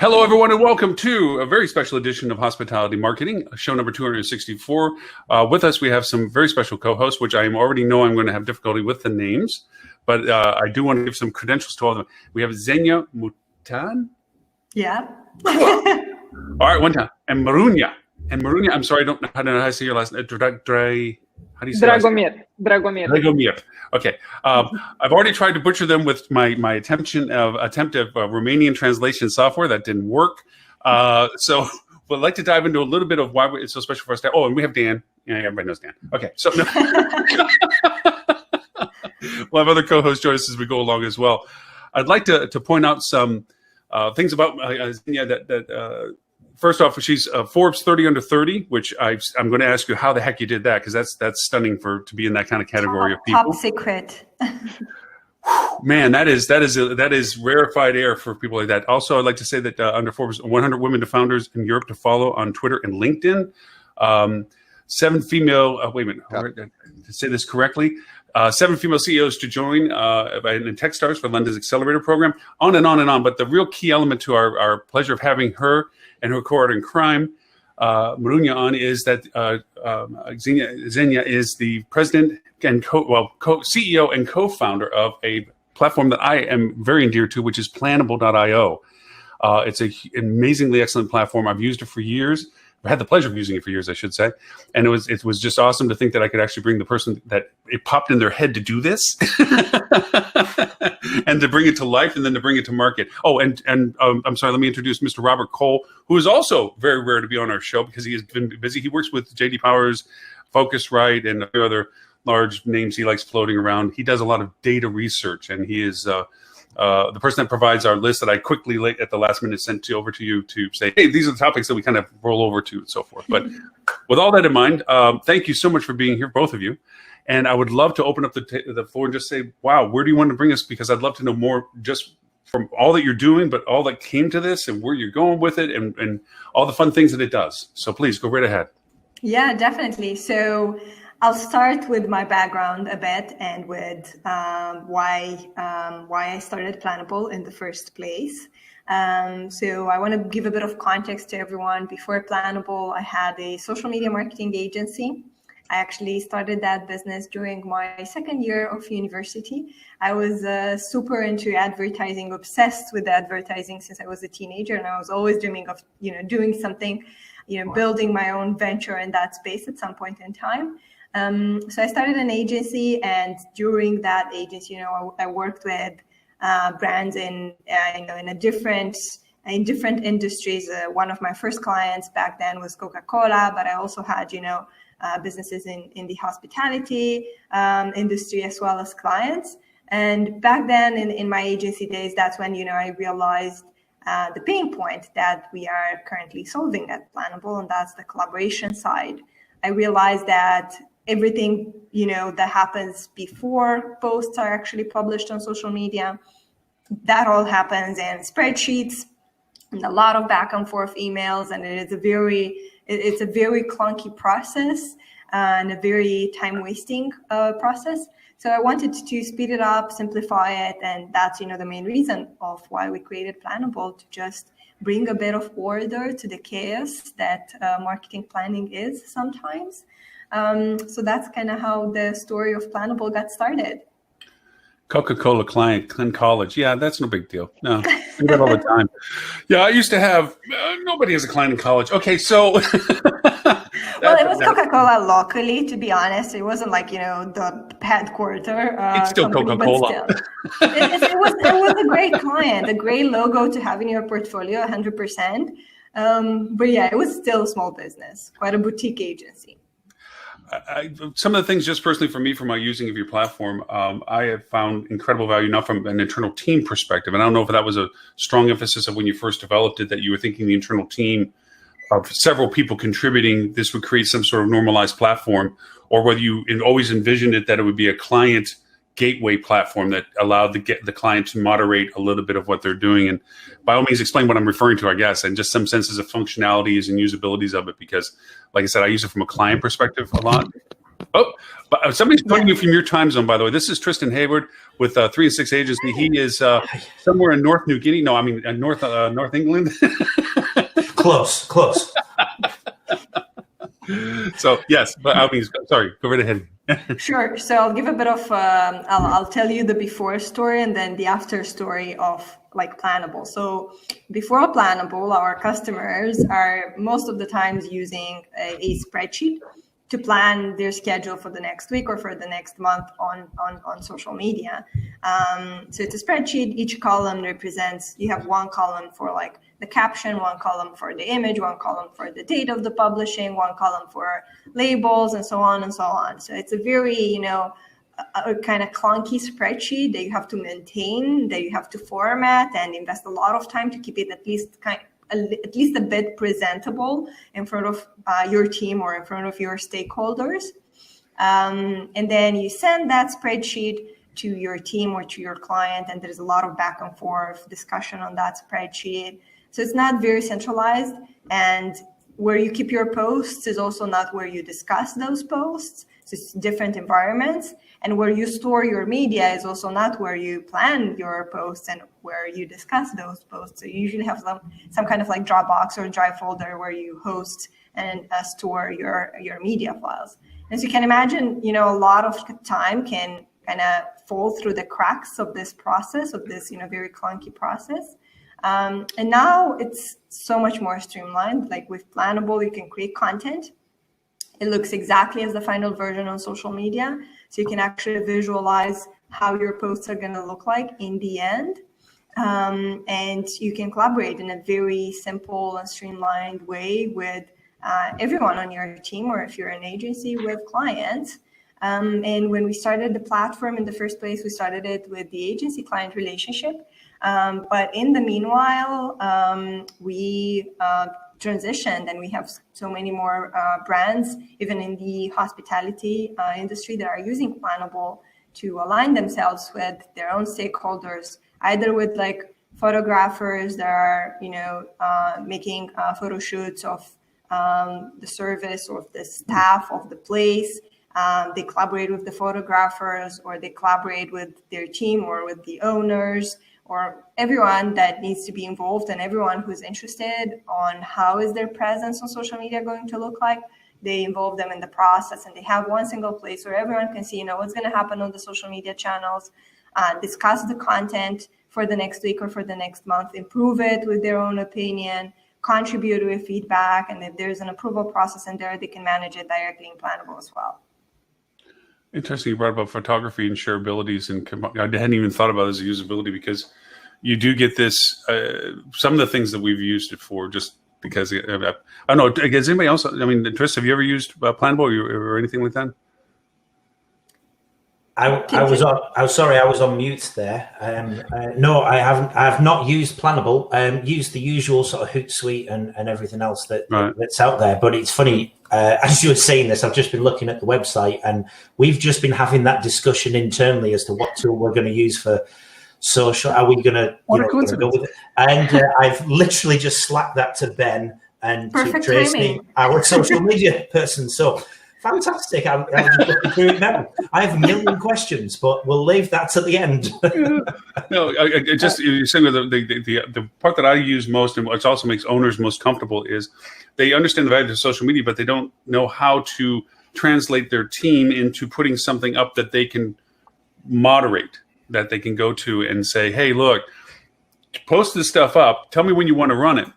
Hello, everyone, and welcome to a very special edition of Hospitality Marketing, show number 264. With us, we have some very special co-hosts, which I already know I'm going to have difficulty with the names, but I do want to give some credentials to all of them. We have Xenia Muntean. Yeah. All right, one time. And Miruna. I'm sorry, I don't know how to say your last name. How do you say Dragomir. Dragomir. Okay. I've already tried to butcher them with my attempt of Romanian translation software. That didn't work. So we'd like to dive into a little bit of why it's so special for us. Oh, and we have Dan. Yeah, everybody knows Dan. Okay. So we'll have other co-hosts join us as we go along as well. I'd like to point out some things about Xenia that first off, she's Forbes 30 under 30, which I'm going to ask you how the heck you did that, because that's stunning to be in that kind of category of people. Top secret. Man, that is rarefied air for people like that. Also, I'd like to say that under Forbes 100 women to founders in Europe to follow on Twitter and LinkedIn. 7 female. Wait a minute. To say this correctly. 7 female CEOs to join in Techstars for London's Accelerator program. On and on and on. But the real key element to our pleasure of having her and her cohort in crime, Miruna, on is that Xenia is the president and CEO and co-founder of a platform that I am very endeared to, which is Plannable.io. It's an amazingly excellent platform. I've used it for years. I've had the pleasure of using it for years, I should say. And it was just awesome to think that I could actually bring the person that it popped in their head to do this and to bring it to life and then to bring it to market. Oh, and I'm sorry, let me introduce Mr. Robert Cole, who is also very rare to be on our show because he has been busy. He works with J.D. Powers, Focusrite, and a few other large names he likes floating around. He does a lot of data research, and he is the person that provides our list that I quickly at the last minute sent over to you to say, hey, these are the topics that we kind of roll over to and so forth. But with all that in mind, thank you so much for being here, both of you. And I would love to open up the floor and just say, wow, where do you want to bring us? Because I'd love to know more just from all that you're doing, but all that came to this and where you're going with it and all the fun things that it does. So please go right ahead. Yeah, definitely. So I'll start with my background a bit and with why I started Plannable in the first place. So I want to give a bit of context to everyone. Before Plannable, I had a social media marketing agency. I actually started that business during my second year of university. I was super into advertising, obsessed with advertising since I was a teenager, and I was always dreaming of doing something, building my own venture in that space at some point in time. So I started an agency, and during that agency, I worked with brands in different industries. One of my first clients back then was Coca-Cola, but I also had businesses in the hospitality industry as well as clients. And back then in my agency days, that's when I realized the pain point that we are currently solving at Plannable, and that's the collaboration side. I realized that everything that happens before posts are actually published on social media, that all happens in spreadsheets and a lot of back and forth emails, and it's a very clunky process and a very time wasting process. So I wanted to speed it up, simplify it, and that's the main reason of why we created Plannable, to just bring a bit of order to the chaos that marketing planning is sometimes. So that's kind of how the story of Plannable got started. Coca-Cola client in college. Yeah, that's no big deal. No, I do that all the time. Yeah, I used to have, nobody has a client in college. Okay, so. Well, it was Coca-Cola locally, to be honest. It wasn't like, the headquarter. It's still company, Coca-Cola. It was a great client, a great logo to have in your portfolio, 100%. But yeah, it was still a small business, quite a boutique agency. Some of the things, just personally for me, from my using of your platform, I have found incredible value, not from an internal team perspective. And I don't know if that was a strong emphasis of when you first developed it, that you were thinking the internal team of several people contributing, this would create some sort of normalized platform, or whether you always envisioned it that it would be a client gateway platform that allowed the client to moderate a little bit of what they're doing. And by all means, explain what I'm referring to, I guess, and just some senses of functionalities and usabilities of it, because like I said, I use it from a client perspective a lot. Oh, but somebody's joining you from your time zone, by the way. This is Tristan Heaword with 3 and 6 Agency. He is somewhere in North New Guinea. No, I mean North England. Close. So yes, but I mean, sorry, go right ahead. Sure. So I'll give a bit of, I'll tell you the before story and then the after story of like Planable. So before Planable, our customers are most of the times using a spreadsheet to plan their schedule for the next week or for the next month on social media. So it's a spreadsheet. Each column represents, you have one column for like the caption, one column for the image, one column for the date of the publishing, one column for labels, and so on and so on. So it's a very, a kind of clunky spreadsheet that you have to maintain, that you have to format and invest a lot of time to keep it at least a bit presentable in front of your team or in front of your stakeholders. And then you send that spreadsheet to your team or to your client, and there's a lot of back and forth discussion on that spreadsheet. So it's not very centralized, and where you keep your posts is also not where you discuss those posts. So it's different environments. And where you store your media is also not where you plan your posts and where you discuss those posts. So you usually have some kind of like Dropbox or Drive folder where you host and store your media files. As you can imagine, a lot of time can kind of fall through the cracks of this process, of this, very clunky process. And now it's so much more streamlined. Like with Planable, you can create content. It looks exactly as the final version on social media. So you can actually visualize how your posts are going to look like in the end. And you can collaborate in a very simple and streamlined way with everyone on your team, or if you're an agency, with clients. And when we started the platform in the first place, we started it with the agency-client relationship. But in the meanwhile, we transitioned, and we have so many more brands, even in the hospitality industry, that are using Planable to align themselves with their own stakeholders, either with like photographers that are, making photo shoots of the service or the staff of the place. They collaborate with the photographers, or they collaborate with their team or with the owners, or everyone that needs to be involved, and everyone who's interested on how is their presence on social media going to look like. They involve them in the process, and they have one single place where everyone can see, what's going to happen on the social media channels, discuss the content for the next week or for the next month, improve it with their own opinion, contribute with feedback, and if there's an approval process in there, they can manage it directly in Planable as well. Interesting. You brought up photography and shareabilities, and I hadn't even thought about it as a usability, because you do get this. Some of the things that we've used it for, just because I don't know. Does anybody else? I mean, Tris, have you ever used Planable or anything like that? I was sorry, I was on mute there. No, I haven't. I have not used Planable. Used the usual sort of Hootsuite and everything else that's out there. But it's funny, as you were saying this, I've just been looking at the website, and we've just been having that discussion internally as to what tool we're going to use for social. Are we going to go with it? And I've literally just slacked that to Ben and to Tracy, our social media person. So. Fantastic. I'm just looking through it now. I have a million questions, but we'll leave that to the end. No, you're saying the part that I use most, and which also makes owners most comfortable, is they understand the value of social media, but they don't know how to translate their team into putting something up that they can moderate, that they can go to and say, hey, look, post this stuff up. Tell me when you want to run it.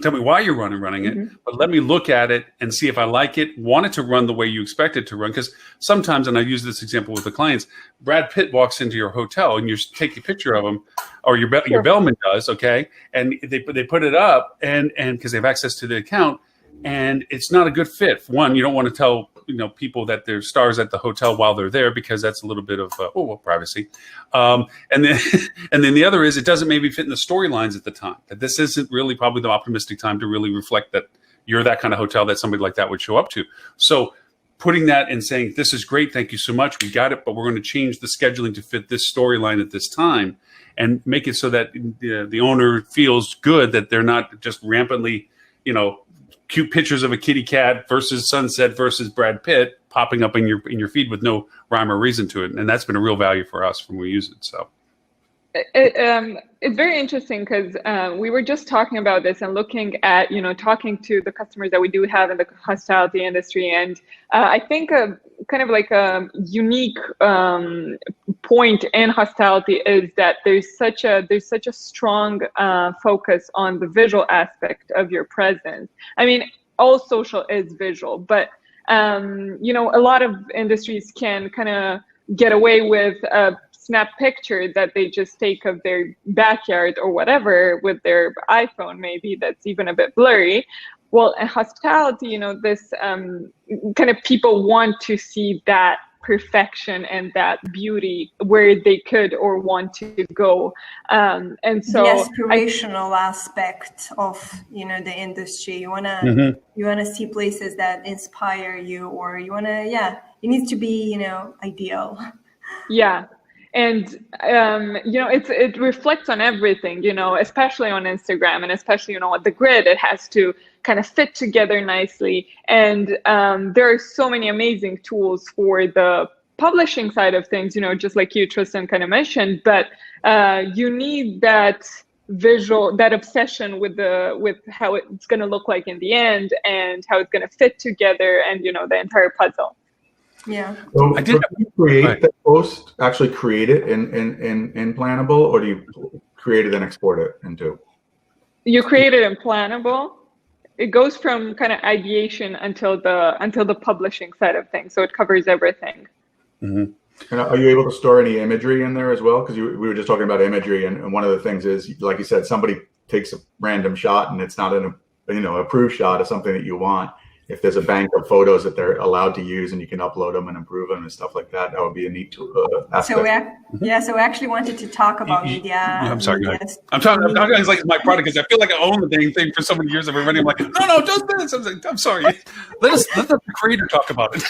Tell me why you're running it, but let me look at it and see if I like it, want it to run the way you expect it to run. Because sometimes, and I use this example with the clients, Brad Pitt walks into your hotel and you take a picture of him, or your bellman does, okay? And they put it up, and because they have access to the account, and it's not a good fit. One, you don't want to tell people that they're stars at the hotel while they're there, because that's a little bit of privacy. And then the other is, it doesn't maybe fit in the storylines at the time. That this isn't really probably the optimistic time to really reflect that you're that kind of hotel that somebody like that would show up to. So putting that and saying, this is great, thank you so much, we got it, but we're going to change the scheduling to fit this storyline at this time, and make it so that the owner feels good that they're not just rampantly, cute pictures of a kitty cat versus sunset versus Brad Pitt, popping up in your feed with no rhyme or reason to it. And that's been a real value for us when we use it. So. It's very interesting because we were just talking about this and looking at, talking to the customers that we do have in the hospitality industry. And I think kind of like a unique point in hospitality is that there's such a strong focus on the visual aspect of your presence. I mean, all social is visual, but a lot of industries can kind of get away with snap picture that they just take of their backyard or whatever with their iPhone, maybe that's even a bit blurry. Well, in hospitality, this kind of people want to see that perfection and that beauty where they could or want to go. And so the aspirational aspect of, the industry, you want to see places that inspire you, or you need to be, ideal. Yeah. And, it reflects on everything, especially on Instagram, and especially, at the grid, it has to kind of fit together nicely. And there are so many amazing tools for the publishing side of things, just like you, Tristan, kind of mentioned, but you need that visual, that obsession with how it's going to look like in the end and how it's going to fit together and, the entire puzzle. Yeah. So do you create the post, actually create it in Plannable, or do you create it and export it into? You create it in Plannable. It goes from kind of ideation until the publishing side of things. So it covers everything. Mm-hmm. And are you able to store any imagery in there as well? Because we were just talking about imagery, and one of the things is, like you said, somebody takes a random shot and it's not an approved shot of something that you want. If there's a bank of photos that they're allowed to use and you can upload them and improve them and stuff like that, that would be a neat aspect. So we actually wanted to talk about media. I'm sorry, guys. I'm talking like it's my product because I feel like I own the dang thing for so many years. Everybody, I'm like, no, just this. I'm sorry. Let the creator talk about it.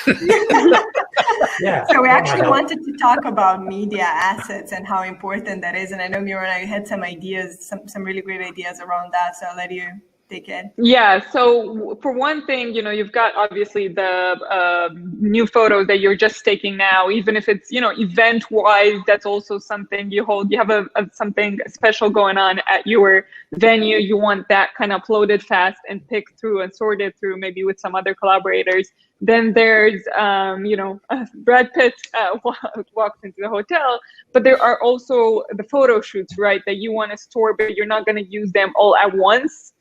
Yeah. So we actually wanted to talk about media assets and how important that is. And I know Miruna, you had some ideas, some really great ideas around that. So I'll let you take it. Yeah. So for one thing, you've got obviously the new photos that you're just taking now, even if it's, event wise, that's also something you hold. You have something special going on at your venue. You want that kind of uploaded fast and picked through and sorted through, maybe with some other collaborators. Then there's, Brad Pitt walks into the hotel, but there are also the photo shoots, right, that you want to store, but you're not going to use them all at once.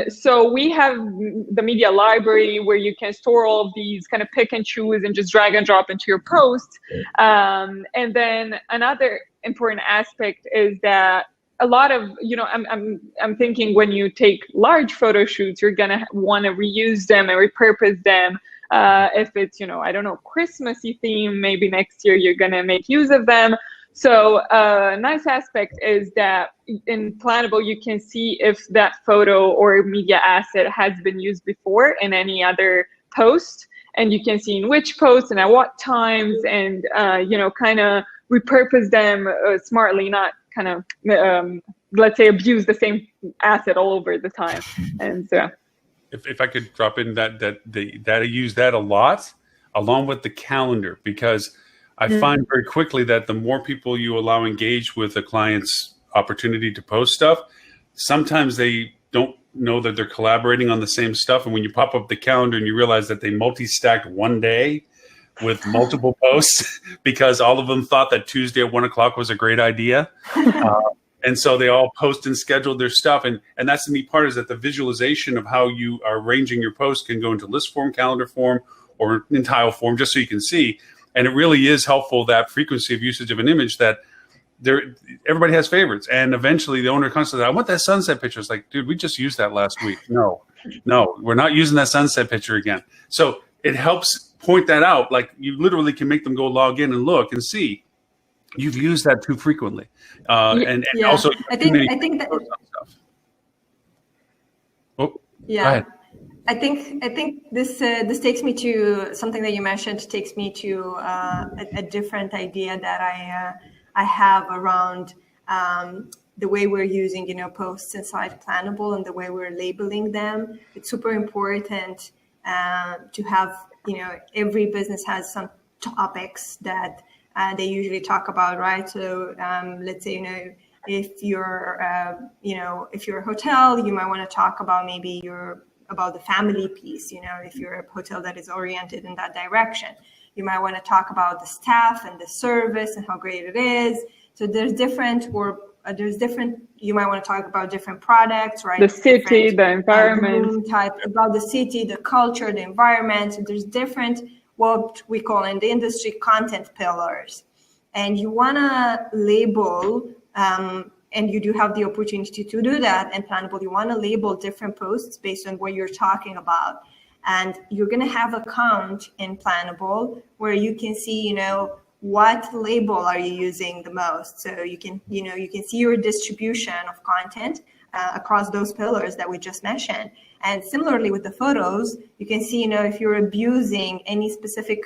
So we have the media library where you can store all of these, kind of pick and choose and just drag and drop into your post. And then another important aspect is that a lot of, I'm thinking when you take large photo shoots, you're going to want to reuse them and repurpose them. If it's, Christmassy theme, maybe next year you're going to make use of them. So a nice aspect is that in Plannable, you can see if that photo or media asset has been used before in any other post, and you can see in which post and at what times, and kind of repurpose them smartly, not kind of let's say abuse the same asset all over the time. And so, if I could drop in that I use that a lot, along with the calendar, because I find very quickly that the more people you allow engage with a client's opportunity to post stuff, sometimes they don't know that they're collaborating on the same stuff. And when you pop up the calendar and you realize that they multi-stacked one day with multiple posts because all of them thought that Tuesday at 1:00 was a great idea. And so they all post and schedule their stuff. And that's the neat part, is that the visualization of how you are arranging your posts can go into list form, calendar form, or in tile form, just so you can see. And it really is helpful, that frequency of usage of an image, that everybody has favorites. And eventually the owner comes to that, I want that sunset picture. It's like, dude, we just used that last week. No, we're not using that sunset picture again. So it helps point that out. Like, you literally can make them go log in and look and see you've used that too frequently. And also, I think that. Oh, yeah. Go ahead. I think this takes me to something that you mentioned. Takes me to a different idea that I have around the way we're using posts inside Plannable and the way we're labeling them. It's super important to have, every business has some topics that they usually talk about, right? So let's say, if you're, if you're a hotel, you might want to talk about about the family piece. If you're a hotel that is oriented in that direction, you might want to talk about the staff and the service and how great it is. So there's different, you might want to talk about different products, right? The city, the environment. About the city, the culture, the environment. So there's different, what we call in the industry, content pillars. And you want to label, and you do have the opportunity to do that in Planable. You want to label different posts based on what you're talking about. And you're going to have a count in Planable where you can see, what label are you using the most. So you can see your distribution of content across those pillars that we just mentioned. And similarly with the photos, you can see, if you're abusing any specific,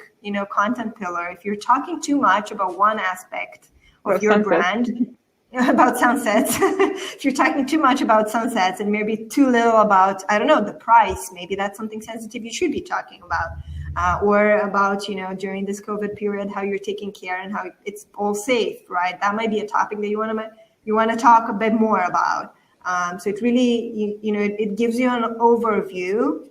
content pillar, if you're talking too much about one aspect of your brand, about sunsets, if you're talking too much about sunsets and maybe too little about, the price, maybe that's something sensitive you should be talking about, or about, during this COVID period, how you're taking care and how it's all safe, right? That might be a topic that you want to talk a bit more about. So it really, it gives you an overview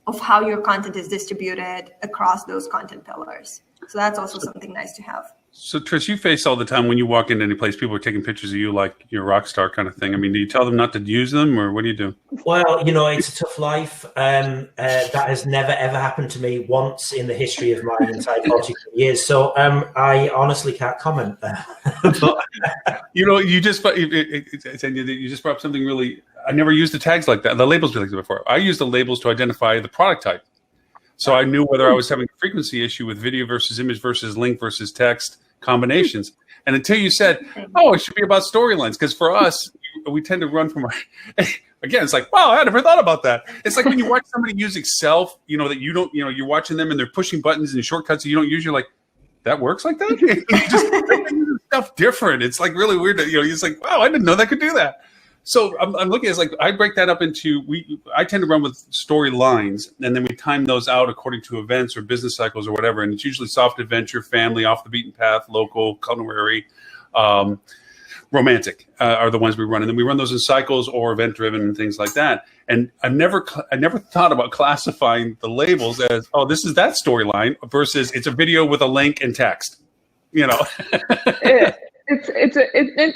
of how your content is distributed across those content pillars. So that's also something nice to have. So, Tris, you face all the time when you walk into any place, people are taking pictures of you like you're a rock star kind of thing. I mean, do you tell them not to use them, or what do you do? Well, it's a tough life. That has never, ever happened to me once in the history of my entire 40 years. So I honestly can't comment. But, you just brought up something really, I never used the tags like that, the labels like that before. I used the labels to identify the product type. So I knew whether I was having a frequency issue with video versus image versus link versus text combinations. And until you said, it should be about storylines, because for us, we tend to run from again, it's like, wow, I never thought about that. It's like when you watch somebody use Excel, that you don't, you're watching them and they're pushing buttons and shortcuts that you don't use. You're like, that works like that? Just stuff different. It's like really weird that, it's like, wow, I didn't know that could do that. So I'm looking at it, it's like I break that up into, I tend to run with storylines, and then we time those out according to events or business cycles or whatever. And it's usually soft adventure, family, off the beaten path, local, culinary, romantic are the ones we run. And then we run those in cycles or event driven and things like that. And I never thought about classifying the labels as, this is that storyline versus it's a video with a link and text,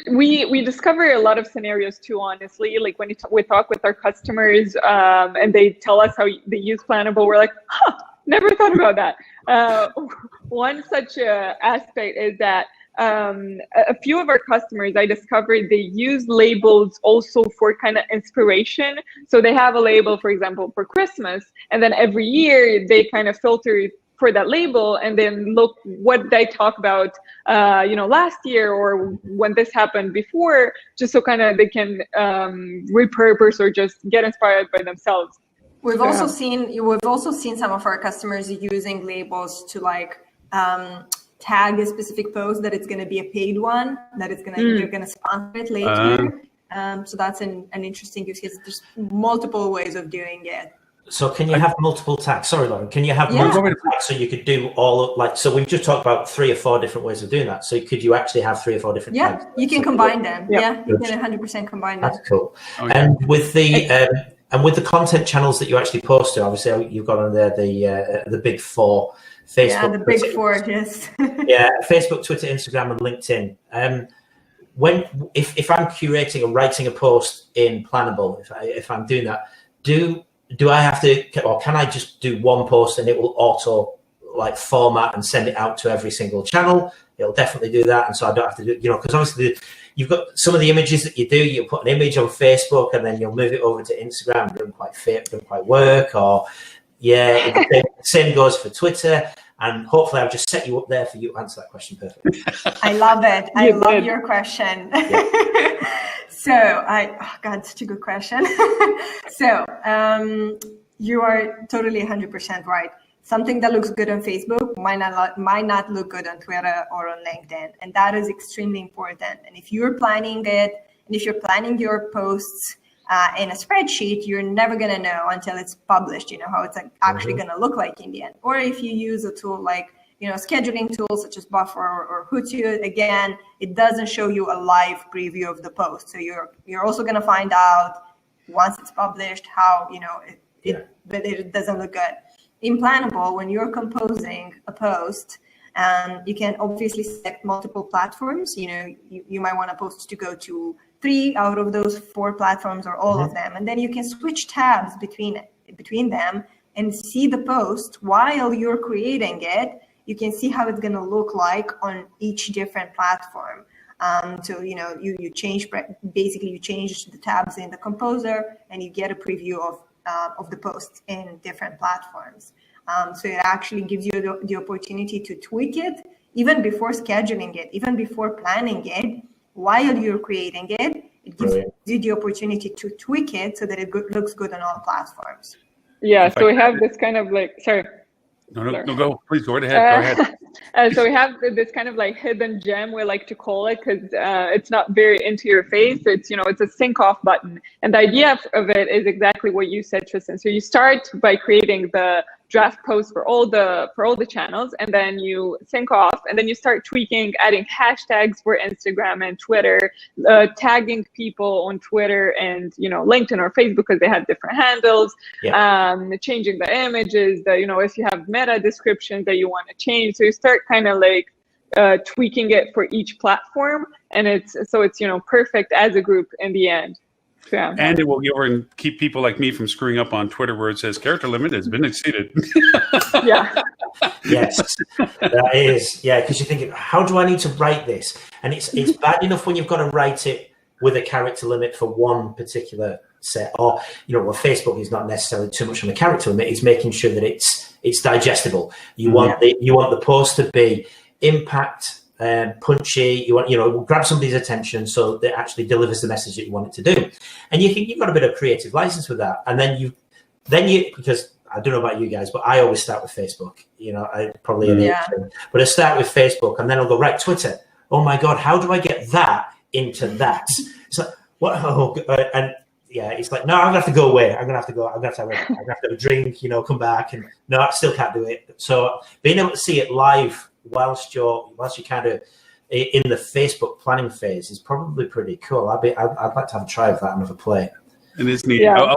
We discover a lot of scenarios too, honestly. Like when we talk with our customers and they tell us how they use Planable, we're like, never thought about that. One such aspect is that a few of our customers, I discovered they use labels also for kind of inspiration. So they have a label, for example, for Christmas, and then every year they kind of filter for that label and then look what they talk about last year or when this happened before, just so kind of they can repurpose or just get inspired by themselves. We've also seen some of our customers using labels to tag a specific post that it's going to be a paid one, that it's going to you're going to sponsor it later. So that's an interesting use case. There's multiple ways of doing it. So can you have multiple tags? Sorry, Lauren. Can you have multiple tags so you could do so we've just talked about 3 or 4 different ways of doing that. So could you actually have 3 or 4 different tags? Yeah, you can combine them. Yeah, you can 100% combine them. That's cool. And with the content channels that you actually post to, obviously you've got on there the big 4, Facebook. Yeah, the big 4, yes. Yeah, Facebook, Twitter, Instagram, and LinkedIn. If I'm curating or writing a post in Planable, if I'm doing that, do I have to, or can I just do one post and it will auto format and send it out to every single channel? It'll definitely do that, and so I don't have to do, because obviously you've got some of the images that you put an image on Facebook and then you'll move it over to Instagram. It doesn't quite fit, doesn't quite work, or same goes for Twitter. And hopefully I've just set you up there for you to answer that question perfectly. I love it. I love your question. Yeah. Such a good question. So you are totally 100% right. Something that looks good on Facebook might not look good on Twitter or on LinkedIn. And that is extremely important. And if you're planning it, and if you're planning your posts in a spreadsheet, you're never going to know until it's published, how it's actually going to look like in the end. Or if you use a tool like, scheduling tools such as Buffer or Hootsuite, again, it doesn't show you a live preview of the post. So you're also going to find out once it's published how, that it doesn't look good. In Planable, when you're composing a post, you can obviously select multiple platforms. You might want a post to go to 3 out of those 4 platforms or all of them. And then you can switch tabs between them and see the post while you're creating it. You can see how it's going to look like on each different platform. So, you change the tabs in the composer and you get a preview of the post in different platforms. So it actually gives you the opportunity to tweak it even before scheduling it, even before planning it. While you're creating it, it gives you the opportunity to tweak it so that it looks good on all platforms. Yeah, so we have this kind of sorry. No, go. Please go right ahead. Go ahead. So we have this kind of hidden gem, we like to call it, because it's not very into your face. It's, it's a sync off button. And the idea of it is exactly what you said, Tristan. So you start by creating the draft post for all the channels, and then you sync off, and then you start tweaking, adding hashtags for Instagram and Twitter, tagging people on Twitter and LinkedIn or Facebook because they have different handles, changing the images, if you have meta descriptions that you want to change. So you start kind of tweaking it for each platform, and it's perfect as a group in the end. Yeah. And it will go over and keep people like me from screwing up on Twitter where it says character limit has been exceeded. Yeah. Yes, that is. Yeah, because you're thinking, how do I need to write this? And it's bad enough when you've got to write it with a character limit for one particular set. Or, Facebook is not necessarily too much on the character limit. It's making sure that it's digestible. You want the post to be impact, punchy. You want grab somebody's attention so that it actually delivers the message that you want it to do. And you've got a bit of creative license with that. And then you because I don't know about you guys, but I always start with Facebook. But I start with Facebook, and then I'll go right Twitter. Oh my God, how do I get that into that? It's like what? And yeah, it's like no, I'm gonna have to go away. I'm gonna have to have a drink. Come back, and no, I still can't do it. So being able to see it live whilst you're kind of in the Facebook planning phase is probably pretty cool. I'd like to have a try of that and have a play. It is neat. Yeah.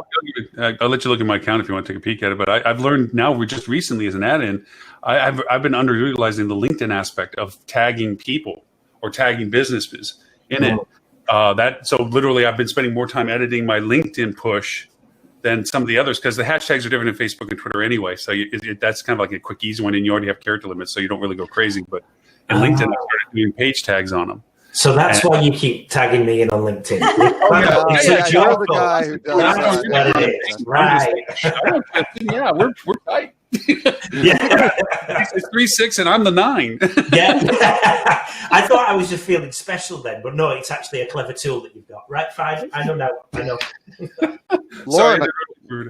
I'll let you look at my account if you want to take a peek at it. But I've learned now, we just recently as an add-in, I've been underutilizing the LinkedIn aspect of tagging people or tagging businesses in it. So literally, I've been spending more time editing my LinkedIn push than some of the others because the hashtags are different in Facebook and Twitter anyway. So that's kind of like a quick, easy one, and you already have character limits, so you don't really go crazy. But in LinkedIn, I started doing page tags on them. So that's why you keep tagging me in on LinkedIn. You're the guy who does that. What it is. Right. Yeah, we're tight. Yeah. It's 3-6 and I'm the 9. Yeah. I thought I was just feeling special then, but no, it's actually a clever tool that you've got. Right, 5? I know now. I know.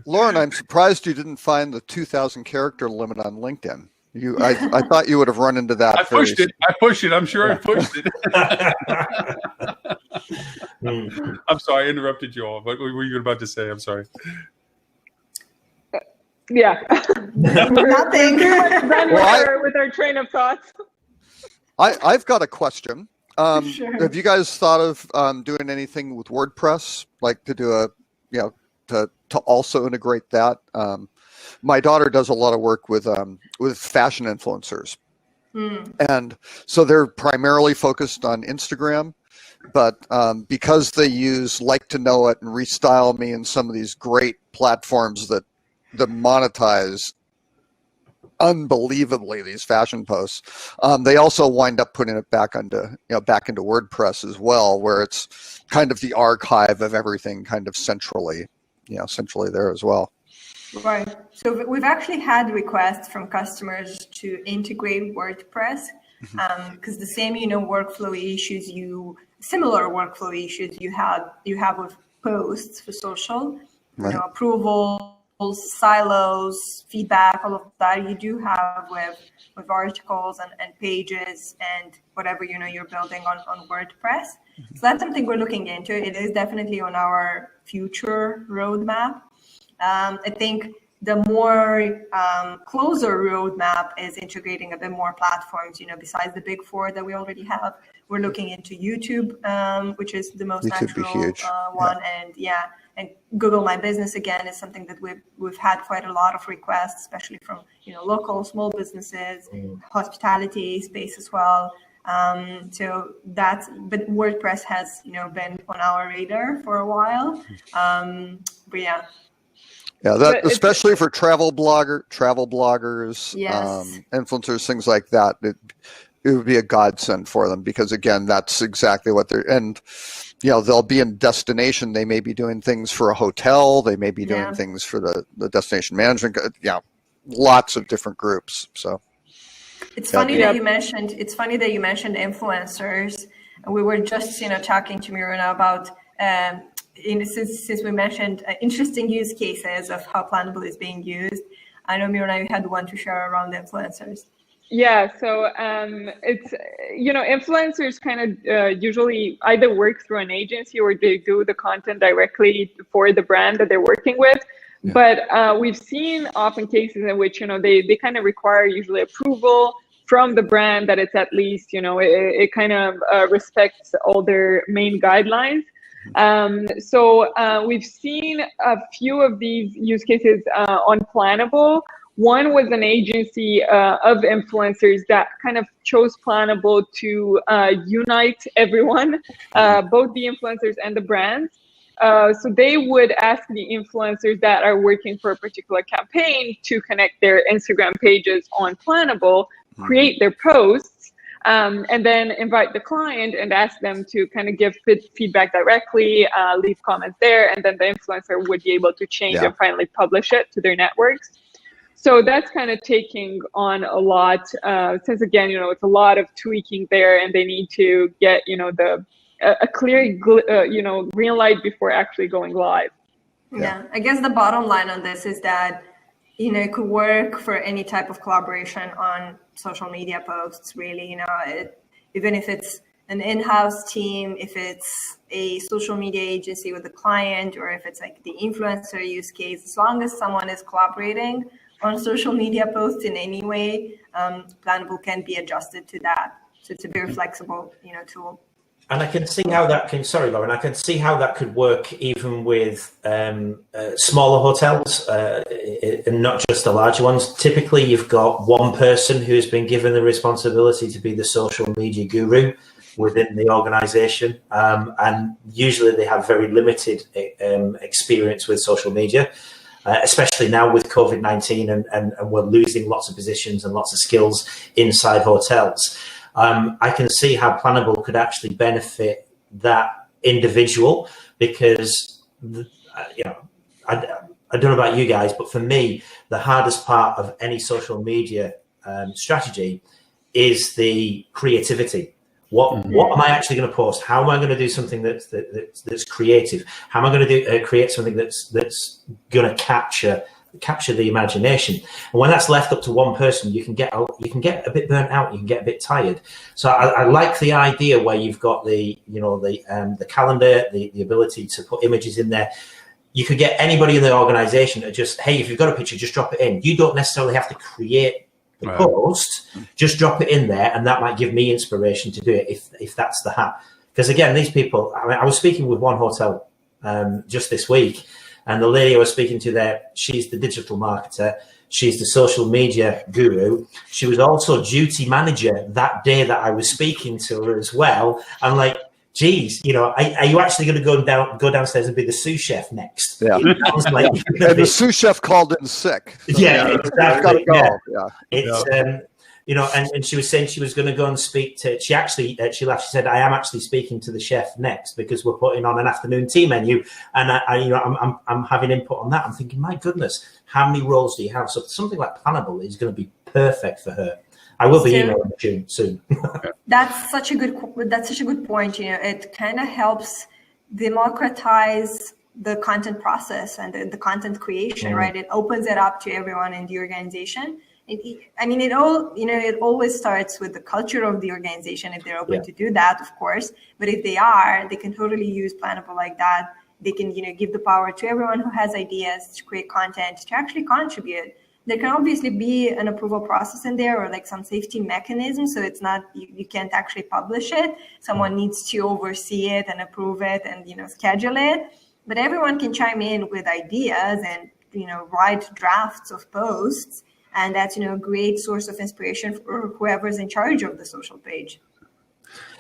Lauren, I'm surprised you didn't find the 2,000 character limit on LinkedIn. I thought you would have run into that. I pushed it. I'm sure I pushed it. I'm sorry, I interrupted you all. What were you about to say? I'm sorry. Yeah. Nothing. With our train of thoughts. I've got a question. Sure. Have you guys thought of doing anything with WordPress, like to do to also integrate that? My daughter does a lot of work with fashion influencers, and so they're primarily focused on Instagram. But because they use Like to Know It and Restyle Me and some of these great platforms that monetize unbelievably these fashion posts, they also wind up putting it back into WordPress as well, where it's kind of the archive of everything, kind of centrally there as well. Right. So we've actually had requests from customers to integrate WordPress because the same, similar workflow issues you have with posts for social, right. Approval, silos, feedback, all of that you do have with articles and pages and whatever you're building on WordPress. So that's something we're looking into. It is definitely on our future roadmap. I think the more closer roadmap is integrating a bit more platforms, besides the big four that we already have. We're looking into YouTube, which is the most YouTube natural one. And Google My Business, again, is something that we've had quite a lot of requests, especially from local small businesses, hospitality space as well. But WordPress has been on our radar for a while. But yeah. Yeah, that especially for travel bloggers, Yes. Influencers, things like that. It would be a godsend for them because again, that's exactly what they're and. They'll be in destination. They may be doing things for a hotel. They may be doing things for the destination management. Lots of different groups. So it's funny that you mentioned. It's funny that you mentioned influencers. We were just talking to Miruna about since we mentioned interesting use cases of how Planable is being used. I know Miruna, you had one to share around influencers. Yeah, so it's, influencers kind of usually either work through an agency or they do the content directly for the brand that they're working with. Yeah. But we've seen often cases in which, they kind of require usually approval from the brand that it's at least, it kind of respects all their main guidelines. So we've seen a few of these use cases on Planable. One was an agency of influencers that kind of chose Planable to unite everyone, both the influencers and the brands. So they would ask the influencers that are working for a particular campaign to connect their Instagram pages on Planable, create their posts, and then invite the client and ask them to kind of give feedback directly, leave comments there, and then the influencer would be able to change and finally publish it to their networks. So that's kind of taking on a lot, since again, it's a lot of tweaking there, and they need to get, a clear, green light before actually going live. Yeah, I guess the bottom line on this is that, it could work for any type of collaboration on social media posts, really, even if it's an in-house team, if it's a social media agency with a client, or if it's like the influencer use case, as long as someone is collaborating on social media posts in any way, Planable can be adjusted to that. So it's a very flexible, tool. And I can see how that can, sorry, Lauren, I can see how that could work even with smaller hotels and not just the larger ones. Typically, you've got one person who's been given the responsibility to be the social media guru within the organization. And usually they have very limited experience with social media. Especially now with COVID-19 and we're losing lots of positions and lots of skills inside hotels. I can see how Planable could actually benefit that individual because, I don't know about you guys, but for me, the hardest part of any social media strategy is the creativity. What am I actually going to post? How am I going to do something that's creative? How am I going to create something that's going to capture the imagination? And when that's left up to one person, you can get a bit burnt out. You can get a bit tired. So I like the idea where you've got the calendar, the ability to put images in there. You could get anybody in the organization to just, hey, if you've got a picture, just drop it in. You don't necessarily have to create the post, just drop it in there, and that might give me inspiration to do it if that's the hat. Because again, these people, I was speaking with one hotel just this week, and the lady I was speaking to there, she's the digital marketer, she's the social media guru, she was also duty manager that day that I was speaking to her as well. I'm like, geez, are you actually going to go downstairs and be the sous chef next? Yeah. Like, and the sous chef called in sick. So yeah, exactly. Yeah. It's and she was saying she was going to go and speak to. She said, I am actually speaking to the chef next because we're putting on an afternoon tea menu, and I'm having input on that. I'm thinking, my goodness, how many roles do you have? So something like Planable is going to be perfect for her. I will be emailing you soon. That's such a good point. It kind of helps democratize the content process and the content creation, right? It opens it up to everyone in the organization. It always starts with the culture of the organization, if they're open to do that, of course. But if they are, they can totally use Plannable like that. They can, give the power to everyone who has ideas to create content, to actually contribute. There can obviously be an approval process in there, or like some safety mechanism. So it's not, you can't actually publish it. Someone needs to oversee it and approve it and, schedule it. But everyone can chime in with ideas and, write drafts of posts. And that's, a great source of inspiration for whoever's in charge of the social page.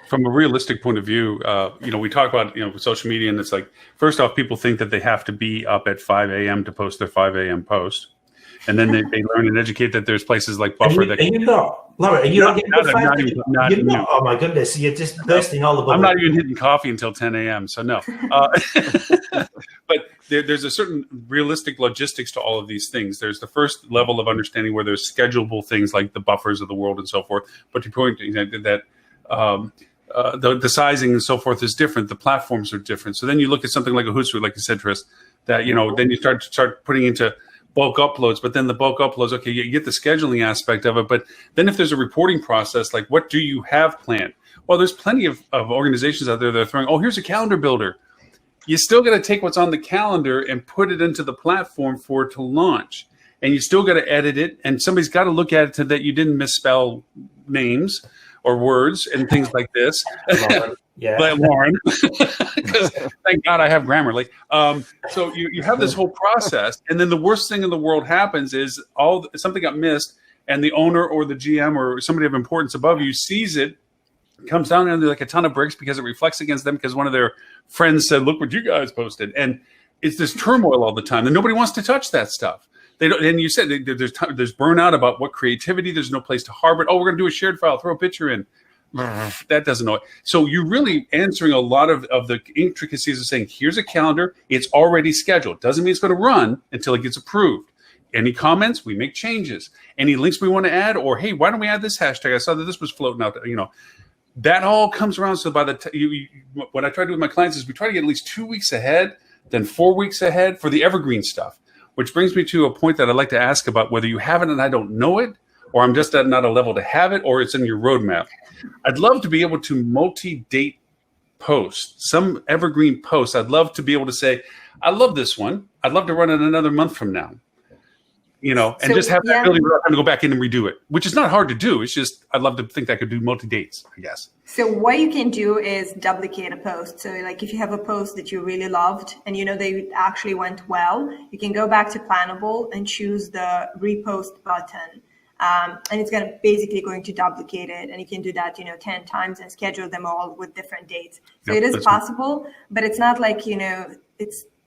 From a realistic point of view, we talk about, social media, and it's like, first off, people think that they have to be up at 5 a.m. to post their 5 a.m. post. And then they learn and educate that there's places like Buffer Are you not? Laura, are you not getting You're not? Oh, my goodness. You're just bursting all the bubbles. I'm not even hitting coffee until 10 a.m., so no. But there's a certain realistic logistics to all of these things. There's the first level of understanding where there's schedulable things like the Buffers of the world and so forth. But to point that the sizing and so forth is different. The platforms are different. So then you look at something like a Hootsuite, like you said, Tris, that, then you start putting into bulk uploads, but then the bulk uploads, okay, you get the scheduling aspect of it, but then if there's a reporting process, like what do you have planned? Well, there's plenty of organizations out there that are throwing, oh, here's a calendar builder. You still got to take what's on the calendar and put it into the platform for it to launch. And you still got to edit it, and somebody's got to look at it so that you didn't misspell names or words and things like this. Like Lauren, because thank God I have Grammarly. So you have this whole process, and then the worst thing in the world happens is something got missed, and the owner or the GM or somebody of importance above you sees it, comes down and they're like a ton of bricks because it reflects against them because one of their friends said, "Look what you guys posted," and it's this turmoil all the time, and nobody wants to touch that stuff. They don't, and you said there's burnout about what creativity. There's no place to harbor it. Oh, we're going to do a shared file. Throw a picture in. That doesn't know it. So you're really answering a lot of the intricacies of saying, here's a calendar. It's already scheduled. Doesn't mean it's going to run until it gets approved. Any comments? We make changes. Any links we want to add? Or, hey, why don't we add this hashtag? I saw that this was floating out. That all comes around. So by the what I try to do with my clients is we try to get at least 2 weeks ahead, then 4 weeks ahead for the evergreen stuff. Which brings me to a point that I'd like to ask about whether you have it and I don't know it, or I'm just at not a level to have it, or it's in your roadmap. I'd love to be able to multi-date post, some evergreen post. I'd love to be able to say, I love this one. I'd love to run it another month from now. And just have that ability without having to go back in and redo it, which is not hard to do. It's just, I'd love to think that I could do multi-dates, I guess. So what you can do is duplicate a post. So like if you have a post that you really loved and they actually went well, you can go back to Plannable and choose the repost button. And it's basically going to duplicate it. And you can do that, 10 times and schedule them all with different dates. So it is possible, but it's not like,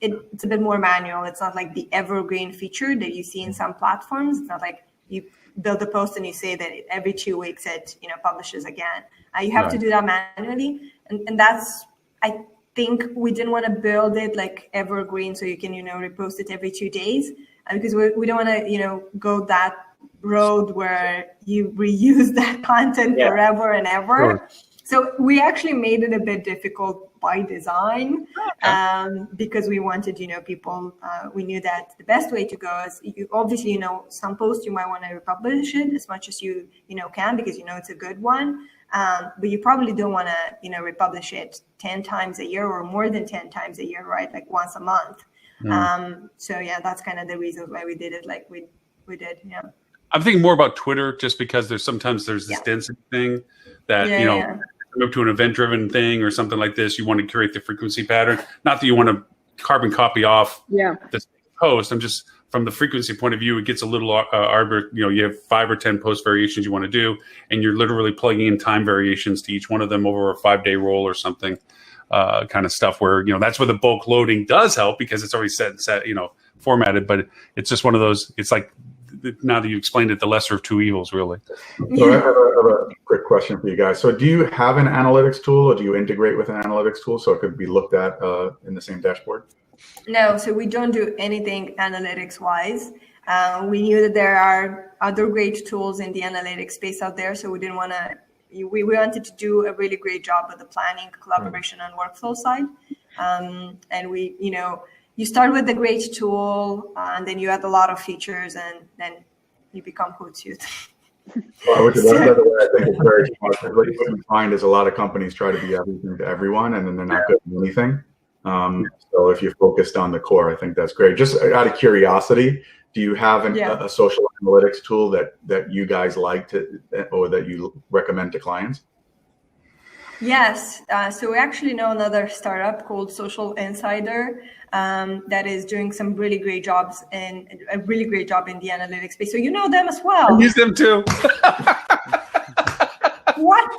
it's a bit more manual. It's not like the evergreen feature that you see in some platforms. It's not like you build a post and you say that every 2 weeks it publishes again. You have to do that manually, and that's, I think we didn't want to build it like evergreen so you can repost it every 2 days, because we don't want to go that road where you reuse that content forever and ever. Sure. So we actually made it a bit difficult by design, because we wanted, people, we knew that the best way to go is obviously, some posts you might want to republish it as much as you can, because it's a good one. But you probably don't want to, republish it 10 times a year or more than 10 times a year, right? Like once a month. So that's kind of the reason why we did it like we did. Yeah. I'm thinking more about Twitter, just because there's this density thing that, move to an event-driven thing or something like this. You want to curate the frequency pattern. Not that you want to carbon copy off this post. I'm just, from the frequency point of view, it gets a little arbitrary. You have 5 or 10 post variations you want to do, and you're literally plugging in time variations to each one of them over a 5-day roll or something, kind of stuff where, that's where the bulk loading does help, because it's already set, formatted. But it's just one of those, it's like, now that you explained it, the lesser of two evils, really. So I have a quick question for you guys. So do you have an analytics tool, or do you integrate with an analytics tool so it could be looked at in the same dashboard? No, so we don't do anything analytics-wise. We knew that there are other great tools in the analytics space out there, so we didn't want to. We wanted to do a really great job with the planning, collaboration, and workflow side. And we, you start with a great tool, and then you add a lot of features, and then you become Hootsuite. Well, which is another way I think it's very smart. What we find is a lot of companies try to be everything to everyone, and then they're not good at anything. So if you're focused on the core, I think that's great. Just out of curiosity, do you have a social analytics tool that you guys like to, or that you recommend to clients? Yes. So we actually know another startup called Social Insider that is doing some really great jobs and a really great job in the analytics space. So you know them as well. I use them too. What?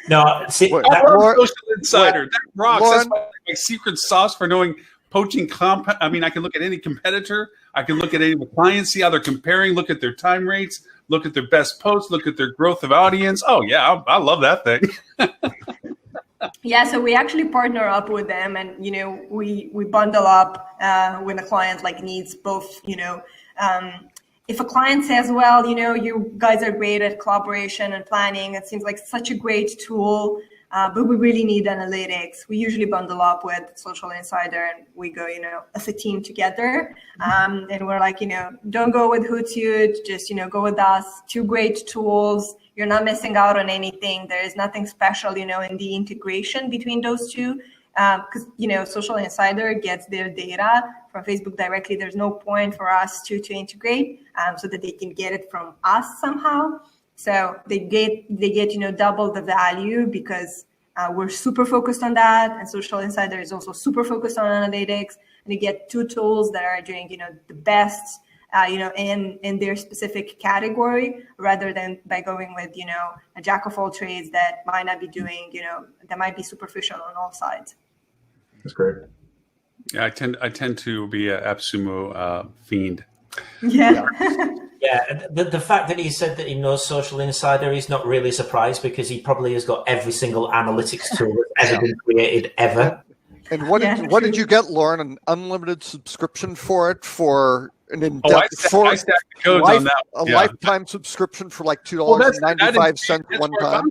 No, see, I love Social Insider. That rocks. That's my secret sauce for knowing poaching I mean, I can look at any competitor. I can look at any of the clients, see how they're comparing, look at their time rates, look at their best posts, look at their growth of audience. Oh, yeah, I love that thing. Yeah, so we actually partner up with them, and we bundle up when a client needs both. If a client says, well, you guys are great at collaboration and planning, it seems like such a great tool, but we really need analytics. We usually bundle up with Social Insider, and we go, as a team together. And we're like, don't go with Hootsuite, just, go with us. 2 great tools. You're not missing out on anything. There is nothing special, in the integration between those two. Because, Social Insider gets their data from Facebook directly. There's no point for us to integrate so that they can get it from us somehow. So they get double the value because we're super focused on that. And Social Insider is also super focused on analytics. And you get 2 tools that are doing, the best in their specific category, rather than by going with, a jack of all trades that might not be doing, that might be superficial on all sides. That's great. Yeah, I tend to be an AppSumo fiend. Yeah. Yeah, the fact that he said that he knows Social Insider, he's not really surprised, because he probably has got every single analytics tool that's ever been created ever. And what did you get, Lauren? An unlimited subscription for it, for an in-depth I stacked the codes on that. A lifetime subscription for like $2.95 one time.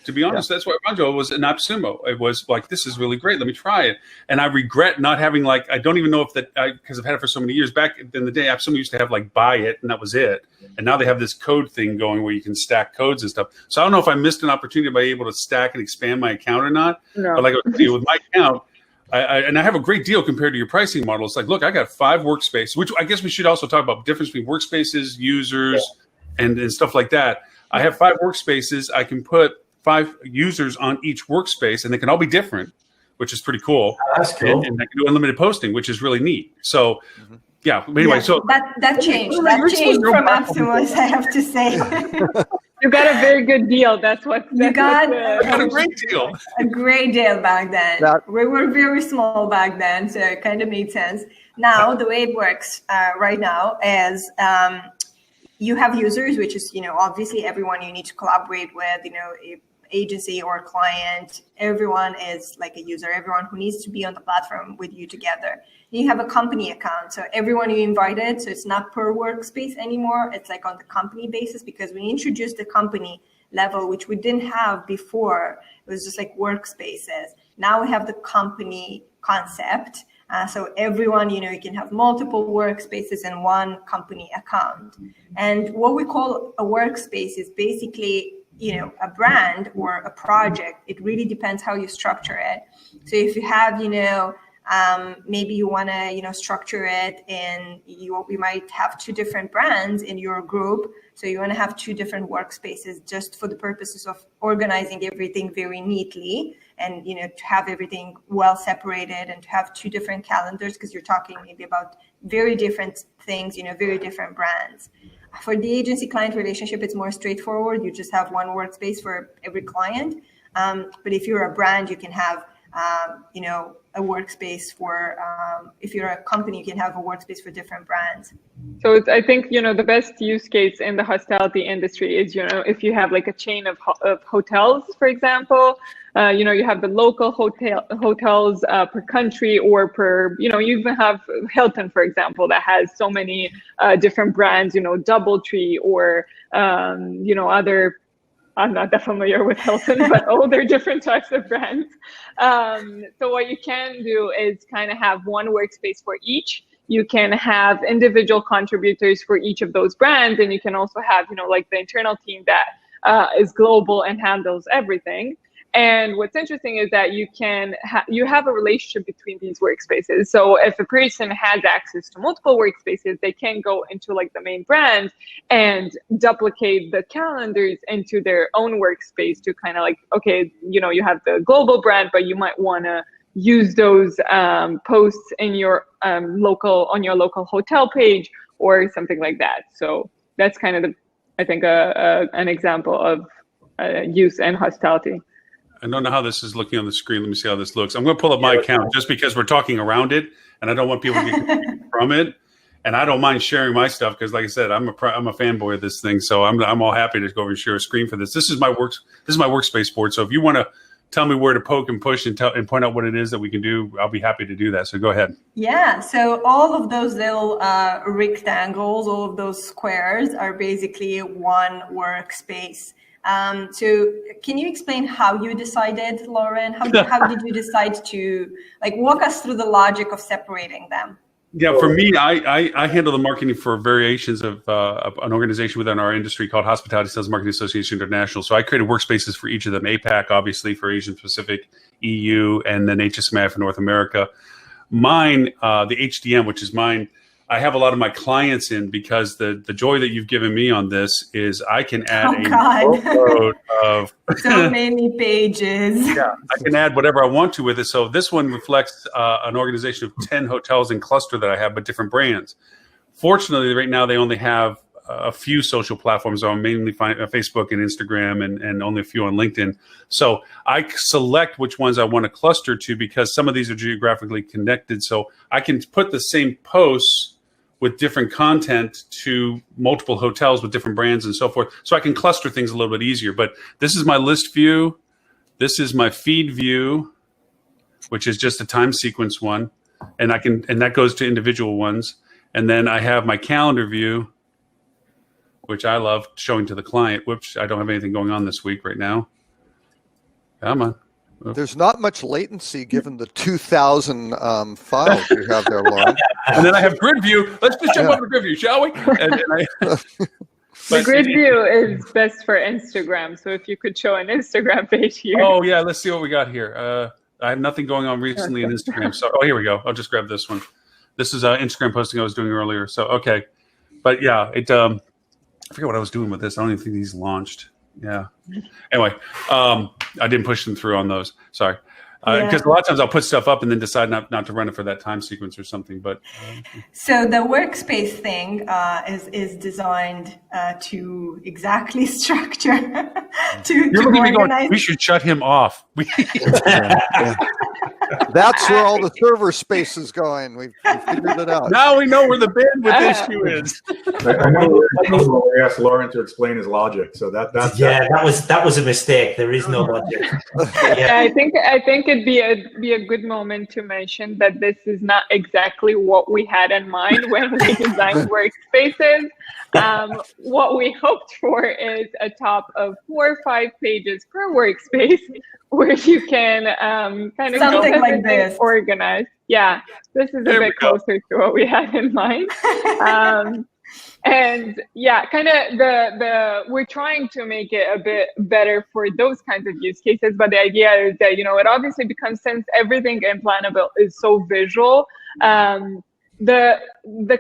To be honest, that's why I found it was an AppSumo. It was like, this is really great. Let me try it. And I regret not having I don't even know if because I've had it for so many years. Back in the day, AppSumo used to have buy it, and that was it. And now they have this code thing going where you can stack codes and stuff. So I don't know if I missed an opportunity to be able to stack and expand my account or not. No. But with my account, I have a great deal compared to your pricing model. It's look, I got 5 workspaces, which I guess we should also talk about the difference between workspaces, users, and stuff like that. I have 5 workspaces. I can put 5 users on each workspace, and they can all be different, which is pretty cool. Oh, that's cool. And I can do unlimited posting, which is really neat. So, yeah. Anyway, so that changed. That changed from AppSumo, I have to say. You got a very good deal. I got a great deal. A great deal back then. We were very small back then, so it kind of made sense. Now, the way it works right now is you have users, which is, obviously everyone you need to collaborate with, agency or client. Everyone is like a user, everyone who needs to be on the platform with you together. You have a company account, so everyone you invited, so it's not per workspace anymore. It's on the company basis, because we introduced the company level, which we didn't have before. It was just workspaces. Now we have the company concept. So everyone, you can have multiple workspaces in one company account. And what we call a workspace is basically, a brand or a project. It really depends how you structure it. So if you have, maybe you want to, structure it, and you might have 2 different brands in your group. So you want to have 2 different workspaces just for the purposes of organizing everything very neatly, and, to have everything well separated, and to have 2 different calendars, because you're talking maybe about very different things, very different brands. For the agency client relationship, it's more straightforward. You just have 1 workspace for every client. But if you're a brand, you can have, a workspace for, if you're a company, you can have a workspace for different brands. So I think, the best use case in the hospitality industry is, if you have a chain of hotels, for example, you have the local hotels per country, or per, you even have Hilton, for example, that has so many different brands, DoubleTree, or, I'm not that familiar with Hilton, but all their different types of brands. So what you can do is kind of have one workspace for each. You can have individual contributors for each of those brands, and you can also have, like the internal team that is global and handles everything. And what's interesting is that you have a relationship between these workspaces. So if a person has access to multiple workspaces, they can go into like the main brand and duplicate the calendars into their own workspace to kind of like, okay, you have the global brand, but you might want to use those posts in your local hotel page or something like that. So that's kind of I think an example of use and hospitality. I don't know how this is looking on the screen. Let me see how this looks. I'm going to pull up my account just because we're talking around it, and I don't want people to get confused from it. And I don't mind sharing my stuff because, like I said, I'm a fanboy of this thing. So I'm all happy to go over and share a screen for this. This is my workspace board. So if you want to tell me where to poke and push and point out what it is that we can do, I'll be happy to do that. So go ahead. Yeah. So all of those little rectangles, all of those squares are basically one workspace. So can you explain how you decided, Lauren? How did you decide to walk us through the logic of separating them? Yeah, for me, I handle the marketing for variations of an organization within our industry called Hospitality Sales Marketing Association International. So I created workspaces for each of them, APAC, obviously, for Asian Pacific, EU, and then HSMA for North America. Mine, the HDM, which is mine, I have a lot of my clients in because the joy that you've given me on this is I can add a boatload of so many pages. Yeah, I can add whatever I want to with it. So this one reflects an organization of 10 hotels in cluster that I have, but different brands. Fortunately, right now they only have a few social platforms on, mainly Facebook and Instagram, and only a few on LinkedIn. So I select which ones I want to cluster to because some of these are geographically connected. So I can put the same posts with different content to multiple hotels with different brands and so forth. So I can cluster things a little bit easier. But this is my list view. This is my feed view, which is just a time sequence one. And that goes to individual ones. And then I have my calendar view, which I love showing to the client. Whoops, I don't have anything going on this week right now. Come on. There's not much latency given the 2,000 files you have there, Lauren. And then I have grid view. Let's just jump over to grid view, shall we? The grid view is best for Instagram. So if you could show an Instagram page here. Oh, yeah. Let's see what we got here. I have nothing going on recently in Instagram. So, here we go. I'll just grab this one. This is an Instagram posting I was doing earlier. So, okay. But, yeah, I forget what I was doing with this. I don't even think these launched. Yeah. Anyway, I didn't push them through on those. Sorry. Because a lot of times I'll put stuff up and then decide not to run it for that time sequence or something. But so the workspace thing is designed to exactly structure to organize. We should shut him off. That's where all the server space is going. We've figured it out. Now we know where the bandwidth issue is. I know we asked Lauren to explain his logic, so that was a mistake. There is no logic. I think it'd be a good moment to mention that this is not exactly what we had in mind when we designed workspaces. What we hoped for is a top of 4 or 5 pages per workspace where you can kind of something like this organized. Yeah, this is a bit closer to what we had in mind. And yeah, kind of we're trying to make it a bit better for those kinds of use cases. But the idea is that, it obviously becomes, since everything in Planable is so visual, the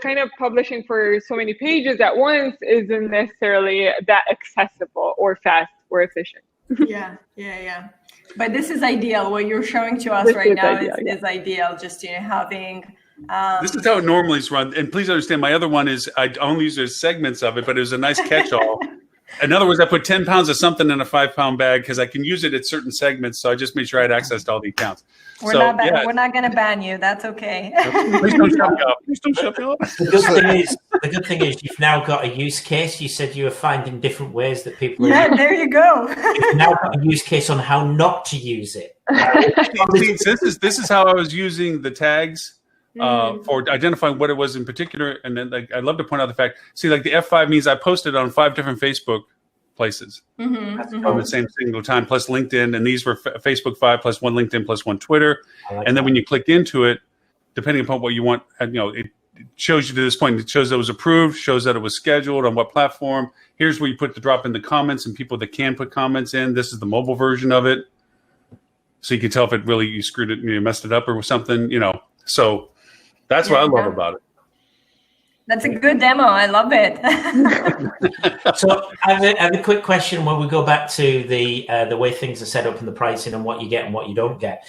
kind of publishing for so many pages at once isn't necessarily that accessible or fast or efficient. Yeah. But this is ideal. What you're showing to us right now is ideal. Just having. This is how it normally is run. And please understand, my other one is I only use those segments of it, but it was a nice catch-all. In other words, I put 10 pounds of something in a 5-pound bag because I can use it at certain segments. So I just made sure I had access to all the accounts. We're not going to ban you. That's okay. Please don't shut me up. Please don't shut me up. The good thing is you've now got a use case. You said you were finding different ways that people. Yeah, there you go. You've now got a use case on how not to use it. This is how I was using the tags. For identifying what it was in particular. And then I'd love to point out the fact, the F5 means I posted on 5 different Facebook places Mm-hmm. on the same single time, plus LinkedIn. And these were Facebook 5 plus 1 LinkedIn plus 1 Twitter. And then when you clicked into it, depending upon what you want, it shows you to this point. It shows that it was approved, shows that it was scheduled on what platform. Here's where you put the drop in the comments and people that can put comments in. This is the mobile version of it. So you can tell if it really, you screwed it, you messed it up or something, So that's what I love about it. That's a good demo. I love it. So I have a quick question when we go back to the way things are set up and the pricing and what you get and what you don't get.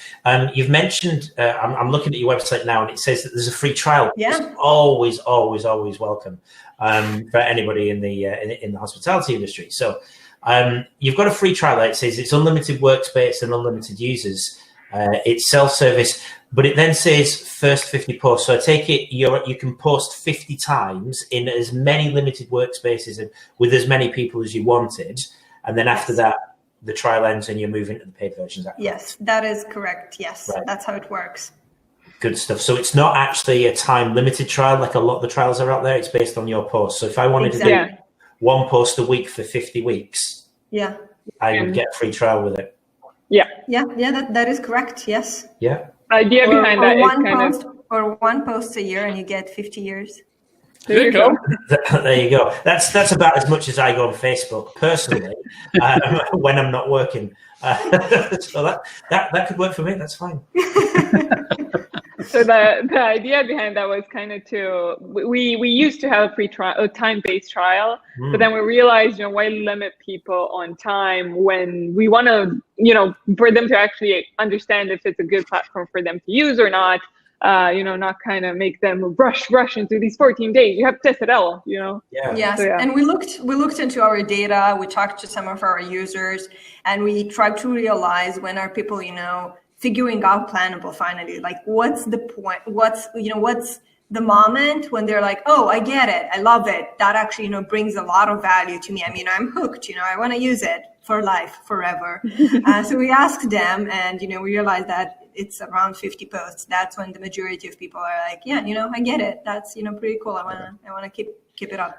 You've mentioned, I'm looking at your website now, and it says that there's a free trial. Yeah. It's always, always, always welcome for anybody in the hospitality industry. So you've got a free trial. It says it's unlimited workspace and unlimited users. It's self-service, but it then says first 50 posts. So I take it you can post 50 times in as many limited workspaces and with as many people as you wanted. And then after that, the trial ends and you're moving to the paid versions. Yes, that is correct. Yes, right. That's how it works. Good stuff. So it's not actually a time limited trial like a lot of the trials are out there. It's based on your post. So if I wanted to do one post a week for 50 weeks, I would get a free trial with it. Yeah. That is correct. Yes. Yeah. The idea behind that is one post a year, and you get 50 years. There you go. There you go. That's about as much as I go on Facebook personally when I'm not working. So that could work for me. That's fine. So the idea behind that was kind of we used to have a time-based trial, but then we realized, why limit people on time when we want to, for them to actually understand if it's a good platform for them to use or not, not kind of make them rush into these 14 days. You have to test it out, Yeah. Yes. So, and we looked into our data. We talked to some of our users, and we tried to realize when are people, figuring out Plannable finally, like what's the point, what's the moment when they're like, oh, I get it, I love it, that actually brings a lot of value to me. I mean, I'm hooked, I want to use it for life, forever. So we asked them, and we realized that it's around 50 posts. That's when the majority of people are like, yeah, I get it, that's pretty cool, I want to keep it up.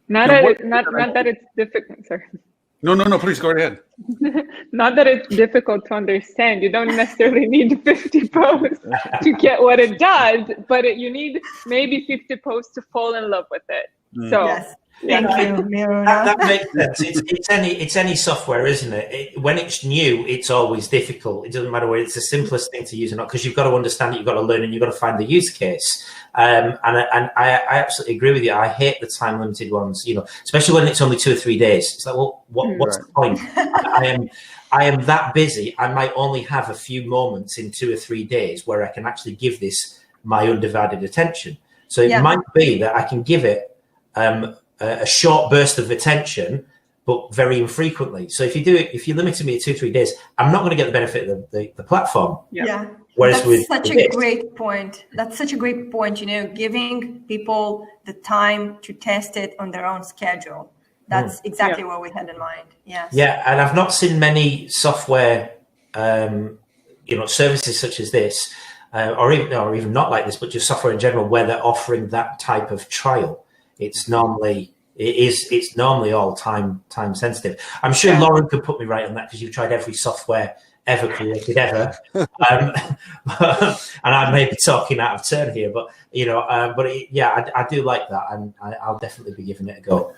Not that it's difficult. Sorry. No, please go ahead. Not that it's difficult to understand. You don't necessarily need 50 posts to get what it does, but you need maybe 50 posts to fall in love with it. So, yes. Thank you, Miruna. That makes sense. It's any software, isn't it? When it's new, it's always difficult. It doesn't matter whether it's the simplest thing to use or not, because you've got to understand it, you've got to learn, and you've got to find the use case. And I absolutely agree with you. I hate the time limited ones, especially when it's only 2 or 3 days. It's like, well, what's the point? I am that busy. I might only have a few moments in 2 or 3 days where I can actually give this my undivided attention. So it might be that I can give it a short burst of attention, but very infrequently. So if you limit me to 2 or 3 days, I'm not going to get the benefit of the platform. Yeah. Whereas that's such a great point. That's such a great point. Giving people the time to test it on their own schedule. That's exactly what we had in mind. Yes. Yeah, and I've not seen many software, services such as this, or even not like this, but just software in general, where they're offering that type of trial. It's normally all time sensitive. I'm sure Lauren could put me right on that, because you've tried every software ever created ever, and I may be talking out of turn here, but I do like that, and I'll definitely be giving it a go.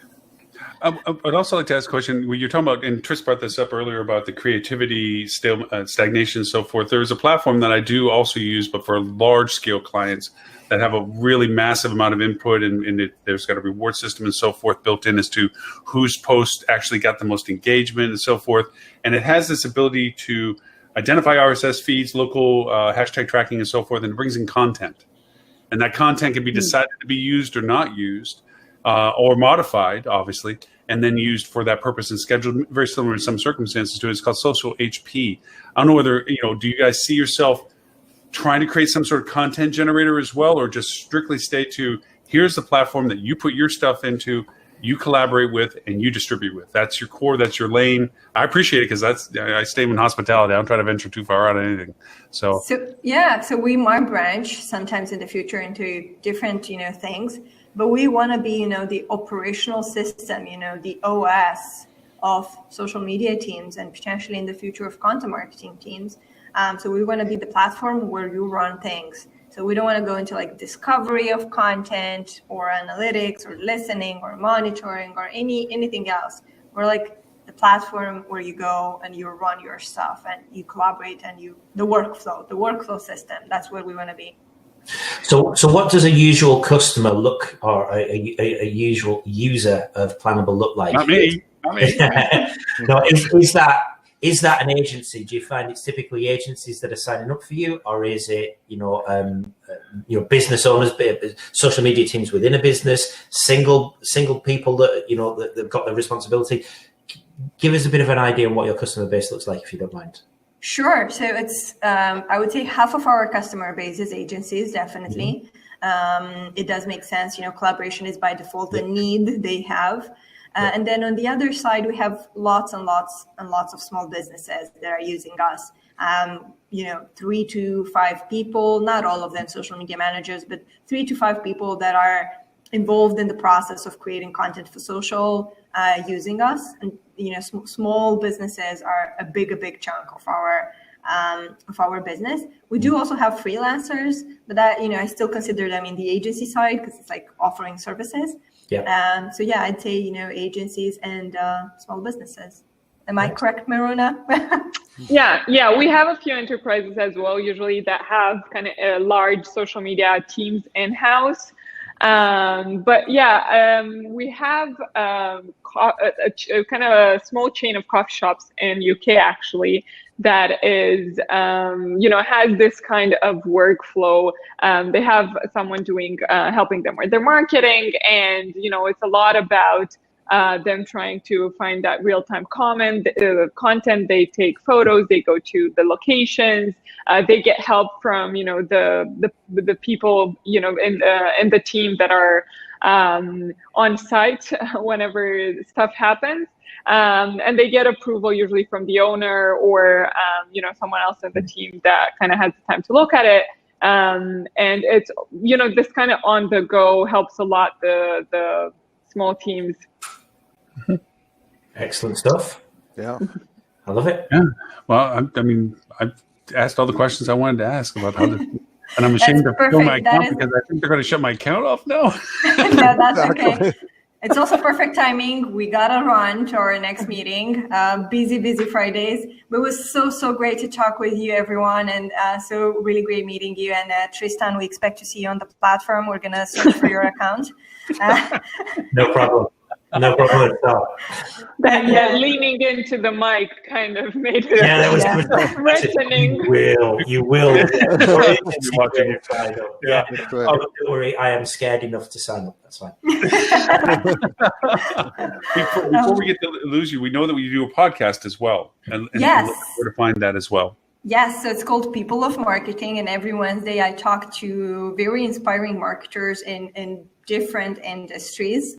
I'd also like to ask a question. When you're talking about, and Tris brought this up earlier about the creativity, stagnation, and so forth. There's a platform that I do also use, but for large scale clients that have a really massive amount of input, and there's got a reward system and so forth built in as to whose post actually got the most engagement and so forth. And it has this ability to identify RSS feeds, local hashtag tracking and so forth, and it brings in content. And that content can be decided to be used or not used, or modified, obviously, and then used for that purpose and scheduled, very similar in some circumstances to it. It's called social HP. I don't know whether, do you guys see yourself trying to create some sort of content generator as well, or just strictly stay to, here's the platform that you put your stuff into, you collaborate with, and you distribute with? That's your core, that's your lane. I appreciate it, because I stay in hospitality. I don't try to venture too far out of anything. So we might branch sometimes in the future into different, things, but we want to be, the operational system, the OS of social media teams and potentially in the future of content marketing teams. So we want to be the platform where you run things. So we don't want to go into like discovery of content or analytics or listening or monitoring or anything else. We're like the platform where you go and you run your stuff and you collaborate and the workflow system. That's what we want to be. So what does a usual customer look, or a usual user of Plannable look like? Not me. No, is that an agency? Do you find it's typically agencies that are signing up for you, or is it business owners, social media teams within a business, single people that that've got the responsibility? Give us a bit of an idea on what your customer base looks like, if you don't mind. Sure. So it's, I would say half of our customer base is agencies, definitely. Mm-hmm. It does make sense. Collaboration is by default a need they have. And then on the other side, we have lots and lots and lots of small businesses that are using us. 3 to 5 people, not all of them social media managers, but 3 to 5 people that are involved in the process of creating content for social, using us. And small businesses are a big chunk of our business. We do also have freelancers, but that I still consider them in the agency side because it's like offering services. Yeah. So yeah, I'd say agencies and small businesses. Am I correct, Miruna? Yeah, we have a few enterprises as well, usually that have kind of large social media teams in-house. But yeah, we have a kind of a small chain of coffee shops in UK actually that is, has this kind of workflow. They have someone doing, helping them with their marketing, and it's a lot about them trying to find that real-time content. They take photos, they go to the locations, they get help from the people in the team that are on site whenever stuff happens, and they get approval usually from the owner or someone else in the team that kind of has the time to look at it. And it's this kind of on the go helps a lot the small teams. Excellent stuff. Yeah, I love it. Yeah. Well, I've asked all the questions I wanted to ask about how to, and I'm ashamed to fill my account because I think they're going to shut my account off now. No, that's okay. It's also perfect timing. We gotta run to our next meeting. Busy Fridays. But it was so great to talk with you, everyone, and so really great meeting you. And Tristan, we expect to see you on the platform. We're gonna search for your account. No problem. No problem at all. Yeah, leaning into the mic kind of made it. Yeah, that was threatening. You will. Yeah, that's right. Oh, don't worry, I am scared enough to sign up. That's fine. Before we get to lose you, we know that we do a podcast as well, and yes, where to find that as well. Yes, so it's called People of Marketing, and every Wednesday I talk to very inspiring marketers in different industries.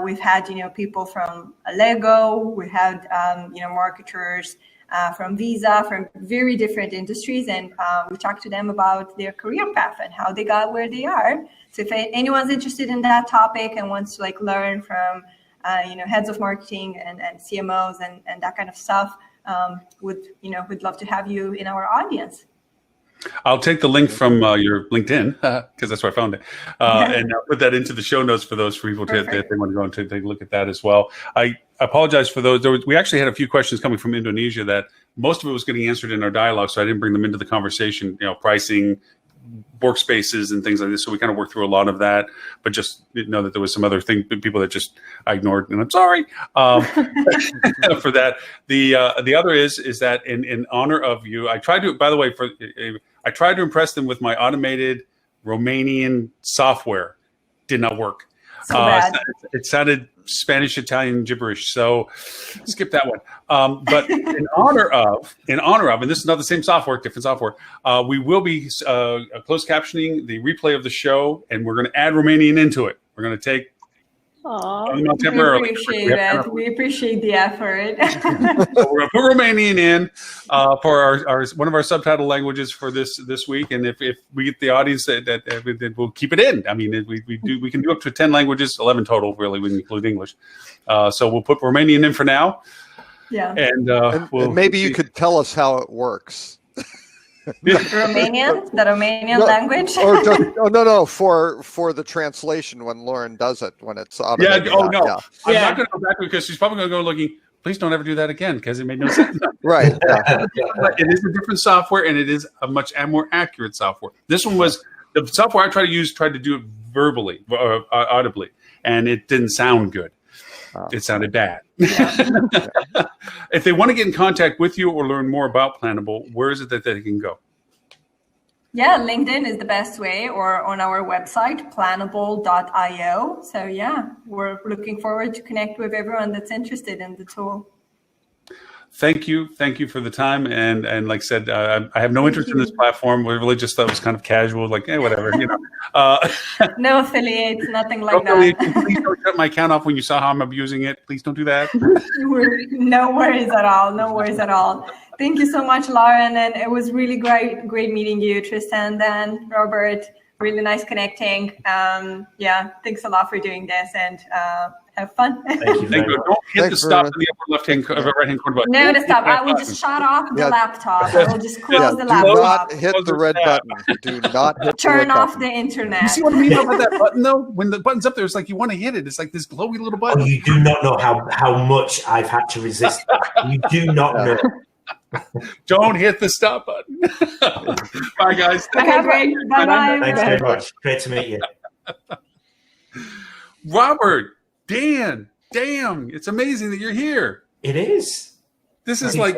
We've had, people from Lego. We had, marketers from Visa, from very different industries, and we talked to them about their career path and how they got where they are. So if anyone's interested in that topic and wants to learn from, heads of marketing and CMOs and that kind of stuff, we'd love to have you in our audience. I'll take the link from your LinkedIn because that's where I found it, and I'll put that into the show notes for those people if they want to go and take a look at that as well. I apologize for those. We actually had a few questions coming from Indonesia that most of it was getting answered in our dialogue, so I didn't bring them into the conversation. Pricing, workspaces, and things like this. So we kind of worked through a lot of that, but just know that there was some other people that just I ignored, and I'm sorry for that. The other is that in honor of you, I tried to. By the way, I tried to impress them with my automated Romanian software. Did not work. So bad. It sounded Spanish, Italian gibberish. So skip that one. But in honor of, and this is not the same software, different software. We will be closed captioning the replay of the show, and we're going to add Romanian into it. We're going to take Aw. Temporarily. We appreciate it. We appreciate the effort. So we're going to put Romanian in for our one of our subtitle languages for this week, and if we get the audience that we'll keep it in. I mean, we can do up to 10 languages, 11 total really when you include English. So we'll put Romanian in for now. Yeah. And and maybe you could tell us how it works. Romanian, the Romanian language. Or just, no, for the translation when Lauren does it, when it's automated. Yeah. Oh no, Yeah. I'm not going to go back because she's probably going to go looking. Please don't ever do that again because it made no sense. Right. Yeah. It is a different software and it is a much more accurate software. This one was the software I tried to do it verbally, audibly, and it didn't sound good. It sounded bad. If they want to get in contact with you or learn more about Planable, where is it that they can go? Yeah, LinkedIn is the best way, or on our website, planable.io. So yeah, we're looking forward to connect with everyone that's interested in the tool. Thank you for the time, and like I said, I have no interest in this platform. We really just thought it was kind of casual, like whatever, No affiliates, nothing like that. Please don't shut my account off when you saw how I'm abusing it. Please don't do that. No worries at all. No worries at all. Thank you so much, Lauren, and it was really great meeting you, Tristan, Dan, Robert. Really nice connecting. Thanks a lot for doing this, and have fun. Thank you. Don't hit the stop in the upper right-hand corner button. No, the stop. I will just shut off the laptop. I will just close the laptop. Do not hit the red button. Do not hit Turn the red off button. the internet. You see what I mean about that button, though? When the button's up there, it's like you want to hit it. It's like this glowy little button. Oh, you do not know how much I've had to resist. You do not know. Don't hit the stop button. Bye, guys. Okay, great. Bye-bye. Thanks very much. Great to meet you. Robert, Dan, damn, it's amazing that you're here. It is. This is like,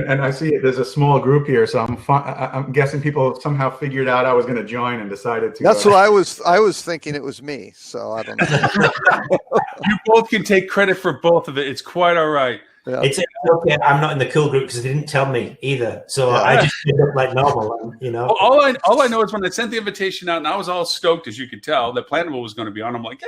and I see there's a small group here, so I'm guessing people somehow figured out I was going to join and decided to. That's what I was thinking. It was me, so I don't know. You both can take credit for both of it. It's quite all right. Yeah. It's okay. I'm not in the cool group because they didn't tell me either. So I just end up like normal, All I know is when I sent the invitation out, and I was all stoked, as you could tell, that Planable was going to be on. I'm like,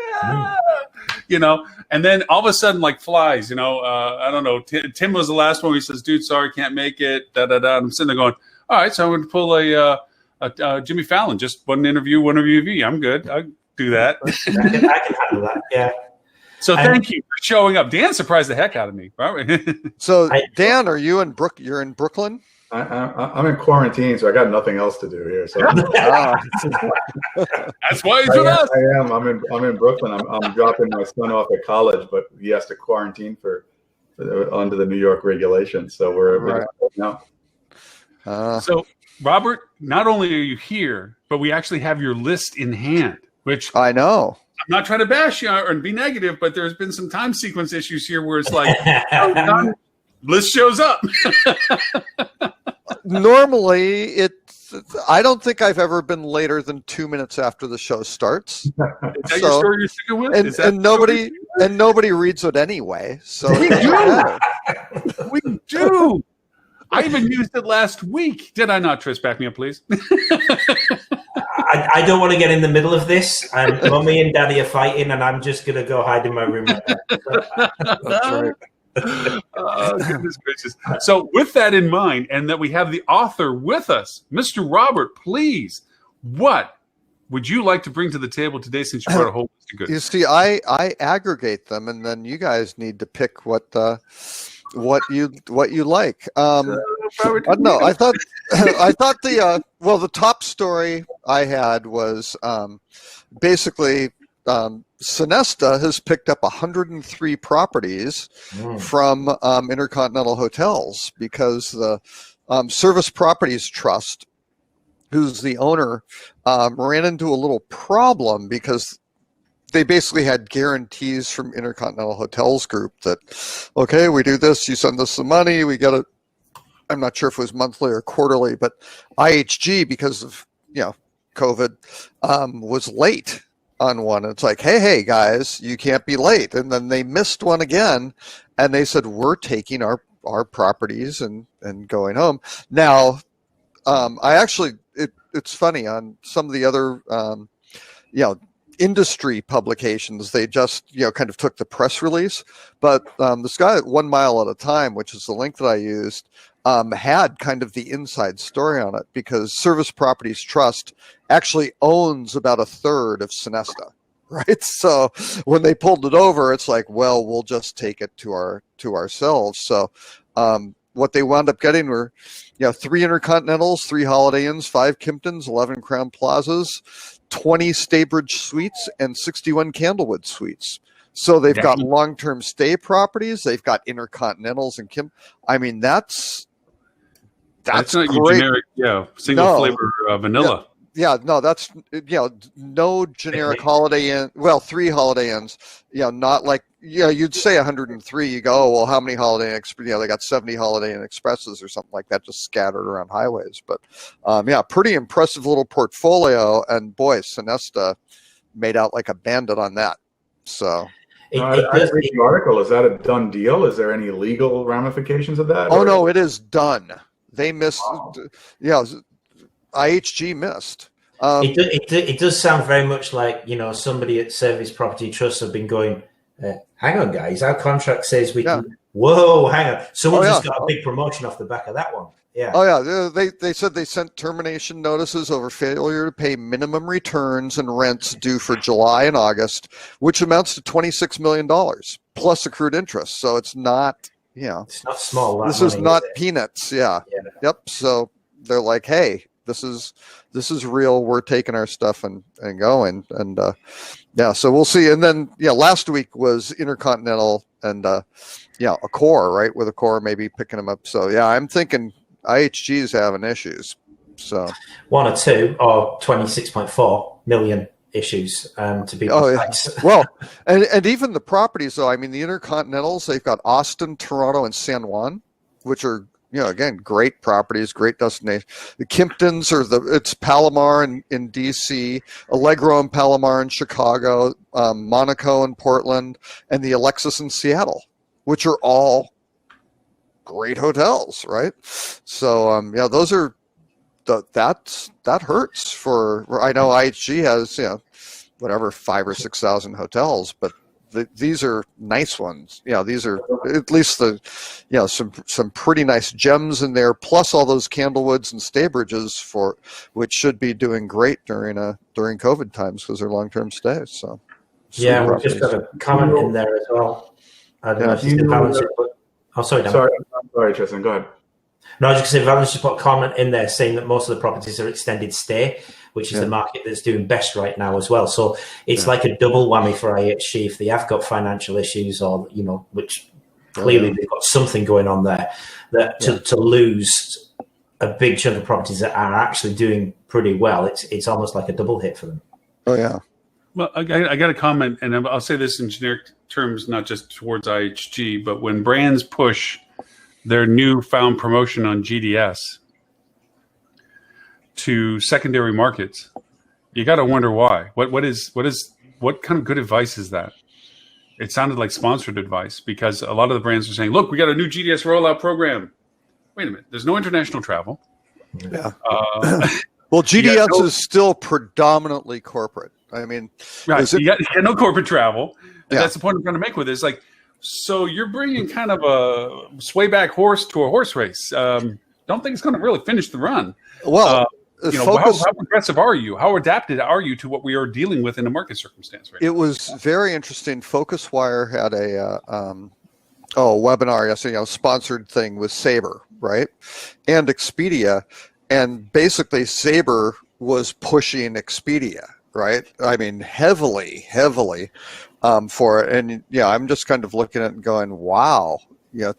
and then all of a sudden, like flies, I don't know. Tim was the last one. He says, "Dude, sorry, can't make it." And I'm sitting there going, "All right, so I'm going to pull a Jimmy Fallon, just one interview, one review. I'm good. I'll do that." I can handle that. Yeah. So thank you for showing up. Dan surprised the heck out of me. Right? So Dan, are you you're in Brooklyn? I'm in quarantine, so I got nothing else to do here. So that's why he's with us. I am. I'm in Brooklyn. I'm dropping my son off at college, but he has to quarantine under the New York regulations. So we're now. So Robert, not only are you here, but we actually have your list in hand, which I know. I'm not trying to bash you or be negative, but there's been some time sequence issues here where it's like list shows up. Normally, I don't think I've ever been later than 2 minutes after the show starts. Is that your story you're sticking with? And nobody reads it anyway. So we do. We do. I even used it last week. Did I not, Tris? Back me up, please. I don't want to get in the middle of this. Mommy and Daddy are fighting, and I'm just going to go hide in my room. Goodness gracious. So with that in mind, and that we have the author with us, Mr. Robert, please, what would you like to bring to the table today since you brought a whole list of goods? You see, I aggregate them, and then you guys need to pick what you like. I don't know. I thought the top story I had was basically Sonesta has picked up 103 properties from Intercontinental Hotels because the Service Properties Trust, who's the owner, ran into a little problem because they basically had guarantees from Intercontinental Hotels Group that, okay, we do this, you send us the money, we get it. I'm not sure if it was monthly or quarterly, but IHG, because of COVID, was late on one. It's like, hey guys, you can't be late. And then they missed one again, and they said, we're taking our properties and going home. Now, it's funny on some of the other industry publications. They just, kind of took the press release. But this guy at 1 Mile at a Time, which is the link that I used, had kind of the inside story on it, because Service Properties Trust actually owns about 1/3 of Sonesta. Right. So when they pulled it over, it's like, well, we'll just take it to ourselves. So what they wound up getting were, 3 Intercontinentals, 3 Holiday Inns, 5 Kimptons, 11 Crown Plazas, 20 Staybridge Suites, and 61 Candlewood Suites. So they've got long-term stay properties. They've got Intercontinentals and I mean, that's not great. your generic, single flavor vanilla. Yeah, no, that's, no generic Holiday Inn. Well, 3 Holiday Inns, not like, you'd say 103. You go, oh, well, how many Holiday Inn they got 70 Holiday Inn Expresses or something like that, just scattered around highways. But pretty impressive little portfolio. And boy, Sonesta made out like a bandit on that. So. I read the article. Is that a done deal? Is there any legal ramifications of that? Oh, no, it is done. They missed. Wow. IHG missed. It does sound very much like, somebody at Service Property Trust have been going, hang on, guys, our contract says we can. Whoa, hang on. Someone just got a big promotion off the back of that one. Yeah. Oh, yeah. They said they sent termination notices over failure to pay minimum returns and rents due for July and August, which amounts to $26 million plus accrued interest. So it's not, it's not small. This is not peanuts. Yeah. Yep. So they're like, hey, this is real. We're taking our stuff and going. And so we'll see. And then last week was Intercontinental and Accor, right? With Accor maybe picking them up. So I'm thinking IHG's having issues. So 1 or 2 or 26.4 million issues to be precise. Yeah. Well, and even the properties though. I mean, the Intercontinentals, they've got Austin, Toronto, and San Juan, which are again, great properties, great destination. The Kimptons it's Palomar in DC, Allegro and Palomar in Chicago, Monaco in Portland, and the Alexis in Seattle, which are all great hotels, right? So those are that hurts for. I know IHG has 5,000 or 6,000 hotels, but these are nice ones. These are at least some pretty nice gems in there, plus all those Candlewoods and Staybridges which should be doing great during COVID times because they're long-term stays. So we just got a comment in there as well. I don't know if you Valyn. Sorry, Dan. Sorry, Tristan. Go ahead. No, I was just going to say Valyn just put a comment in there saying that most of the properties are extended stay, which is the market that's doing best right now as well. So it's like a double whammy for IHG if they have got financial issues or, which clearly they've got something going on there, that to lose a big chunk of properties that are actually doing pretty well, it's almost like a double hit for them. Oh, yeah. Well, I got a comment, and I'll say this in generic terms, not just towards IHG, but when brands push their newfound promotion on GDS to secondary markets, you got to wonder why. What kind of good advice is that? It sounded like sponsored advice because a lot of the brands are saying, "Look, we got a new GDS rollout program." Wait a minute, there's no international travel. Yeah. Well, GDS is still predominantly corporate. I mean, right? You got no corporate travel, and that's the point I'm trying to make with this. Like, so you're bringing kind of a sway back horse to a horse race. Don't think it's going to really finish the run. Well. How progressive are you? How adapted are you to what we are dealing with in the market circumstance right now? It was very interesting. FocusWire had a webinar yesterday, sponsored thing with Sabre, right? And Expedia. And basically Sabre was pushing Expedia, right? I mean, heavily for it. And I'm just kind of looking at it and going, wow.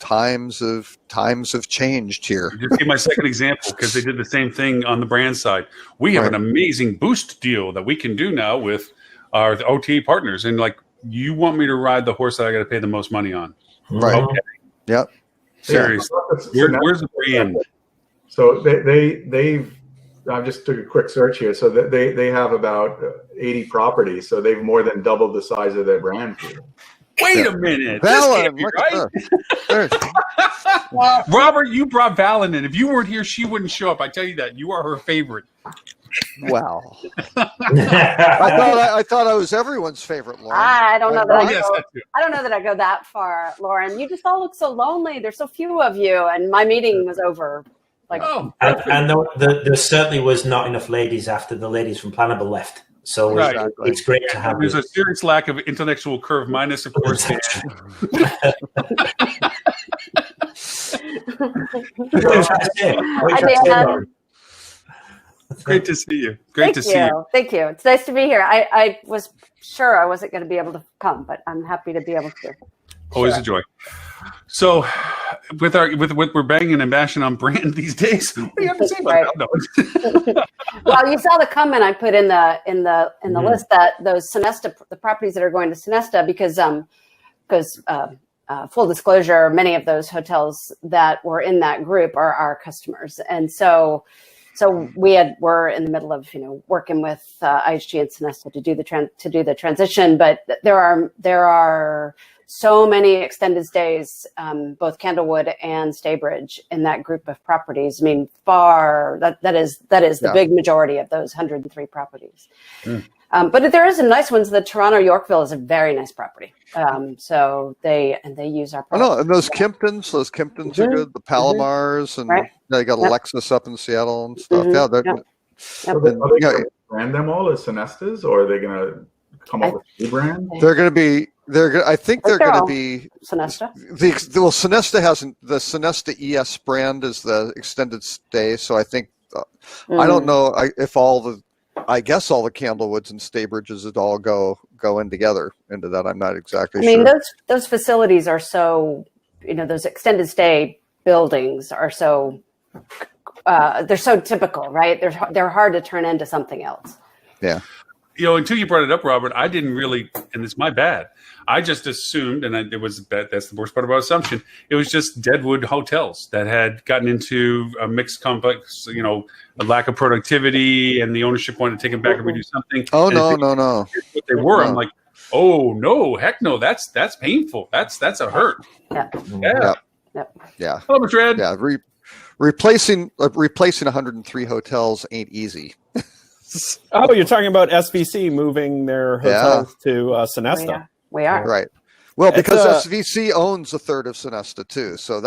Times have changed here. Just give my second example because they did the same thing on the brand side. We have an amazing boost deal that we can do now with our OTA partners, and you want me to ride the horse that I got to pay the most money on? Right. Okay. Yep. Seriously. Where's the brand? So they've. I just took a quick search here. So they have about 80 properties. So they've more than doubled the size of their brand pool. Wait a minute. Valyn, right? Robert, you brought Valyn in. If you weren't here, she wouldn't show up. I tell you that. You are her favorite. Wow. I thought I was everyone's favorite, Lauren. I don't know that I go. that too. I don't know that I go that far, Lauren. You just all look so lonely. There's so few of you, and my meeting was over. Like, and there certainly was not enough ladies after the ladies from Planable left. So it's great to have. There's a serious lack of intellectual curve, minus, of course, Great to see you. Great to see you. Thank you. It's nice to be here. I was sure I wasn't going to be able to come, but I'm happy to be able to. Always a joy. So, with what we're banging and bashing on brand these days, what do you have to say about that? Well, you saw the comment I put in the list that those Sonesta, the properties that are going to Sonesta, because full disclosure, many of those hotels that were in that group are our customers, and so we're in the middle of working with IHG and Sonesta to do the transition, but there are so many extended stays, both Candlewood and Staybridge, in that group of properties. I mean, that is the big majority of those 103 properties. But there is some nice ones. The Toronto Yorkville is a very nice property. So they use our product. Oh, no, and those Kimptons are good. The Palomars, and they got a Lexus up in Seattle and stuff. Yeah, Are they going to brand them all as Sonestas, or are they going to come up with a new brand? They're going to be. I think they're going to be Sonesta. Sonesta hasn't. The Sonesta ES brand is the extended stay. So I think I don't know if I guess all the Candlewoods and Staybridges would all go in together into that. I'm not exactly sure. I mean, those facilities are so, those extended stay buildings are so, they're so typical, right? They're hard to turn into something else. Yeah. Until you brought it up, Robert, I didn't really, and it's my bad. I just assumed, and that's the worst part about assumption. It was just Deadwood hotels that had gotten into a mixed complex, a lack of productivity, and the ownership wanted to take them back and redo something. Oh, no. What they were. I'm like, oh no, heck no, that's painful. That's a hurt. Yeah. Hello, Madrid. Yeah. Replacing 103 hotels ain't easy. Oh, you're talking about SVC moving their hotels to Sonesta. We are. Right. Well, because SVC owns a third of Sonesta too, so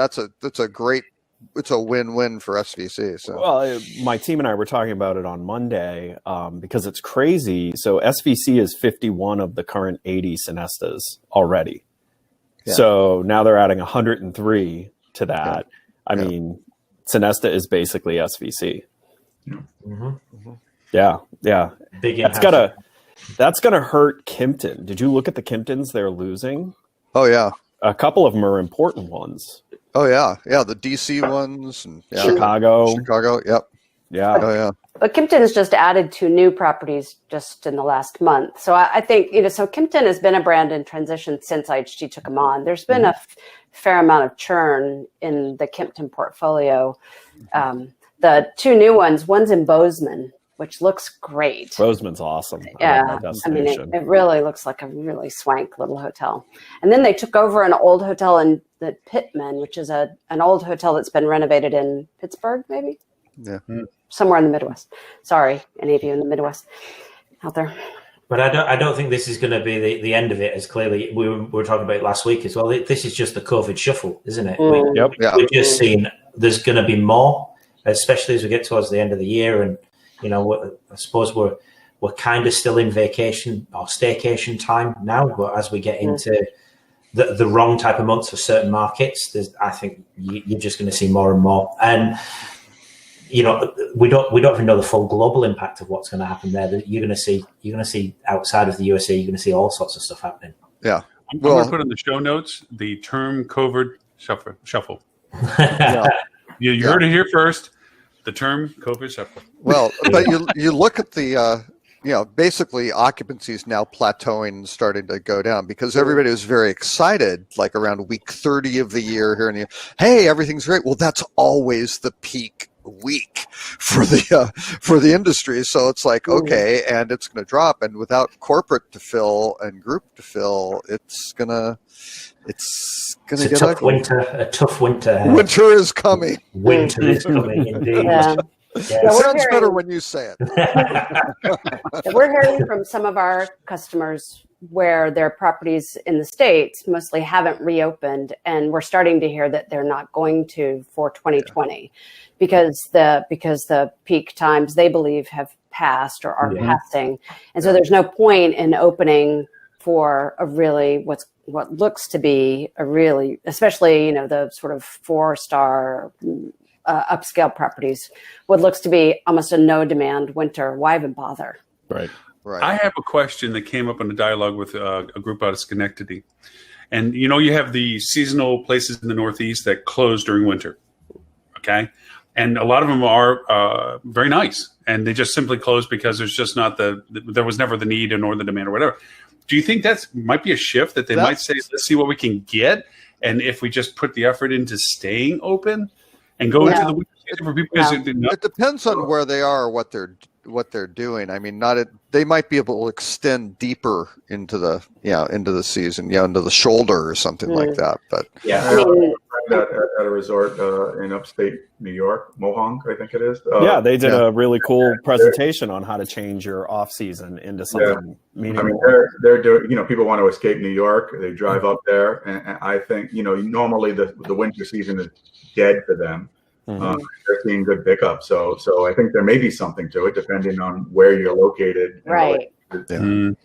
it's a win-win for SVC. So, well, my team and I were talking about it on Monday because it's crazy. So SVC is 51 of the current 80 Sonestas already. Yeah. So now they're adding 103 to that. I mean, Sonesta is basically SVC. Yeah. That's gonna hurt Kimpton. Did you look at the Kimptons they're losing? Oh yeah, a couple of them are important ones. Oh yeah, the DC ones and Chicago. Yep. Yeah. Oh yeah. But Kimpton has just added 2 new properties just in the last month. So I think so Kimpton has been a brand in transition since IHG took them on. There's been a fair amount of churn in the Kimpton portfolio. The 2 new one's in Bozeman, which looks great. Bozeman's awesome. Yeah, I mean, it really looks like a really swank little hotel. And then they took over an old hotel in the Pittman, which is an old hotel that's been renovated in Pittsburgh, maybe? Yeah. Somewhere in the Midwest. Sorry, any of you in the Midwest out there. But I don't think this is going to be the end of it, as clearly we were talking about last week as well. This is just the COVID shuffle, isn't it? We're just seeing there's going to be more, especially as we get towards the end of the year. And I suppose we're kind of still in vacation or staycation time now, but as we get into the wrong type of months for certain markets, I think you're just going to see more and more. And we don't even know the full global impact of what's going to happen there. You're going to see outside of the USA, you're going to see all sorts of stuff happening. Yeah, I'm going to put in the show notes the term COVID shuffle. You heard it here first. The term COVID shuffle. Well, but you look at the basically occupancy is now plateauing and starting to go down because everybody was very excited, like around week 30 of the year here, hey, everything's great. Well, that's always the peak week for the industry. So it's like, okay, and it's going to drop, and without corporate to fill and group to fill, it's gonna get a tough winter. Winter is coming. Winter is coming, indeed. Yeah. It sounds better when you say it. We're hearing from some of our customers where their properties in the States mostly haven't reopened, and we're starting to hear that they're not going to for 2020 because the peak times they believe have passed or are passing. And so there's no point in opening for a really what looks to be a really, especially, the sort of 4-star upscale properties, what looks to be almost a no demand winter. Why even bother? Right. Right. I have a question that came up in a dialogue with a group out of Schenectady. And, you have the seasonal places in the Northeast that close during winter. Okay. And a lot of them are very nice. And they just simply close because there's just not there was never the need nor the demand or whatever. Do you think that might be a shift that they might say, let's see what we can get? And if we just put the effort into staying open and go into the winter season for people? It depends on where they are, what they're doing. I mean, they might be able to extend deeper into the season, into the shoulder or something like that. But I have a friend at a resort in upstate New York, Mohonk, I think it is. They did a really cool presentation on how to change your off season into something meaningful. I mean, they're doing. People want to escape New York. They drive up there, and I think normally the winter season is dead for them. They're seeing good pickup, so I think there may be something to it, depending on where you're located. Right.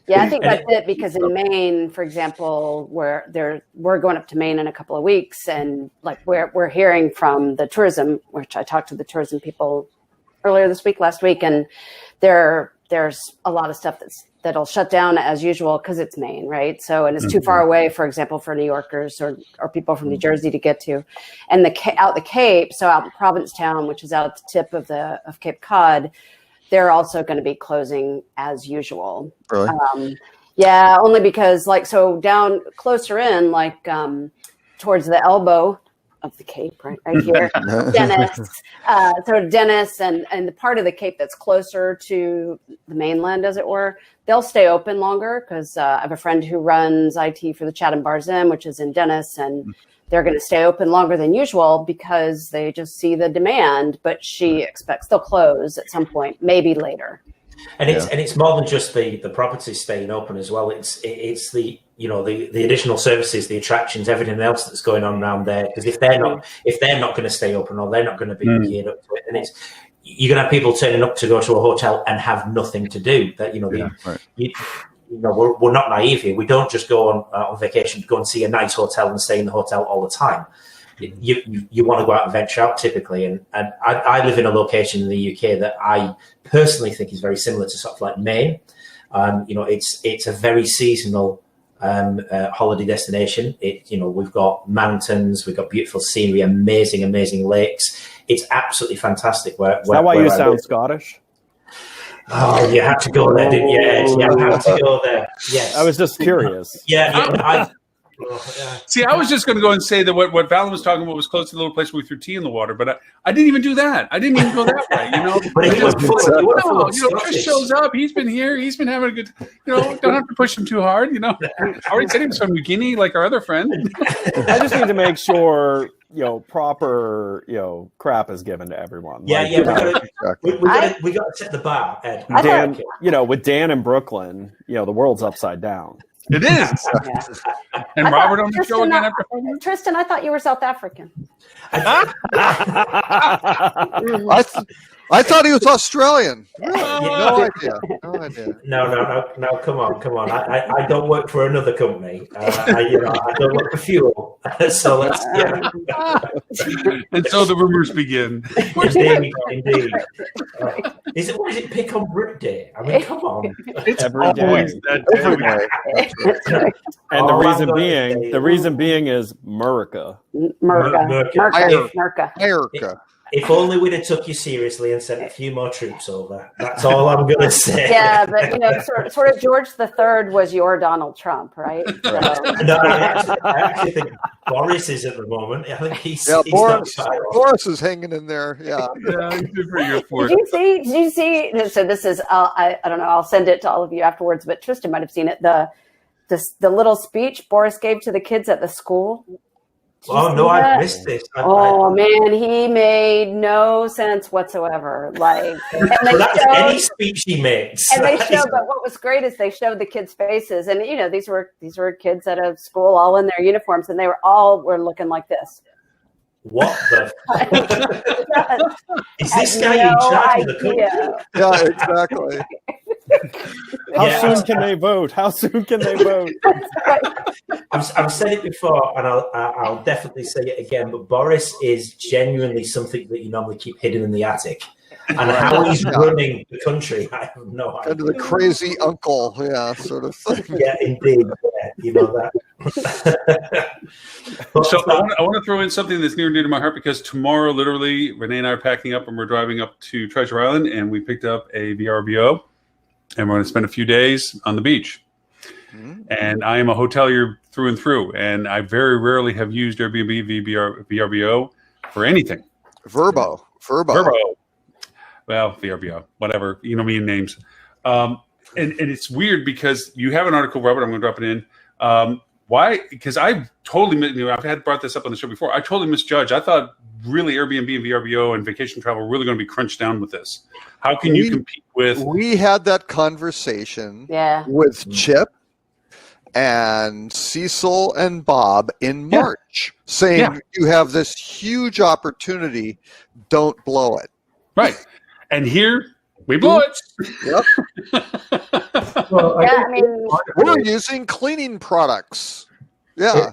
Yeah, I think that's it, because in Maine, for example, we're going up to Maine in a couple of weeks, and like we're hearing from the tourism, which I talked to the tourism people earlier last week, and there's a lot of stuff that'll shut down as usual because it's Maine, right? So, and it's too far away, for example, for New Yorkers or people from New Jersey to get to. And out the Cape, so out in Provincetown, which is out at the tip of Cape Cod, they're also going to be closing as usual. Really? Only because down closer in, towards the elbow of the Cape, right here, Dennis. So Dennis and the part of the Cape that's closer to the mainland, as it were, they'll stay open longer because I have a friend who runs IT for the Chatham Bars Inn, which is in Dennis, and they're going to stay open longer than usual because they just see the demand. But she expects they'll close at some point, maybe later. And it's more than just the properties staying open as well. It's the the additional services, the attractions, everything else that's going on around there. Because if they're not going to stay open, or they're not going to be geared up to it, and you're going to have people turning up to go to a hotel and have nothing to do. That we're not naive here. We don't just go on vacation to go and see a nice hotel and stay in the hotel all the time. You want to go out and venture out typically, and I live in a location in the UK that I personally think is very similar to sort of like Maine. It's a very seasonal holiday destination. We've got mountains, we've got beautiful scenery, amazing lakes. It's absolutely fantastic. Is that why you sound Scottish? Oh, you had to go there, didn't you, Ed? You had to go there. Yes. I was just curious. See, I was just going to go and say that what Valyn was talking about was close to the little place where we threw tea in the water, but I didn't even do that. I didn't even go that way, But it was Chris shows up. He's been here. He's been having a good, don't have to push him too hard, I already said he was from New Guinea, like our other friend. I just need to make sure, proper, crap is given to everyone. We got to set the bar, Ed. Dan, with Dan in Brooklyn, the world's upside down. It is. And Robert on the show again after 5 minutes? Tristan, I thought you were South African. I thought he was Australian. No idea. No, come on. I don't work for another company. I don't work for fuel. So let's, And so the rumors begin. Indeed. Is it Pick on Brit Day? I mean, come on. It's every always day. that day. And the reason being is Murica. Murica. If only we'd have took you seriously and sent a few more troops over. That's all I'm going to say. Yeah, but sort of George III was your Donald Trump, right? So. No, I actually think Boris is at the moment. I think he's Boris is hanging in there. Yeah. Did you see? So this is I don't know. I'll send it to all of you afterwards. But Tristan might have seen it. The little speech Boris gave to the kids at the school. Oh no, I've missed this. Man, he made no sense whatsoever. Like, and that's any speech he makes. And they showed, but what was great is they showed the kids' faces, and these were kids at a school, all in their uniforms, and they were looking like this. What the? Is this guy in charge of the country? Yeah, exactly. How soon can they vote? How soon can they vote? I've said it before, and I'll definitely say it again. But Boris is genuinely something that you normally keep hidden in the attic. And how he's running the country, I have no idea. Kind of the crazy uncle, sort of thing. Yeah, indeed. Yeah, you know that. So I want to throw in something that's near and dear to my heart, because tomorrow, literally, Renee and I are packing up and we're driving up to Treasure Island, and we picked up a VRBO, and we're going to spend a few days on the beach. Mm-hmm. And I am a hotelier through and through, and I very rarely have used Airbnb VRBO for anything. Vrbo. Well, VRBO, whatever, names. And it's weird because you have an article, Robert, I'm going to drop it in. Why? Because I totally, I've had brought this up on the show before. I totally misjudged. I thought really Airbnb and VRBO and vacation travel were really going to be crunched down with this. How can you compete with? We had that conversation with Chip and Cecil and Bob in March, saying you have this huge opportunity, don't blow it. Right. And here we blow it. Yep. We're using cleaning products. Yeah.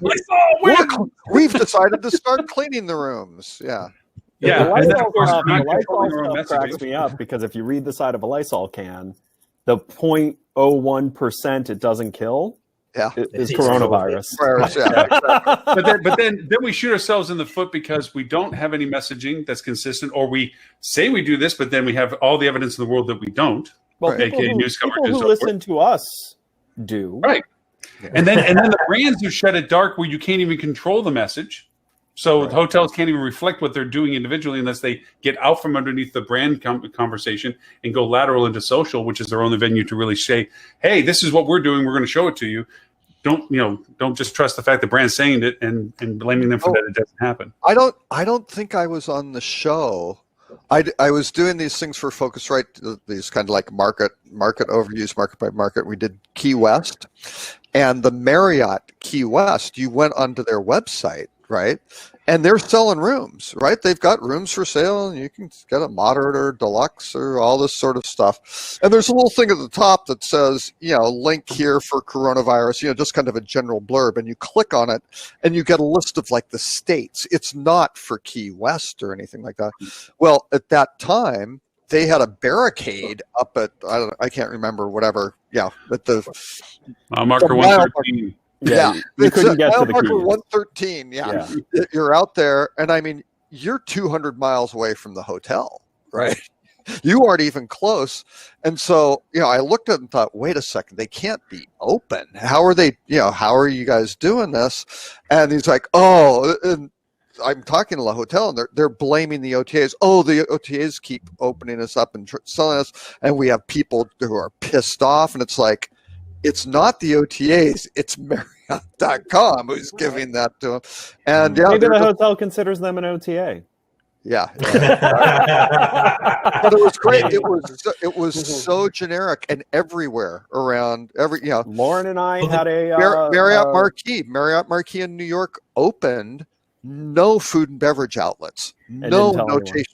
We've decided to start cleaning the rooms. Yeah. Yeah. And then, of course, the Lysol stuff cracks me up, because if you read the side of a Lysol can, the 0.01% it doesn't kill is coronavirus. But then we shoot ourselves in the foot because we don't have any messaging that's consistent, or we say we do this, but then we have all the evidence in the world that we don't. Well, people who listen to us do. Right. And then the brands who shut it dark where you can't even control the message. So the hotels can't even reflect what they're doing individually unless they get out from underneath the brand conversation and go lateral into social, which is their only venue to really say, hey, this is what we're doing. We're going to show it to you. Don't just trust the fact the brand's saying it and blaming them for that it doesn't happen. I don't think I was on the show. I was doing these things for Focusrite, these kind of like market overviews, market by market. We did Key West, and the Marriott Key West, you went onto their website, right? And they're selling rooms, right? They've got rooms for sale, and you can get a moderate or deluxe or all this sort of stuff. And there's a little thing at the top that says, link here for coronavirus, just kind of a general blurb. And you click on it, and you get a list of like the states. It's not for Key West or anything like that. Well, at that time, they had a barricade up at, I can't remember, whatever. Yeah, at the marker 113. Yeah, you couldn't get to the Keys. 113. Yeah, you're out there, and I mean, you're 200 miles away from the hotel, right? You aren't even close, and so I looked at it and thought, wait a second, they can't be open. How are they? How are you guys doing this? And he's like, and I'm talking to the hotel, and they're blaming the OTAs. Oh, the OTAs keep opening us up and selling us, and we have people who are pissed off, and it's like, it's not the OTAs, it's Marriott.com who's giving that to them. And maybe the hotel considers them an OTA. Yeah. But it was great. It was so generic and everywhere around Lauren and I had a Marriott Marquis in New York opened, no food and beverage outlets, no notation.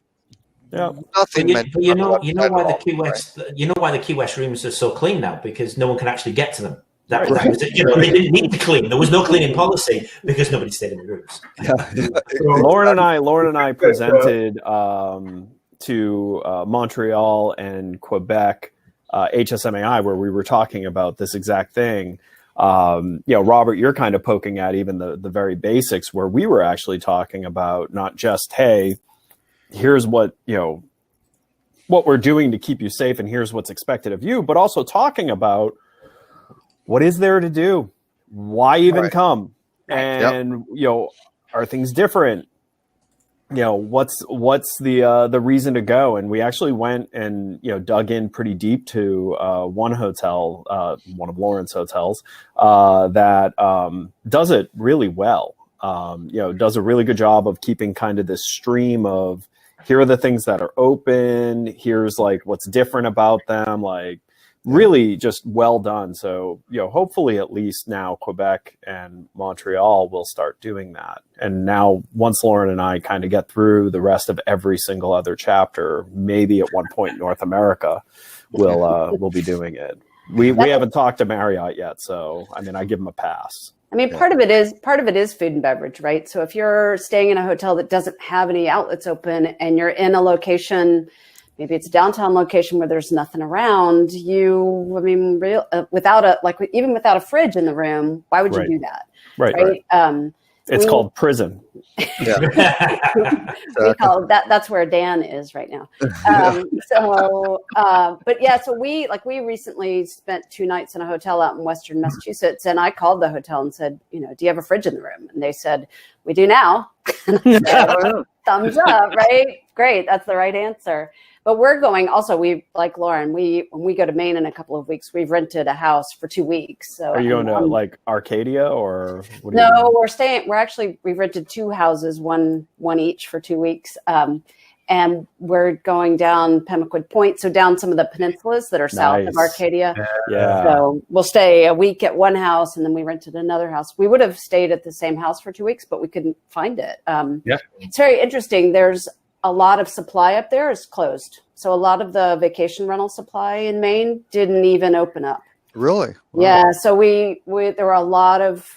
Yeah, nothing. But you know why the Key West, why the Key West rooms are so clean now, because no one can actually get to them. That was it. They didn't need to clean. There was no cleaning policy because nobody stayed in the rooms. Lauren and I presented to Montreal and Quebec HSMAI, where we were talking about this exact thing. Robert, you're kind of poking at even the very basics, where we were actually talking about not just, hey, here's what we're doing to keep you safe, and here's what's expected of you, but also talking about what is there to do, why even come, and are things different? What's the reason to go? And we actually went and dug in pretty deep to one hotel, one of Lauren's hotels, that does it really well. does a really good job of keeping kind of this stream of, here are the things that are open, here's like what's different about them, like really just well done. So, hopefully at least now Quebec and Montreal will start doing that. And now once Lauren and I kind of get through the rest of every single other chapter, maybe at one point North America we'll be doing it. We haven't talked to Marriott yet, so I give them a pass. Part of it is food and beverage, right? So if you're staying in a hotel that doesn't have any outlets open and you're in a location, maybe it's a downtown location where there's nothing around, even without a fridge in the room, why would you do that? Right. It's called prison. Yeah. We call it that. That's where Dan is right now. So we recently spent 2 nights in a hotel out in Western Massachusetts, and I called the hotel and said, do you have a fridge in the room? And they said, we do now. Thumbs up, right? Great. That's the right answer. But we're going also, we, like Lauren, when we go to Maine in a couple of weeks, we've rented a house for 2 weeks. So are you going to like Arcadia or? We've rented 2 houses, one each for 2 weeks. And we're going down Pemaquid Point, so down some of the peninsulas that are south of Arcadia. Yeah. So we'll stay a week at one house, and then we rented another house. We would have stayed at the same house for 2 weeks, but we couldn't find it. It's very interesting. There's a lot of supply up there is closed. So a lot of the vacation rental supply in Maine didn't even open up. Really? Wow. Yeah. So there were a lot of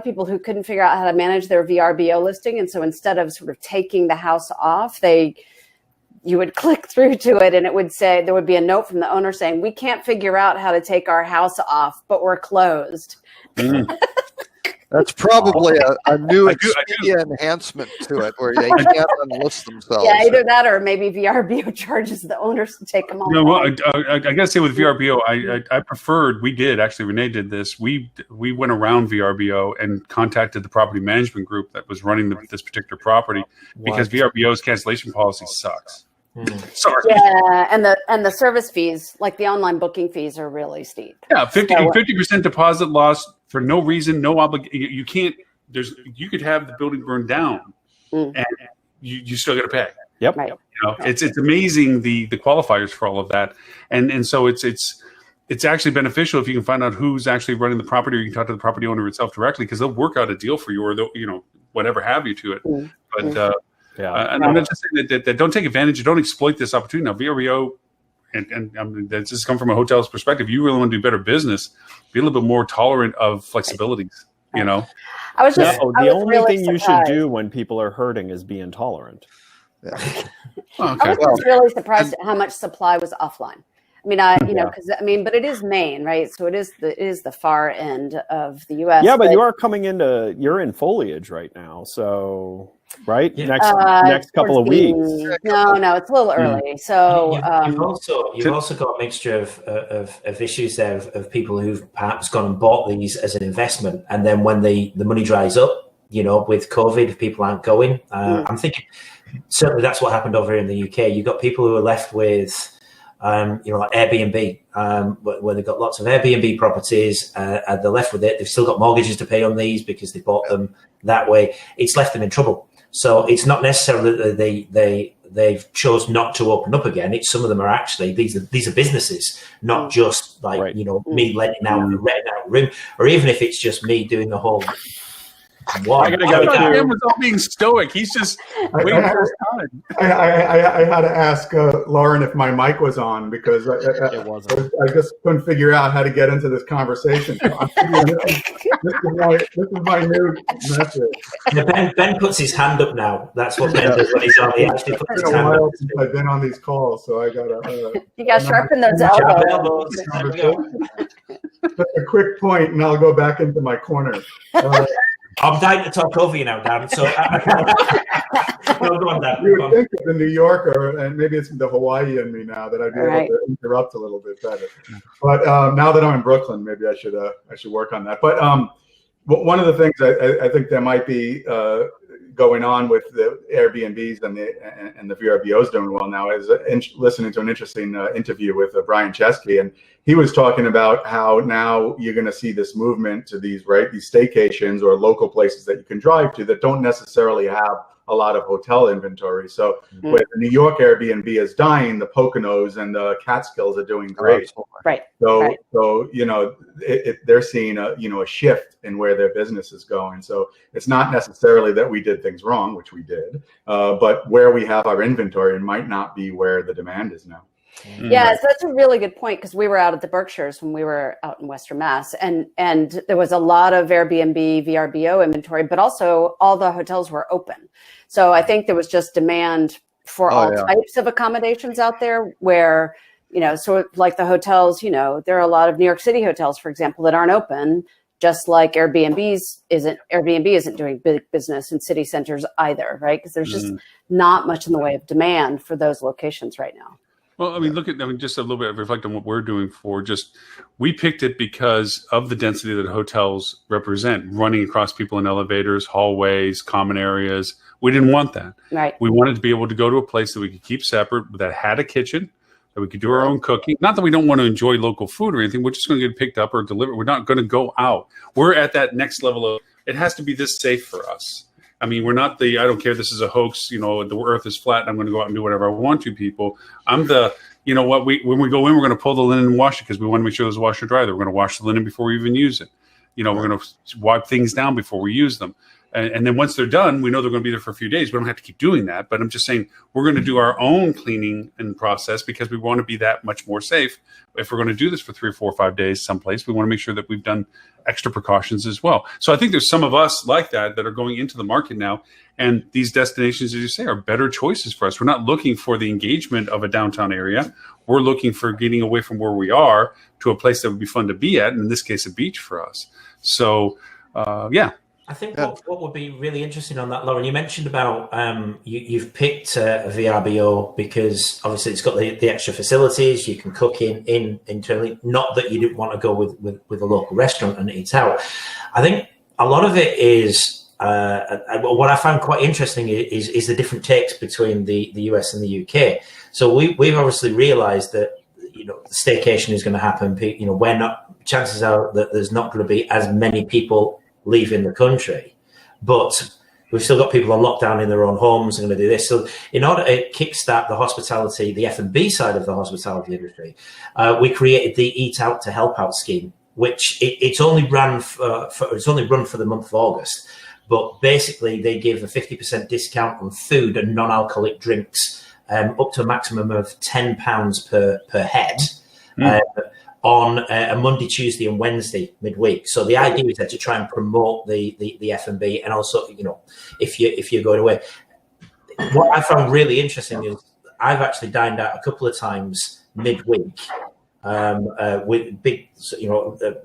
people who couldn't figure out how to manage their VRBO listing. And so instead of sort of taking the house off, you would click through to it and it would say, there would be a note from the owner saying, we can't figure out how to take our house off, but we're closed. That's probably a new Expedia enhancement to it, where they can't unlist themselves. Yeah, either that or maybe VRBO charges the owners to take them off. I gotta say with VRBO, I preferred. We did actually. Renee did this. We went around VRBO and contacted the property management group that was running this particular property because VRBO's cancellation policy sucks. Sorry. Yeah, and the service fees, like the online booking fees, are really steep. Yeah, 50% deposit loss for no reason, no obligation. You can't. You could have the building burned down, and you still got to pay. Yep. Right. It's amazing the qualifiers for all of that, and so it's actually beneficial if you can find out who's actually running the property, or you can talk to the property owner itself directly because they'll work out a deal for you, or they'll whatever have you to it. But and I'm not just saying that don't take advantage, don't exploit this opportunity. Now VRBO, and this has come from a hotel's perspective. You really want to do better business, be a little bit more tolerant of flexibilities. The only thing you should do when people are hurting is be intolerant. Yeah. I was really surprised at how much supply was offline. But it is Maine, right? So it is the far end of the U.S. Yeah, but you're in foliage right now, so right next couple of weeks. No, it's a little early. So you've also got a mixture of issues there of people who've perhaps gone and bought these as an investment, and then when the money dries up, with COVID, people aren't going. I'm thinking certainly that's what happened over here in the UK. You've got people who are left with. Like Airbnb, where they've got lots of Airbnb properties, and they're left with it. They've still got mortgages to pay on these because they bought them that way. It's left them in trouble. So it's not necessarily that they've chose not to open up again. It's some of them are actually these are businesses, not just like me renting out a room, or even if it's just me doing the whole. I gotta go. Him was all being stoic. He's just waiting for his time. I had to ask Lauren if my mic was on because it wasn't. I just couldn't figure out how to get into this conversation. This is my new message. Ben puts his hand up now. That's what Ben does when he's on. He actually puts his hand up. I've been on these calls, so I gotta. You gotta sharpen those elbows. Just a quick point, and I'll go back into my corner. I'm dying to talk over you now, Dan. So go on, Dan. You would think as a New Yorker, and maybe it's the Hawaii in me now that I'd be able to interrupt a little bit better. But now that I'm in Brooklyn, maybe I should work on that. But one of the things I think that might be going on with the Airbnbs and the VRBOs doing well now is listening to an interesting interview with Brian Chesky, and he was talking about how now you're going to see this movement to these staycations or local places that you can drive to that don't necessarily have a lot of hotel inventory. So when the New York Airbnb is dying, the Poconos and the Catskills are doing great. Right. So they're seeing a shift in where their business is going. So it's not necessarily that we did things wrong, which we did, but where we have our inventory might not be where the demand is now. Yeah, so that's a really good point, because we were out at the Berkshires when we were out in Western Mass, and there was a lot of Airbnb, VRBO inventory, but also all the hotels were open. So I think there was just demand for all types of accommodations out there where, so like the hotels, there are a lot of New York City hotels, for example, that aren't open, just like Airbnb isn't doing big business in city centers either, right? Because there's just not much in the way of demand for those locations right now. Well, I mean, just a little bit of reflect on what we're doing we picked it because of the density that hotels represent, running across people in elevators, hallways, common areas. We didn't want that. Right. We wanted to be able to go to a place that we could keep separate, that had a kitchen, that we could do our own cooking. Not that we don't want to enjoy local food or anything. We're just going to get picked up or delivered. We're not going to go out. We're at that next level of, it has to be this safe for us. I mean, we're not I don't care, this is a hoax, the earth is flat and I'm going to go out and do whatever I want to, people. I'm when we go in, we're going to pull the linen and wash it because we want to make sure there's a washer dryer. We're going to wash the linen before we even use it. We're going to wipe things down before we use them. And then once they're done, we know they're going to be there for a few days. We don't have to keep doing that. But I'm just saying we're going to do our own cleaning and process because we want to be that much more safe. If we're going to do this for 3 or 4 or 5 days someplace, we want to make sure that we've done extra precautions as well. So I think there's some of us like that are going into the market now. And these destinations, as you say, are better choices for us. We're not looking for the engagement of a downtown area. We're looking for getting away from where we are to a place that would be fun to be at. And in this case, a beach for us. So, I think what would be really interesting on that, Lauren, you mentioned about you've picked a VRBO because obviously it's got the extra facilities, you can cook in internally, not that you didn't want to go with a local restaurant and eat out. I think a lot of it is, what I found quite interesting is the different takes between the US and the UK. So we've obviously realized that, staycation is going to happen. Chances are that there's not going to be as many people leaving the country, but we've still got people on lockdown in their own homes and going to do this. So in order to kickstart the hospitality, the F&B side of the hospitality industry, we created the Eat Out to Help Out scheme, which it's only run for the month of August. But basically they give a 50% discount on food and non-alcoholic drinks, up to a maximum of £10 per head. On a Monday, Tuesday, and Wednesday midweek. So the idea is that to try and promote the F&B, and also, if you're going away. What I found really interesting is I've actually dined out a couple of times midweek with big,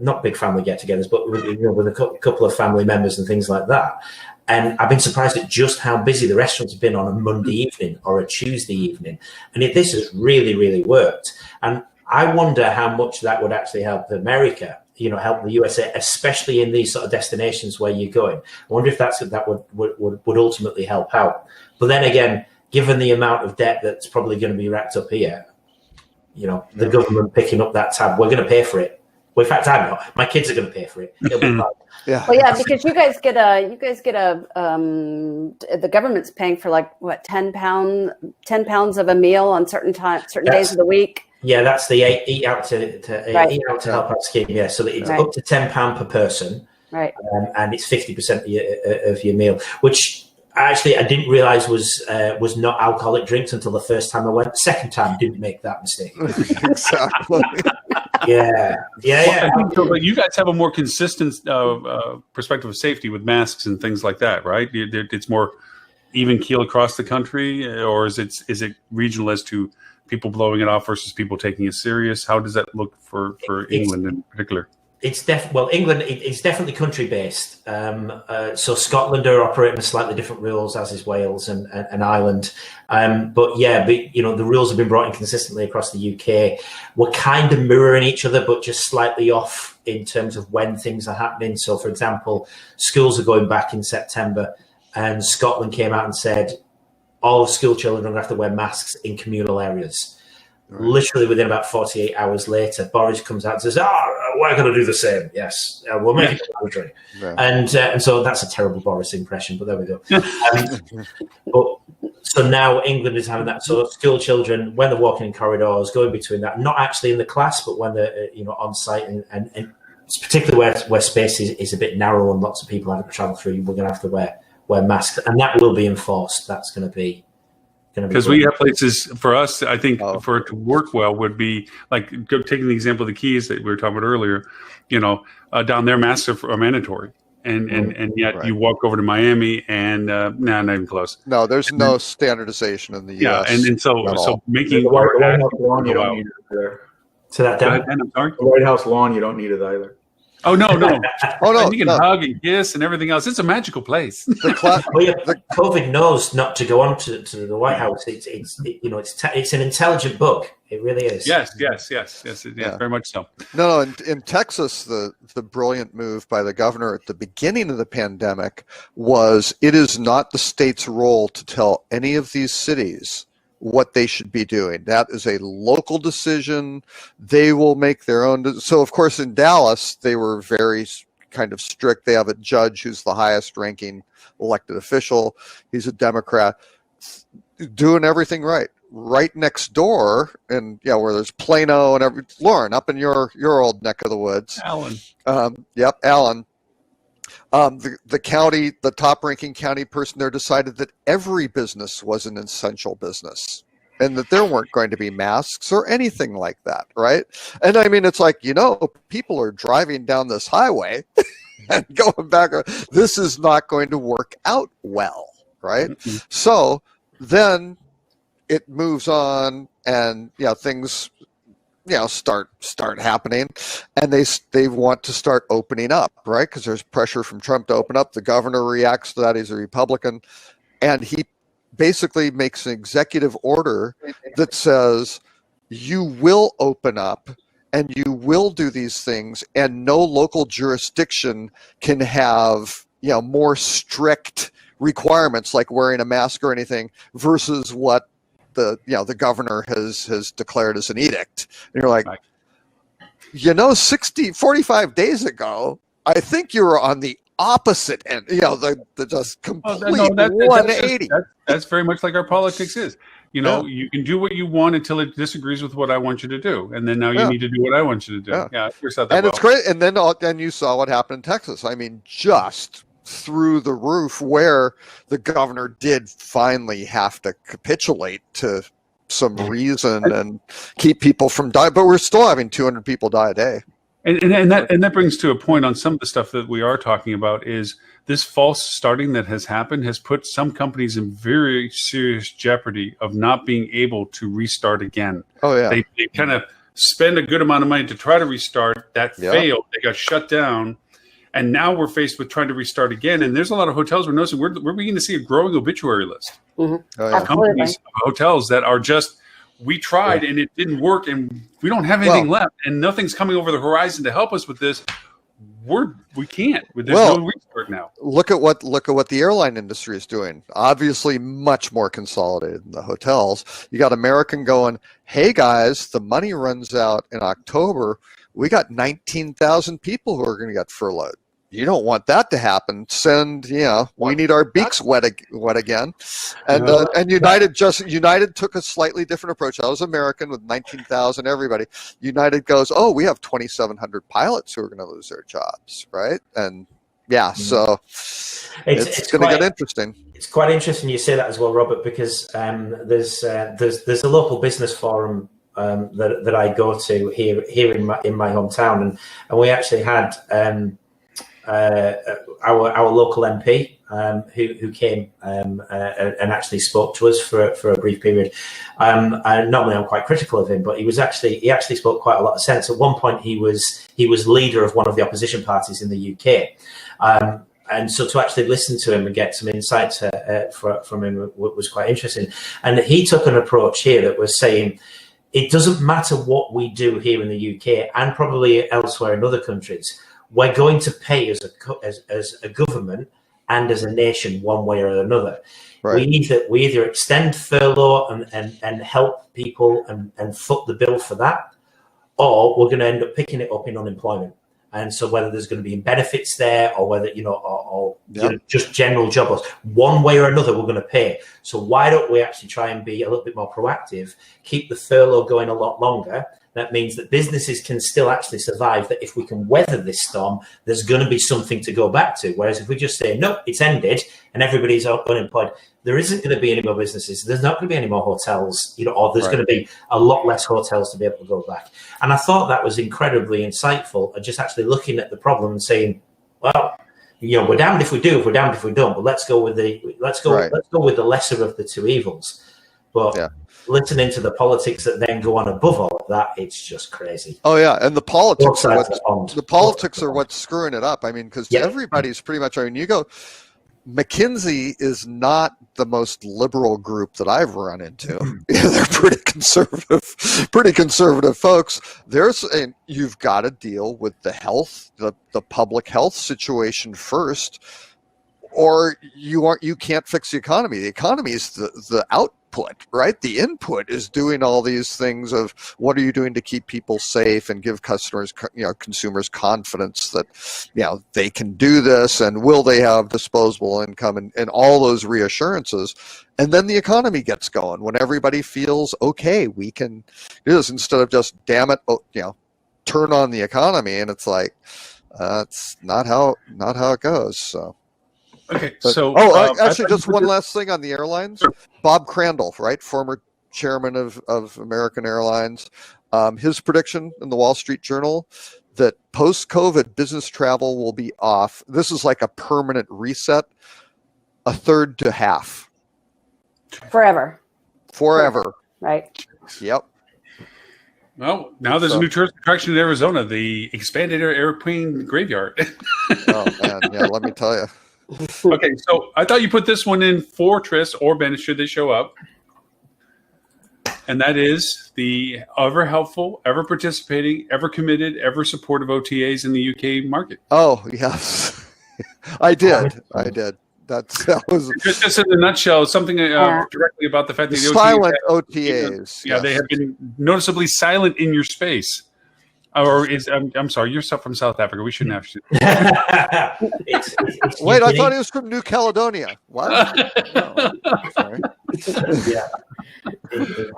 not big family get-togethers, but with a couple of family members and things like that. And I've been surprised at just how busy the restaurants have been on a Monday evening or a Tuesday evening. And this has really, really worked. And I wonder how much that would actually help America, help the USA, especially in these sort of destinations where you're going. I wonder if that would ultimately help out. But then again, given the amount of debt that's probably going to be racked up here, the government picking up that tab, we're going to pay for it. Well, in fact, I'm not. My kids are going to pay for it. It'll be fine. Yeah. Well, yeah, because you guys get a the government's paying for £10 of a meal on certain days of the week. Yeah, that's the eat out to help out scheme. Yeah, so it's up to £10 per person, right? And it's 50% of your meal, which actually I didn't realize was not alcoholic drinks until the first time I went. Second time, didn't make that mistake. Exactly. Yeah. I think so, but you guys have a more consistent perspective of safety with masks and things like that, right? It's more even keel across the country, or is it regional as to people blowing it off versus people taking it serious? How does that look for England in particular? England, it's definitely country based. So Scotland are operating with slightly different rules, as is Wales and Ireland. But the rules have been brought in consistently across the UK. We're kind of mirroring each other, but just slightly off in terms of when things are happening. So, for example, schools are going back in September. and Scotland came out and said all school children are going to have to wear masks in communal areas. Right. Literally within about 48 hours later, Boris comes out and says, we're going to do the same. Yes, we'll make it mandatory. Yeah. And so that's a terrible Boris impression, but there we go. So now England is having that. So school children, when they're walking in corridors, going between that, not actually in the class, but when they're on site, and particularly where space is a bit narrow and lots of people have to travel through, we're going to have to wear masks, and that will be enforced. That's going to be because we have places for us. I think for it to work well would be like taking the example of the Keys that we were talking about earlier. Down there, masks are mandatory. And yet you walk over to Miami and not even close. No, there's no standardization in the U.S. Yeah, and so making the White House lawn, you don't need it either. So that I'm sorry. The White House lawn, you don't need it either. Oh no! Oh no! And you can hug and kiss and everything else. It's a magical place. COVID knows not to go on to the White House. It's an intelligent bug. It really is. Yes, very much so. No. In Texas, the brilliant move by the governor at the beginning of the pandemic was it is not the state's role to tell any of these cities what they should be doing. That is a local decision. They will make their own. So, of course, in Dallas, they were very kind of strict. They have a judge who's the highest ranking elected official. He's a Democrat, doing everything right. Right next door, and where there's Plano and Lauren, up in your old neck of the woods. Alan. Alan. The county, the top-ranking county person there decided that every business was an essential business and that there weren't going to be masks or anything like that, right? And I mean, it's like, people are driving down this highway and going back. This is not going to work out well, right? Mm-hmm. So then it moves on and, things start happening, and they want to start opening up, right? Because there's pressure from Trump to open up. The governor reacts to that. He's a Republican, and he basically makes an executive order that says you will open up and you will do these things, and no local jurisdiction can have more strict requirements like wearing a mask or anything versus what the governor has declared as an edict. And you're like, 45 days ago, I think you were on the opposite end, the just complete 180. That's very much like our politics is. You can do what you want until it disagrees with what I want you to do. And then now you need to do what I want you to do. Yeah, it works out that and well. It's great. And then you saw what happened in Texas. I mean, just through the roof, where the governor did finally have to capitulate to some reason and keep people from dying, but we're still having 200 people die a day. And that brings to a point on some of the stuff that we are talking about is this false starting that has happened has put some companies in very serious jeopardy of not being able to restart again. Oh yeah, they kind of spend a good amount of money to try to restart. That failed. They got shut down. And now we're faced with trying to restart again. And there's a lot of hotels we're noticing. We're beginning to see a growing obituary list of companies, hotels that are just, we tried and it didn't work and we don't have anything left and nothing's coming over the horizon to help us with this. We can't. There's no restart now. Look at what the airline industry is doing. Obviously, much more consolidated than the hotels. You got American going, hey guys, the money runs out in October. We got 19,000 people who are going to get furloughed. You don't want that to happen. We need our beaks wet again. And United took a slightly different approach. That was American with 19,000 everybody. United goes, we have 2,700 pilots who are going to lose their jobs, right? And so it's going to get interesting. It's quite interesting you say that as well, Robert, because there's a local business forum that I go to here in my hometown, and we actually had our local MP who came and actually spoke to us for a brief period. And normally I'm quite critical of him, but he actually spoke quite a lot of sense. At one point he was leader of one of the opposition parties in the UK. And so to actually listen to him and get some insights from him was quite interesting. And he took an approach here that was saying, it doesn't matter what we do here in the UK and probably elsewhere in other countries. We're going to pay as a government and as a nation, one way or another. Right. We either extend furlough and help people and foot the bill for that, or we're going to end up picking it up in unemployment. And so whether there's going to be benefits there, or whether, or just general job loss, one way or another, we're going to pay. So why don't we actually try and be a little bit more proactive, keep the furlough going a lot longer? That means that businesses can still actually survive, that if we can weather this storm, there's going to be something to go back to. Whereas if we just say, no, it's ended and everybody's unemployed, there isn't going to be any more businesses. There's not going to be any more hotels, or there's going to be a lot less hotels to be able to go back. And I thought that was incredibly insightful, just actually looking at the problem and saying, well, we're damned if we do, we're damned if we don't, but let's go with the lesser of the two evils. But listening to the politics that then go on above all of that, it's just crazy. Oh yeah, and the politics are what's screwing it up. I mean, because everybody's pretty much. I mean, you go. McKinsey is not the most liberal group that I've run into. They're pretty conservative folks. And you've got to deal with the health, the public health situation first, or you can't fix the economy. The economy is the output, right? The input is doing all these things of what are you doing to keep people safe and give consumers confidence that, they can do this, and will they have disposable income, and all those reassurances. And then the economy gets going when everybody feels, okay, we can do this, instead of just, damn it, turn on the economy. And it's like, that's not how it goes. So. Okay, actually, just one last thing on the airlines. Sure. Bob Crandall, right, former chairman of American Airlines, his prediction in the Wall Street Journal that post-COVID business travel will be off. This is like a permanent reset, a third to half. Forever. Right. Yep. Well, now there's a new tourist attraction in Arizona, the expanded airplane graveyard. Oh man, yeah, let me tell you. Okay, so I thought you put this one in for Tris or Ben, should they show up. And that is the ever helpful, ever participating, ever committed, ever supportive OTAs in the UK market. Oh, yes. I did. That was just in a nutshell, something directly about the fact that the silent OTAs. They have been noticeably silent in your space. Or I'm sorry, you're from South Africa. We shouldn't have to. Wait, I thought he was from New Caledonia. What? No, sorry. Yeah,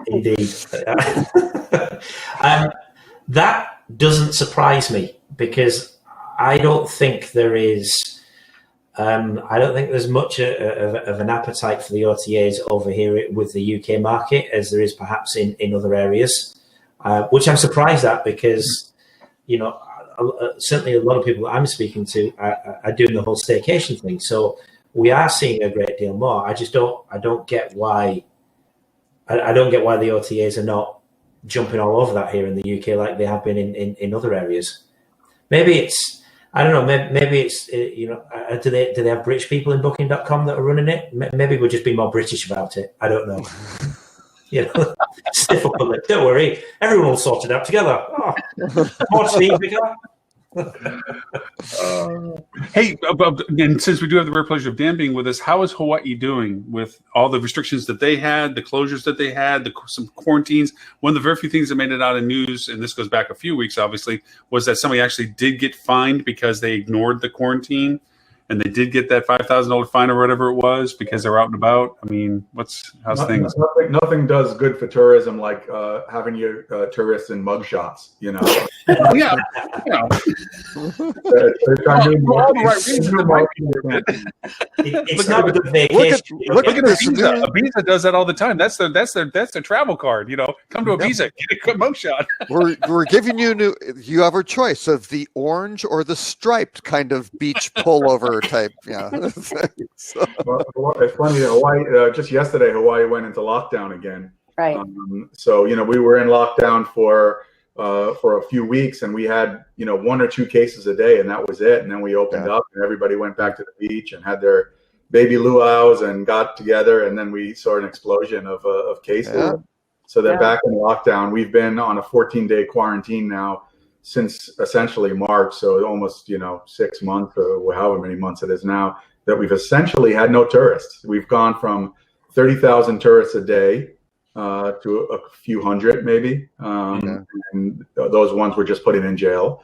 indeed. That doesn't surprise me, because I don't think there is. I don't think there's much of an appetite for the OTAs over here with the UK market as there is perhaps in other areas. Which I'm surprised at, because, certainly a lot of people that I'm speaking to are doing the whole staycation thing. So we are seeing a great deal more. I don't get why the OTAs are not jumping all over that here in the UK like they have been in other areas. Maybe it's, I don't know, maybe it's, do they have British people in Booking.com that are running it? Maybe we'll just be more British about it. I don't know. It's difficult. Don't worry, everyone will sort it out together. Hey, and since we do have the rare pleasure of Dan being with us, how is Hawaii doing with all the restrictions that they had, the closures that they had, some quarantines? One of the very few things that made it out in news, and this goes back a few weeks, obviously, was that somebody actually did get fined because they ignored the quarantine. And they did get that $5,000 fine or whatever it was because they're out and about. I mean, how's things? Nothing does good for tourism like having your tourists in mugshots. Yeah. It's not a good vacation. Look at Ibiza. Ibiza does that all the time. That's their travel card. Come to Ibiza, get a mugshot. We're giving you you have a choice of the orange or the striped kind of beach pullover type. Yeah. Well, it's funny. Hawaii. Just yesterday, Hawaii went into lockdown again. Right. So we were in lockdown for a few weeks, and we had 1 or 2 cases a day, and that was it. And then we opened up, and everybody went back to the beach and had their baby luau's and got together, and then we saw an explosion of cases. Yeah. So they're back in lockdown. We've been on a 14-day quarantine now since essentially March, so almost 6 months or however many months it is now. that we've essentially had no tourists. We've gone from 30,000 tourists a day to a few hundred maybe, and those ones were just putting in jail.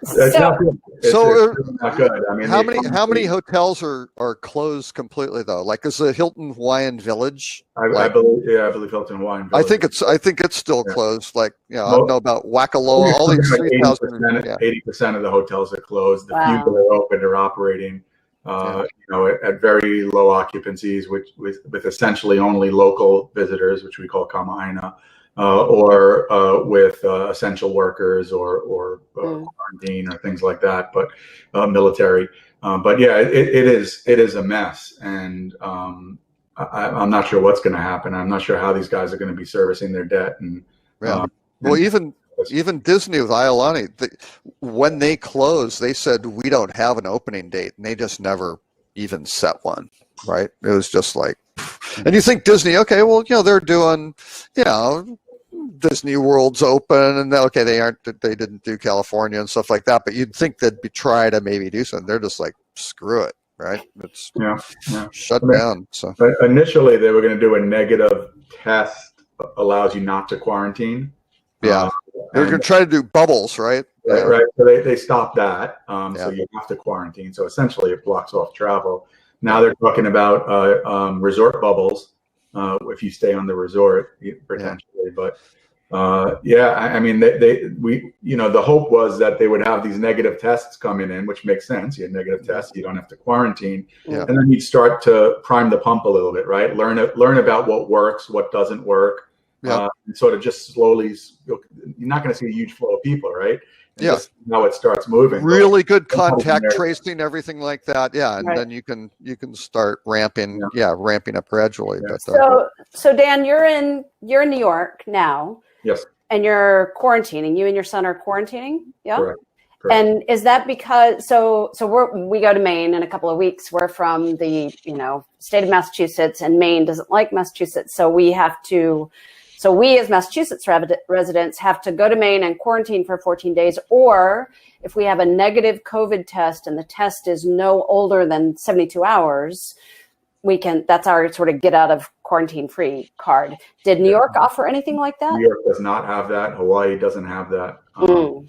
It's not good. It's not good. I mean, how many hotels are closed completely though? Like, is the Hilton Hawaiian Village? I believe Hilton Hawaiian Village. I think it's still closed. Like, I don't know about Waikoloa. All these 3,000. 80% of the hotels are closed. The few that are open are operating, at very low occupancies, with essentially only local visitors, which we call kama'aina. Or with essential workers or quarantine or things like that, but military. But yeah, it is a mess, and I'm not sure what's going to happen. I'm not sure how these guys are going to be servicing their debt. And even Disney with Iolani, when they closed, they said we don't have an opening date, and they just never even set one. Right? It was just like, and you think Disney, okay, well, they're doing, Disney World's open, and they didn't do California and stuff like that, but you'd think they'd be trying to maybe do something. They're just like, screw it, right? It's shut down. So initially they were going to do a negative test allows you not to quarantine. They're going to try to do bubbles, right? Right. So they stopped that. So you have to quarantine. So essentially it blocks off travel. Now they're talking about resort bubbles if you stay on the resort potentially, but. I mean, the hope was that they would have these negative tests coming in, which makes sense. You had negative tests, you don't have to quarantine, and then you'd start to prime the pump a little bit, right? Learn about what works, what doesn't work, and sort of just slowly. You're not going to see a huge flow of people, right? And now it starts moving. Really good contact tracing, everything like that. Yeah, and then you can start ramping up gradually. Yeah. But, so Dan, you're in New York now. Yes. And you're quarantining. You and your son are quarantining. Yeah. Correct. And is that because we go to Maine in a couple of weeks. We're from the state of Massachusetts, and Maine doesn't like Massachusetts, so we as Massachusetts residents have to go to Maine and quarantine for 14 days. Or if we have a negative COVID test and the test is no older than 72 hours, that's our sort of get out of quarantine free card. Did New York offer anything like that? New York does not have that. Hawaii doesn't have that. So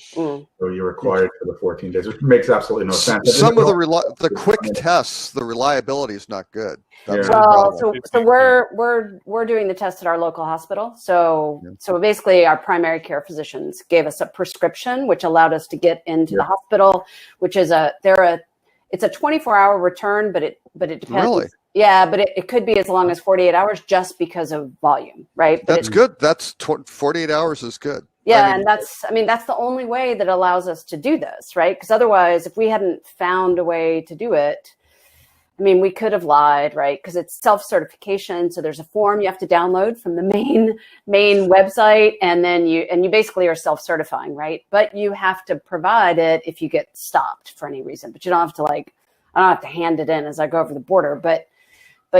you're required for the 14 days, which makes absolutely no sense. Some of the quick tests, the reliability is not good. So we're doing the test at our local hospital. So basically our primary care physicians gave us a prescription, which allowed us to get into the hospital, which is it's a 24-hour return, but it depends. Really? Yeah, but it could be as long as 48 hours just because of volume, right? But that's good. That's 48 hours is good. Yeah, and that's the only way that allows us to do this, right? Because otherwise, if we hadn't found a way to do it, we could have lied, right? Because it's self-certification, so there's a form you have to download from the main website, and then you basically are self-certifying, right? But you have to provide it if you get stopped for any reason. But you don't have to I don't have to hand it in as I go over the border, but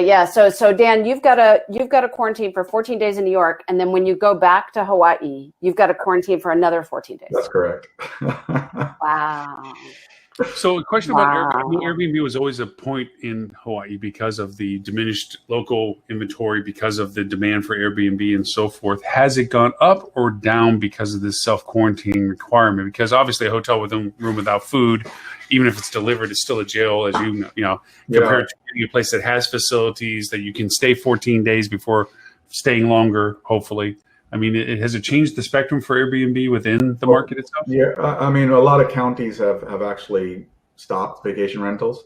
yeah, so Dan, you've got to quarantine for 14 days in New York, and then when you go back to Hawaii, you've got to quarantine for another 14 days. That's correct. Wow. So a question about Airbnb. Airbnb was always a point in Hawaii because of the diminished local inventory, because of the demand for Airbnb and so forth. Has it gone up or down because of this self-quarantine requirement? Because obviously a hotel with a room without food, even if it's delivered, it's still a jail, as compared to a place that has facilities that you can stay 14 days before staying longer, hopefully. Has it changed the spectrum for Airbnb within the market itself? Yeah, a lot of counties have actually stopped vacation rentals.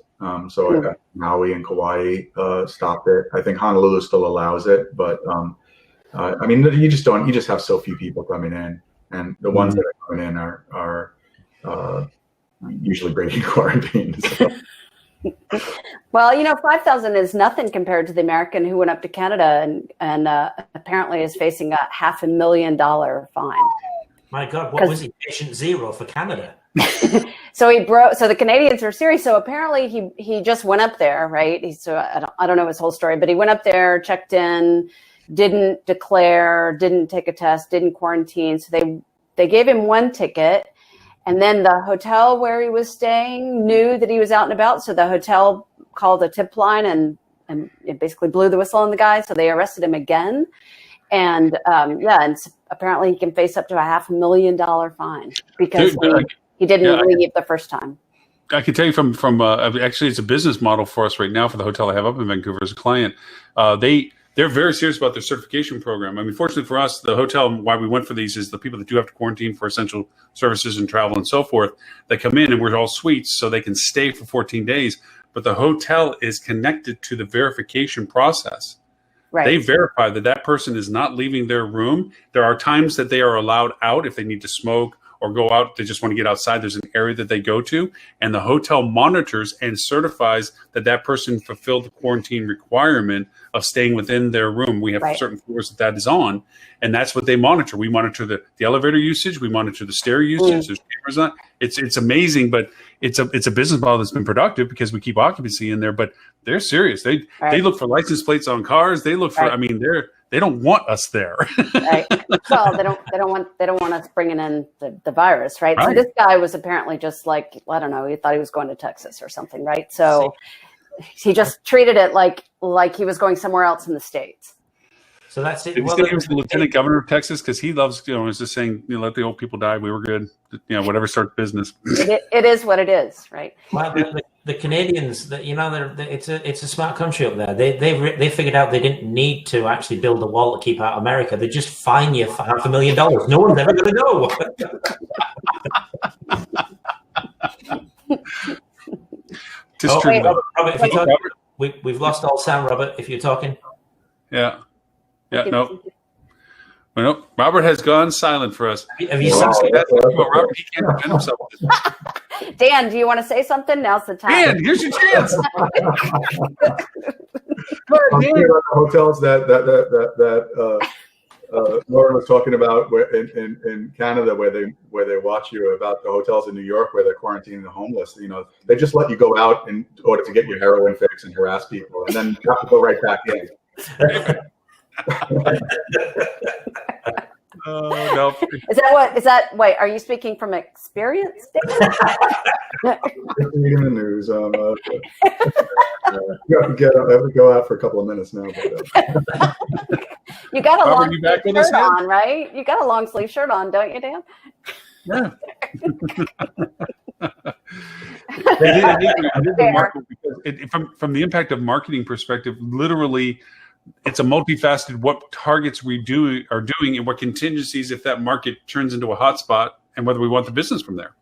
So Maui and Kauai stopped it. I think Honolulu still allows it, but you just have so few people coming in, and the ones that are coming in are usually breaking quarantine. So. Well, 5,000 is nothing compared to the American who went up to Canada and apparently is facing a $500,000 fine. My God, what was he? Patient zero for Canada. So the Canadians are serious. So apparently he just went up there, right? I don't know his whole story, but he went up there, checked in, didn't declare, didn't take a test, didn't quarantine. So they gave him one ticket. And then the hotel where he was staying knew that he was out and about. So the hotel called a tip line and it basically blew the whistle on the guy. So they arrested him again. And and apparently he can face up to a $500,000 fine because he didn't leave the first time. I can tell you from actually, it's a business model for us right now for the hotel I have up in Vancouver as a client. They're very serious about their certification program. I mean, fortunately for us, the hotel, why we went for these is the people that do have to quarantine for essential services and travel and so forth, they come in and we're all suites so they can stay for 14 days. But the hotel is connected to the verification process. Right. They verify that person is not leaving their room. There are times that they are allowed out if they need to smoke or go out, they just want to get outside. There's an area that they go to, and the hotel monitors and certifies that person fulfilled the quarantine requirement of staying within their room. We have certain floors that is on, and that's what they monitor. We monitor the elevator usage. We monitor the stair usage. There's cameras on. It's amazing, but it's a business model that's been productive because we keep occupancy in there. But they're serious. They look for license plates on cars. They look for. I mean, they don't want us there. Right. Well, they don't want us bringing in the virus, right? So this guy was apparently just like, I don't know, he thought he was going to Texas or something, right? So he just treated it like he was going somewhere else in the States. So that's it. He was the lieutenant governor of Texas because he loves, was just saying, let the old people die. We were good. Whatever starts business. It is what it is, right? Well, the Canadians, it's a smart country up there. They figured out they didn't need to actually build a wall to keep out America. They just fine you for $500,000. No one's ever going to know. Just true. Wait, Robert, if you're talking, we've lost all sound, Robert. If you're talking, no. Well, Robert has gone silent for us. Have you Robert, he can't defend himself. Dan, do you want to say something? Now's the time. Dan, here's your chance. Hotels that Lauren was talking about in Canada, where they watch you, about the hotels in New York where they're quarantining the homeless. They just let you go out in order to get your heroin fix and harass people, and then you have to go right back in. No. Wait, are you speaking from experience, Dave? Reading the news. You have to go out for a couple of minutes now. You got a long sleeve shirt on, right? You got a long sleeve shirt on, don't you, Dan? Yeah. I did remarkable because from the impact of marketing perspective, literally, it's a multifaceted what targets we are doing and what contingencies if that market turns into a hotspot and whether we want the business from there.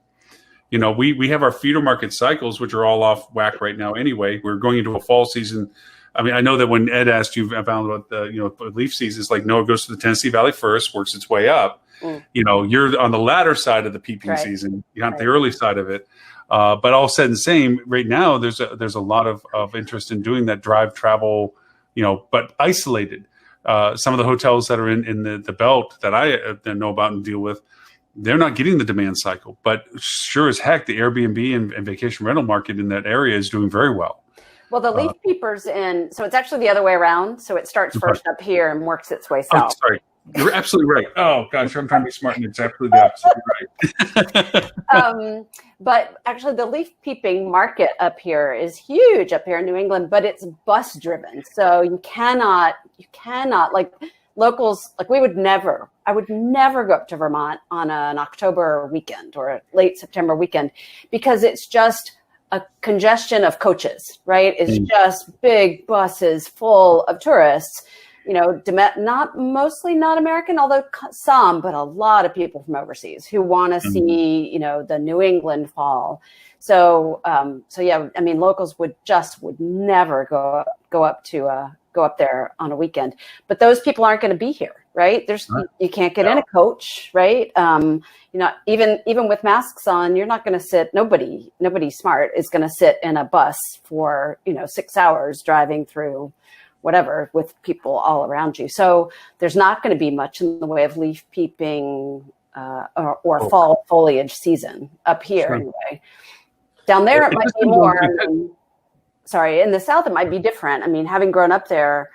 We have our feeder market cycles, which are all off whack right now anyway. We're going into a fall season. I mean, I know that when Ed asked you about the leaf season, it's like, no, it goes to the Tennessee Valley first, works its way up. You're on the latter side of the peeping season. You're not the early side of it. But all said and same, right now, there's a lot of interest in doing that drive travel, but isolated. Some of the hotels that are in the belt that I know about and deal with, they're not getting the demand cycle. But sure as heck, the Airbnb and vacation rental market in that area is doing very well. Well, the leaf peepers so it's actually the other way around. So it starts first up here and works its way south. Oh, sorry. You're absolutely right. Oh, gosh, I'm trying to be smart, and it's absolutely right. But actually, the leaf peeping market up here is huge up here in New England, but it's bus driven. So you cannot like locals, like I would never go up to Vermont on an October weekend or a late September weekend because it's just a congestion of coaches, right? It's just big buses full of tourists. Mostly not American, although some, but a lot of people from overseas who want to see, the New England fall. So yeah, I mean, locals would never go up there on a weekend, but those people aren't going to be here, right? You can't get in a coach, right? Even with masks on, you're not going to sit. Nobody smart is going to sit in a bus for 6 hours driving through whatever with people all around you. So there's not going to be much in the way of leaf peeping or fall foliage season up here anyway. Down there it might be more. In the South it might be different. I mean, having grown up there,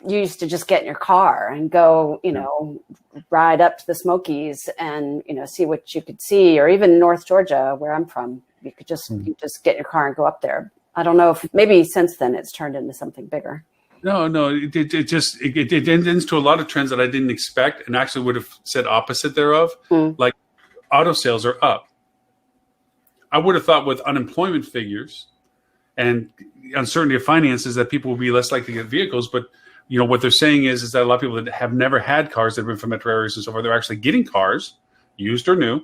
you used to just get in your car and go, ride up to the Smokies and, see what you could see, or even North Georgia, where I'm from, you could just, you just get in your car and go up there. I don't know if maybe since then it's turned into something bigger. No, it ends to a lot of trends that I didn't expect, and actually would have said opposite thereof. Like auto sales are up. I would have thought with unemployment figures and uncertainty of finances that people will be less likely to get vehicles. But what they're saying is that a lot of people that have never had cars that have been from metro areas and so forth, they're actually getting cars, used or new,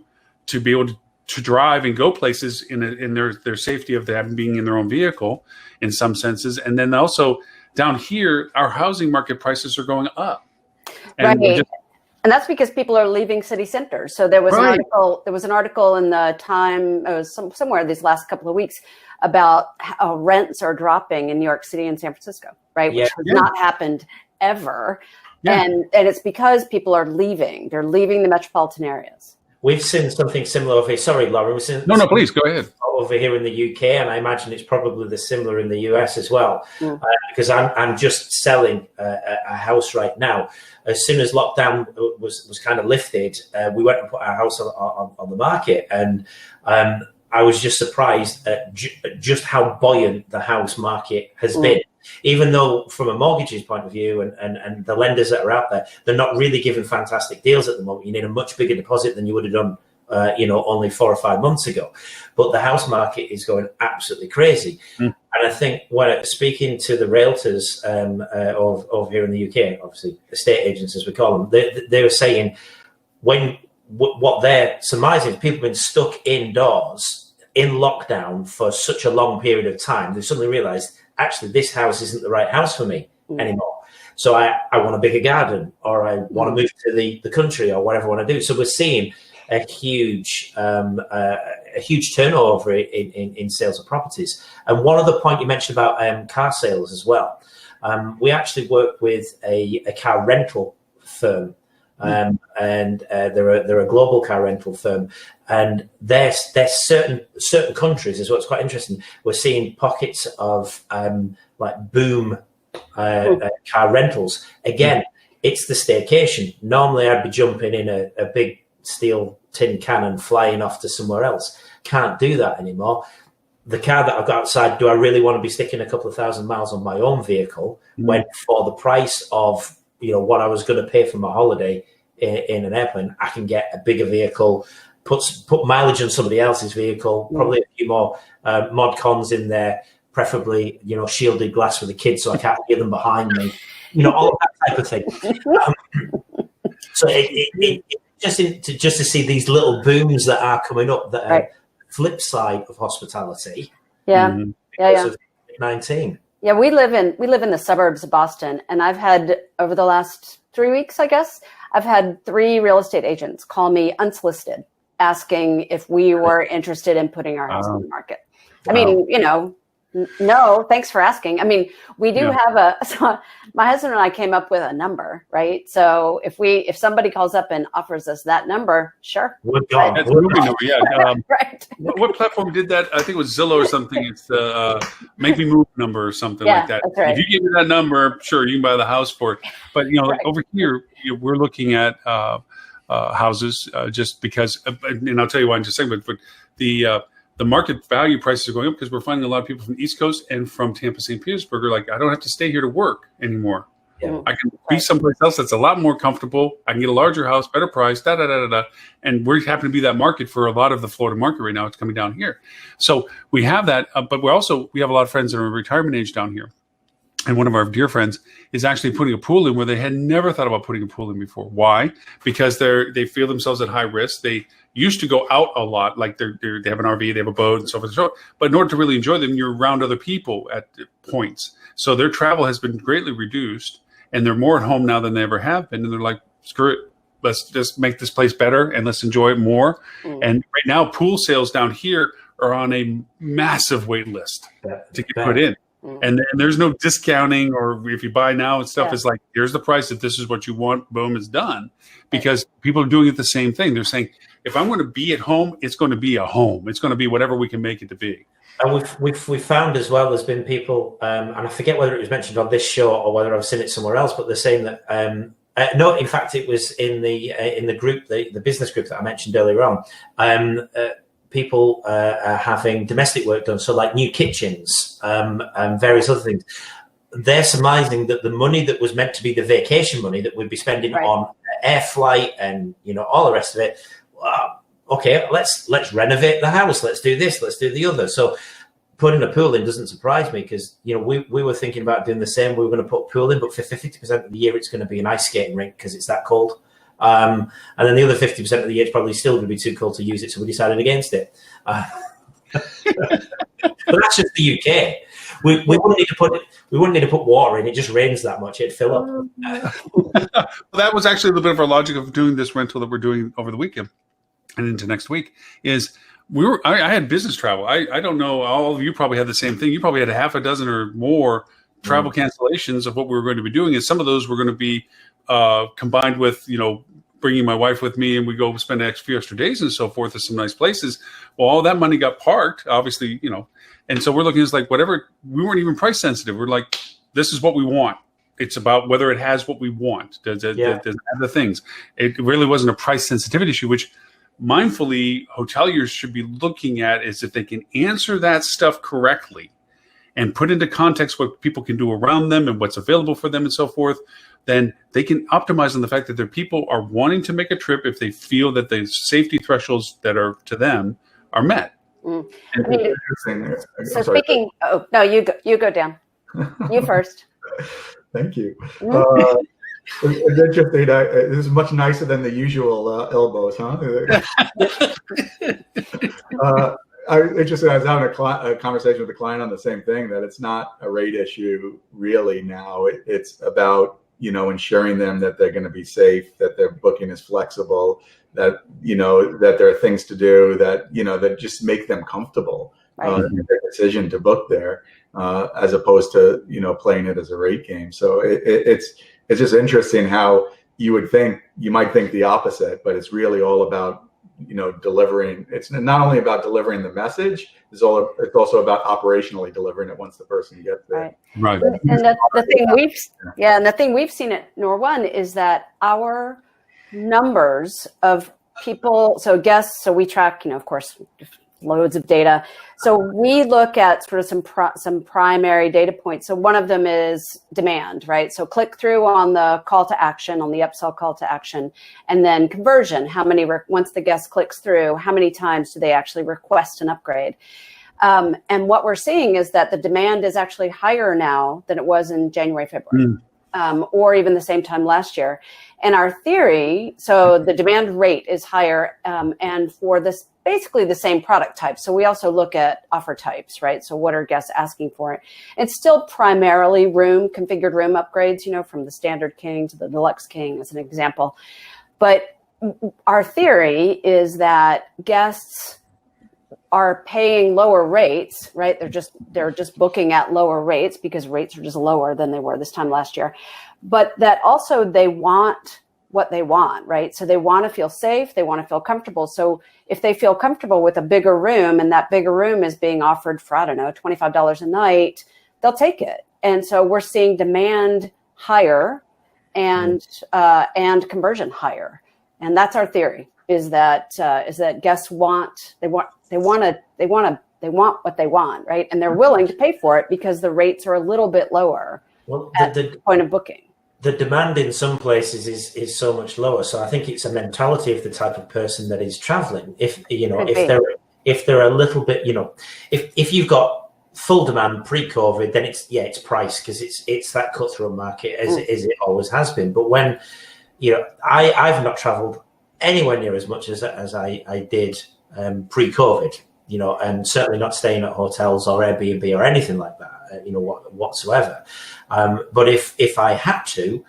to be able to drive and go places in their safety of them being in their own vehicle in some senses. And then also down here, our housing market prices are going up. And right. And that's because people are leaving city centers. So there was an article. There was an article in the Time. It was somewhere these last couple of weeks about how rents are dropping in New York City and San Francisco, right? Which has not happened ever, and it's because people are leaving. They're leaving the metropolitan areas. We've seen something similar over here. Sorry, Laura. We've seen no, please go ahead. Over here in the UK, and I imagine it's probably the similar in the US as well. Because I'm just selling a house right now. As soon as lockdown was kind of lifted, we went and put our house on the market, and I was just surprised at just how buoyant the house market has been. Even though from a mortgages point of view and the lenders that are out there, they're not really giving fantastic deals at the moment. You need a much bigger deposit than you would have done, only 4 or 5 months ago. But the house market is going absolutely crazy. And I think when speaking to the realtors over here in the UK, obviously estate agents as we call them, they were saying what they're surmising is people have been stuck indoors in lockdown for such a long period of time. They suddenly realised, actually, this house isn't the right house for me anymore. So I want a bigger garden, or I want to move to the country, or whatever I want to do. So we're seeing a huge turnover in sales of properties. And one other point you mentioned about car sales as well. We actually work with a car rental firm, and they're a global car rental firm. And there's certain countries is what's quite interesting. We're seeing pockets of like boom car rentals. Again, it's the staycation. Normally, I'd be jumping in a big steel tin can and flying off to somewhere else. Can't do that anymore. The car that I've got outside, do I really want to be sticking a couple of thousand miles on my own vehicle when for the price of what I was going to pay for my holiday in an airplane, I can get a bigger vehicle, put mileage on somebody else's vehicle, probably a few more mod cons in there, preferably shielded glass for the kids so I can't hear them behind me, all of that type of thing. So just to see these little booms that are coming up that are flip side of hospitality. Because of COVID-19. Yeah, we live in the suburbs of Boston, and I've had over the last 3 weeks, I guess, I've had 3 real estate agents call me unsolicited, asking if we were interested in putting our house on the market. I mean, no, thanks for asking. I mean, we do have so my husband and I came up with a number, right? So if somebody calls up and offers us that number, sure. That's a moving number, right. What platform did that? I think it was Zillow or something. It's the Make Me Move number or something like that. That's right. If you give me that number, sure, you can buy the house for it. But over here, we're looking at houses just because, and I'll tell you why in just a second. But the market value prices are going up because we're finding a lot of people from the East Coast and from Tampa, St. Petersburg are like, I don't have to stay here to work anymore. I can be someplace else that's a lot more comfortable. I can get a larger house, better price, And we happen to be that market for a lot of the Florida market right now. It's coming down here. So we have that, but we have a lot of friends that are in retirement age down here. And one of our dear friends is actually putting a pool in where they had never thought about putting a pool in before. Why? Because they feel themselves at high risk. They used to go out a lot, like they have an RV, they have a boat, and so forth and so on. But in order to really enjoy them, you're around other people at points. So their travel has been greatly reduced, and they're more at home now than they ever have been. And they're like, screw it, let's just make this place better and let's enjoy it more. And right now, pool sales down here are on a massive wait list to get put in. And there's no discounting, or if you buy now and stuff, Yeah. it's like, here's the price. If this is what you want, boom, it's done. Because people are doing it the same thing. They're saying, if I'm going to be at home, it's going to be a home. It's going to be whatever we can make it to be. And we've found as well, there's been people, and I forget whether it was mentioned on this show or whether I've seen it somewhere else, but they're saying that no, in fact, it was in the group, the business group that I mentioned earlier on. People are having domestic work done, so like new kitchens and various other things. They're surmising that the money that was meant to be the vacation money that we'd be spending on air flight and all the rest of it. Okay, let's renovate the house. Let's do this. Let's do the other. So putting a pool in doesn't surprise me, because we were thinking about doing the same. We were going to put a pool in, but for 50% of the year it's going to be an ice skating rink because it's that cold. And then the other 50% of the year it's probably still going to be too cold to use it, so we decided against it. But that's just the UK. We wouldn't need to put water in. It just rains that much; it'd fill up. Well, that was actually a little bit of our logic of doing this rental that we're doing over the weekend and into next week. Is I had business travel. I don't know. All of you probably had the same thing. You probably had a half a dozen or more travel cancellations of what we were going to be doing, and some of those were going to be combined with bringing my wife with me, and we go spend a few extra days and so forth at some nice places. Well, all that money got parked, obviously, and so we're looking at like whatever. We weren't even price sensitive. We're like, this is what we want. It's about whether it has what we want. Does it have the things? It really wasn't a price sensitivity issue, which mindfully hoteliers should be looking at, is if they can answer that stuff correctly and put into context what people can do around them and what's available for them and so forth, then they can optimize on the fact that their people are wanting to make a trip if they feel that the safety thresholds that are to them are met. So speaking, you go down. You first. Thank you. It's interesting. This is much nicer than the usual elbows, huh? I was having a conversation with a client on the same thing, that it's not a rate issue really now. It's about ensuring them that they're going to be safe, that their booking is flexible, that that there are things to do that that just make them comfortable. Their decision to book there, as opposed to playing it as a rate game. So it's just interesting how you might think the opposite, but it's really all about delivering. It's not only about delivering the message, it's also about operationally delivering it once the person gets there. Right. And the thing we've seen at Nor1 is that our numbers of people, so guests, so we track, of course, loads of data. So we look at sort of some primary data points. So one of them is demand, right? So click through on the call to action, on the upsell call to action, and then conversion. How many, once the guest clicks through, how many times do they actually request an upgrade? And what we're seeing is that the demand is actually higher now than it was in January, February, or even the same time last year. And our theory, so the demand rate is higher, and for this, basically the same product type. So we also look at offer types, right? So what are guests asking for? It's still primarily configured room upgrades, from the standard king to the deluxe king as an example. But our theory is that guests are paying lower rates, right? They're just booking at lower rates because rates are just lower than they were this time last year. But that also they want what they want, right? So they want to feel safe, they want to feel comfortable. So if they feel comfortable with a bigger room, and that bigger room is being offered for, I don't know, $25 a night, they'll take it. And so we're seeing demand higher and conversion higher. And that's our theory, is that guests want what they want, right? And they're willing to pay for it because the rates are a little bit lower at the point of booking. The demand in some places is so much lower. So I think it's a mentality of the type of person that is traveling. If they're a little bit, if you've got full demand pre-COVID, then it's price, because it's that cutthroat market as it always has been. But when I've not traveled anywhere near as much as I did pre-COVID, and certainly not staying at hotels or Airbnb or anything like that, whatsoever. But if I had to,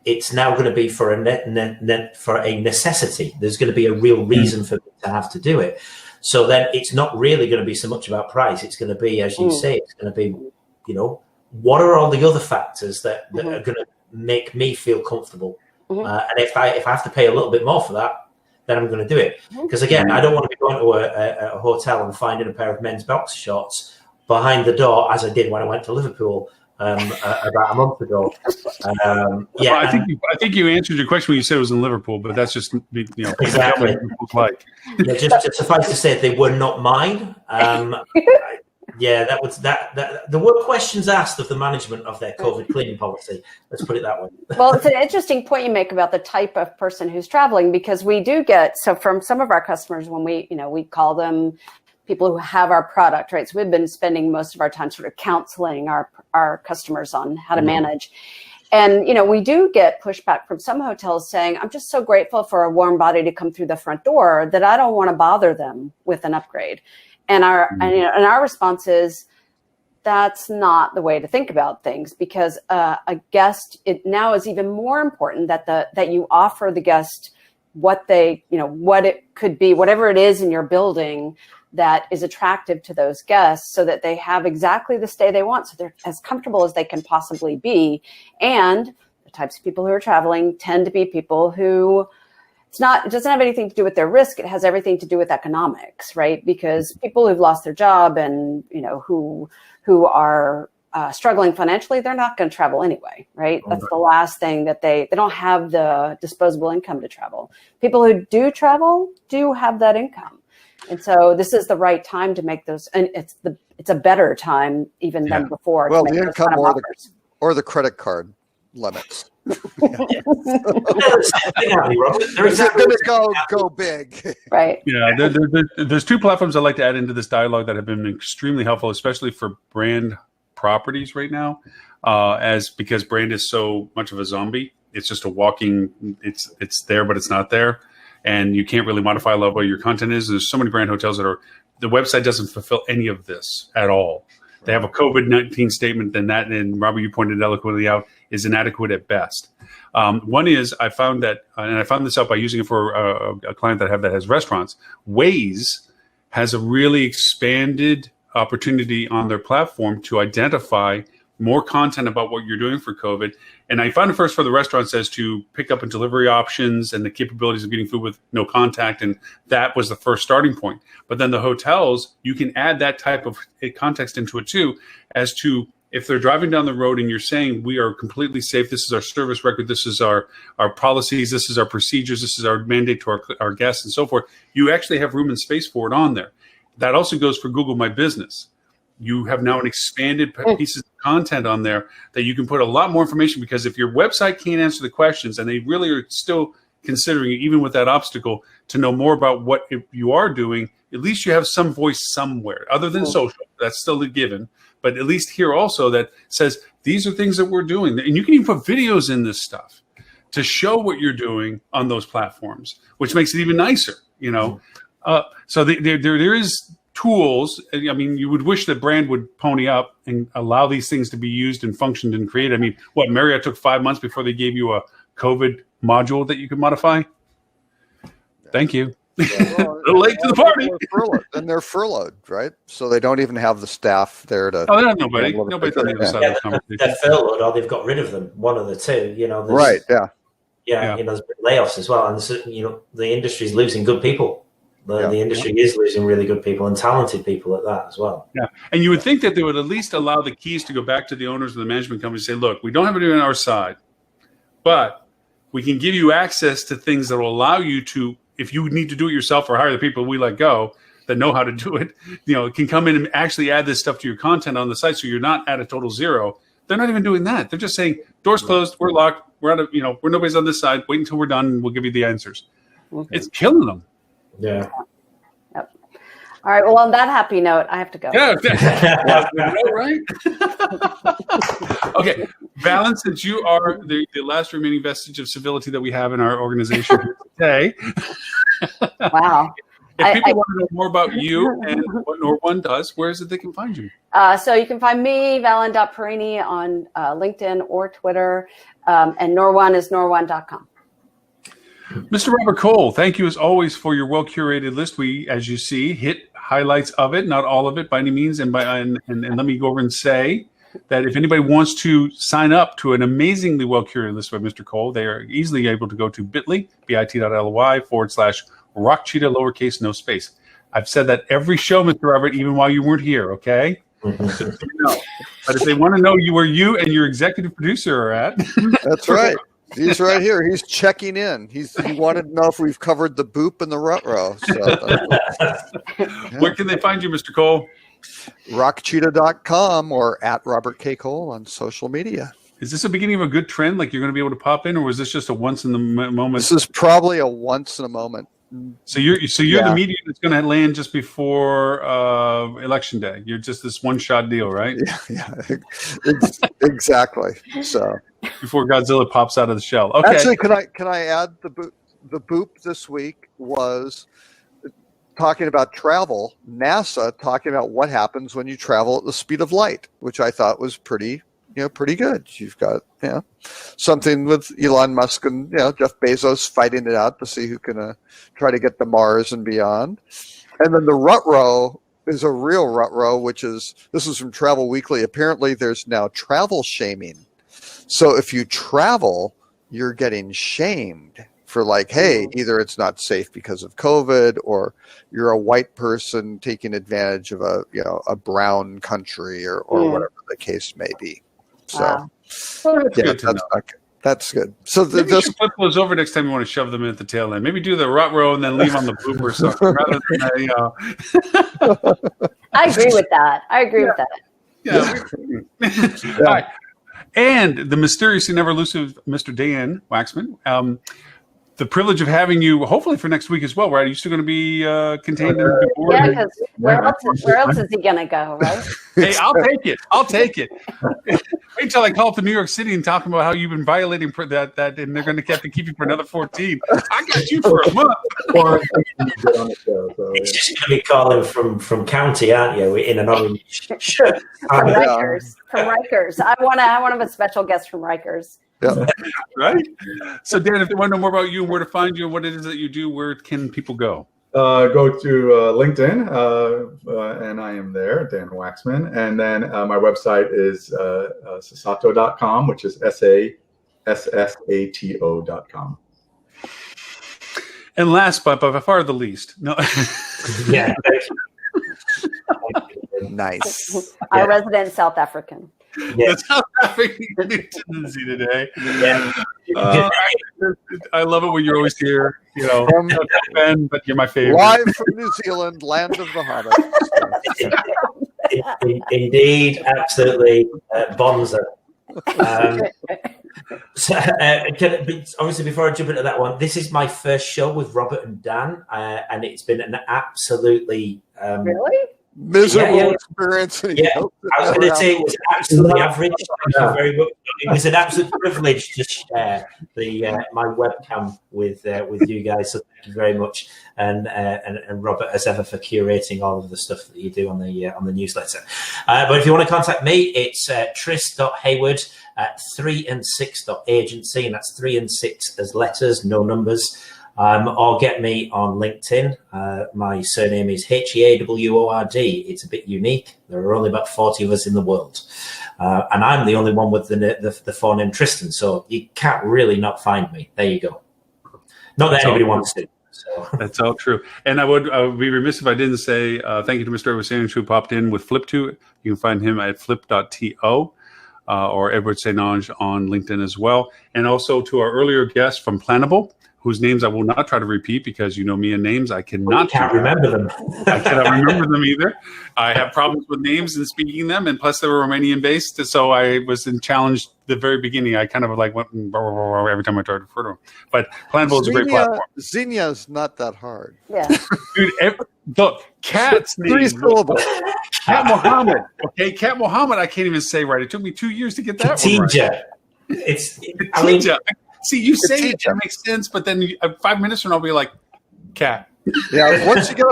it's now going to be for a necessity. There's going to be a real reason for me to have to do it. So then it's not really going to be so much about price. It's going to be, as you say, it's going to be, what are all the other factors that are going to make me feel comfortable? And if I have to pay a little bit more for that, then I'm going to do it. Because again, I don't want to be going to a hotel and finding a pair of men's boxer shorts behind the door, as I did when I went to Liverpool about a month ago. Well, I think you answered your question when you said it was in Liverpool, but that's just exactly. Just to suffice to say, they were not mine. There were questions asked of the management of their COVID cleaning policy. Let's put it that way. Well, it's an interesting point you make about the type of person who's traveling, because we do get, so from some of our customers, when we call them people who have our product, right? So we've been spending most of our time sort of counseling our customers on how to manage. And, we do get pushback from some hotels saying, I'm just so grateful for a warm body to come through the front door that I don't want to bother them with an upgrade. And our response is, that's not the way to think about things, because a guest, it now is even more important that you offer the guest what what it could be, whatever it is in your building that is attractive to those guests, so that they have exactly the stay they want, so they're as comfortable as they can possibly be. And the types of people who are traveling tend to be people who, it doesn't have anything to do with their risk. It has everything to do with economics, right? Because people who've lost their job and, who are struggling financially, they're not going to travel anyway, right? That's the last thing that they don't have the disposable income to travel. People who do travel do have that income. And so this is the right time to make those, and it's a better time even than before. Well, the income or the credit card limits. They're going to go big, right? Yeah, there's two platforms I'd like to add into this dialogue that have been extremely helpful, especially for brand properties right now, because brand is so much of a zombie. It's just a walking. It's there, but it's not there. And you can't really modify what your content is. There's so many brand hotels the website doesn't fulfill any of this at all. They have a COVID-19 statement, and Robert, you pointed eloquently out, is inadequate at best. One is, I found that, and I found this out by using it for a client that has restaurants. Waze has a really expanded opportunity on their platform to identify more content about what you're doing for COVID. And I found it first for the restaurants as to pick up and delivery options and the capabilities of getting food with no contact. And that was the first starting point. But then the hotels, you can add that type of context into it too, as to if they're driving down the road and you're saying, we are completely safe, this is our service record, this is our policies, this is our procedures, this is our mandate to our guests and so forth, you actually have room and space for it on there. That also goes for Google My Business. You have now an expanded pieces of content on there that you can put a lot more information, because if your website can't answer the questions, and they really are still considering, even with that obstacle, to know more about what you are doing, at least you have some voice somewhere other than social. That's still a given. But at least here also that says, these are things that we're doing. And you can even put videos in this stuff to show what you're doing on those platforms, which makes it even nicer, So there is tools. I mean, you would wish that brand would pony up and allow these things to be used and functioned and created. I mean, Marriott took 5 months before they gave you a COVID module that you could modify? Thank you. Yeah, well, a little late to the party. They're furloughed, right? So they don't even have the staff there to. Oh, they have nobody. Nobody's on the other side of the conversation. They're furloughed, or they've got rid of them. One of the two. Right. Yeah. Yeah. There's been layoffs as well, and the industry's losing good people. The industry is losing really good people and talented people at that as well. Yeah, and you would think that they would at least allow the keys to go back to the owners of the management company and say, look, we don't have it on our side, but we can give you access to things that will allow you to, if you need to do it yourself or hire the people we let go that know how to do it, can come in and actually add this stuff to your content on the site, so you're not at a total zero. They're not even doing that. They're just saying, doors closed, we're locked, we're out of, we're nobody's on this side. Wait until we're done, and we'll give you the answers. Okay. It's killing them. Yeah. Yep. All right. Well, on that happy note, I have to go. Yeah. Right? Okay. Valyn, since you are the last remaining vestige of civility that we have in our organization today. Wow. If people want to know more about you and what Nor1 does, where is it they can find you? So you can find me, Valyn.Perini, on LinkedIn or Twitter. And Nor1 is nor1.com. Mr. Robert Cole, thank you as always for your well-curated list. We, as you see, hit highlights of it, not all of it by any means. And let me go over and say that if anybody wants to sign up to an amazingly well-curated list by Mr. Cole, they are easily able to go to bit.ly/rockcheetah, lowercase, no space. I've said that every show, Mr. Robert, even while you weren't here, okay? So you know. But if they want to know where you and your executive producer are at. That's right. He's right here. He's checking in. He wanted to know if we've covered the boop and the rut-row. So, Where can they find you, Mr. Cole? rockcheetah.com or at Robert K. Cole on social media. Is this the beginning of a good trend? Like you're going to be able to pop in, or was this just a once in the moment? This is probably a once in a moment. So you're the media that's going to land just before election day. You're just this one-shot deal, right? Yeah, exactly. So before Godzilla pops out of the shell. Okay. Actually, can I add the boop this week was talking about travel. NASA talking about what happens when you travel at the speed of light, which I thought was pretty good. You've got something with Elon Musk and Jeff Bezos fighting it out to see who can try to get to Mars and beyond. And then the rut-row is a real rut-row, this is from Travel Weekly. Apparently there's now travel shaming. So if you travel, you're getting shamed for hey, either it's not safe because of COVID, or you're a white person taking advantage of a brown country or whatever the case may be. So that's good. So maybe you should flip those over next time you want to shove them in at the tail end. Maybe do the rut-row and then leave on the boop or something rather than I agree with that. Yeah. All right. And the mysteriously never elusive Mr. Dan Wacksman. The privilege of having you, hopefully for next week as well, right? Are you still going to be contained in the board? Yeah, because where else is he going to go, right? Hey, I'll take it. Wait until I call up to New York City and talk about how you've been violating that, and they're going to have to keep you for another 14. I got you for a month. It's just going to be calling from county, aren't you? We're in an orange shirt. From Rikers. I want to have a special guest from Rikers. Yeah. Right. So Dan, if they want to know more about you and where to find you and what it is that you do, where can people go? Go to LinkedIn, and I am there, Dan Wacksman. And then my website is sasato.com, which is SASSATO.com. And last, but by far the least, no. Yeah. Nice. Our resident South African. Yeah. The South African tendency today. Yeah. I love it when you're always here. Ben, but you're my favorite. Live from New Zealand, land of the Hobbit. Indeed, absolutely, Bonza. Obviously, before I jump into that one, this is my first show with Robert and Dan, and it's been an absolutely really miserable experience. Yeah, I was going to say it was absolutely average. Thank you very much. It was an absolute privilege to share my webcam with you guys. So thank you very much, and Robert as ever for curating all of the stuff that you do on the newsletter. But if you want to contact me, it's tris.heaword at 3and6.agency, and that's 3 and 6 as letters, no numbers. Or get me on LinkedIn. My surname is Heaword. It's a bit unique. There are only about 40 of us in the world. And I'm the only one with the phoneme Tristan, so you can't really not find me. There you go. Not that anybody wants to. So. That's all true. And I would be remiss if I didn't say thank you to Mr. Edward Sanders who popped in with Flip2. You can find him at flip.to. Or Edward StOnge on LinkedIn as well. And also to our earlier guest from Planable, whose names I will not try to repeat because you know me and names. I cannot remember them. I cannot remember them either. I have problems with names and speaking them, and plus they were Romanian based, so I was in challenge the very beginning. I kind of went every time I tried to refer to them. But Planable is a great platform. Xenia is not that hard. Yeah. Dude, look, Cat's name. 3 syllables. Cat Mohammed. Okay, Cat Mohammed I can't even say right. It took me 2 years to get that one right. Khadija. See, you say it makes sense, but then 5 minutes from now, I'll be like, cat. Yeah, once you get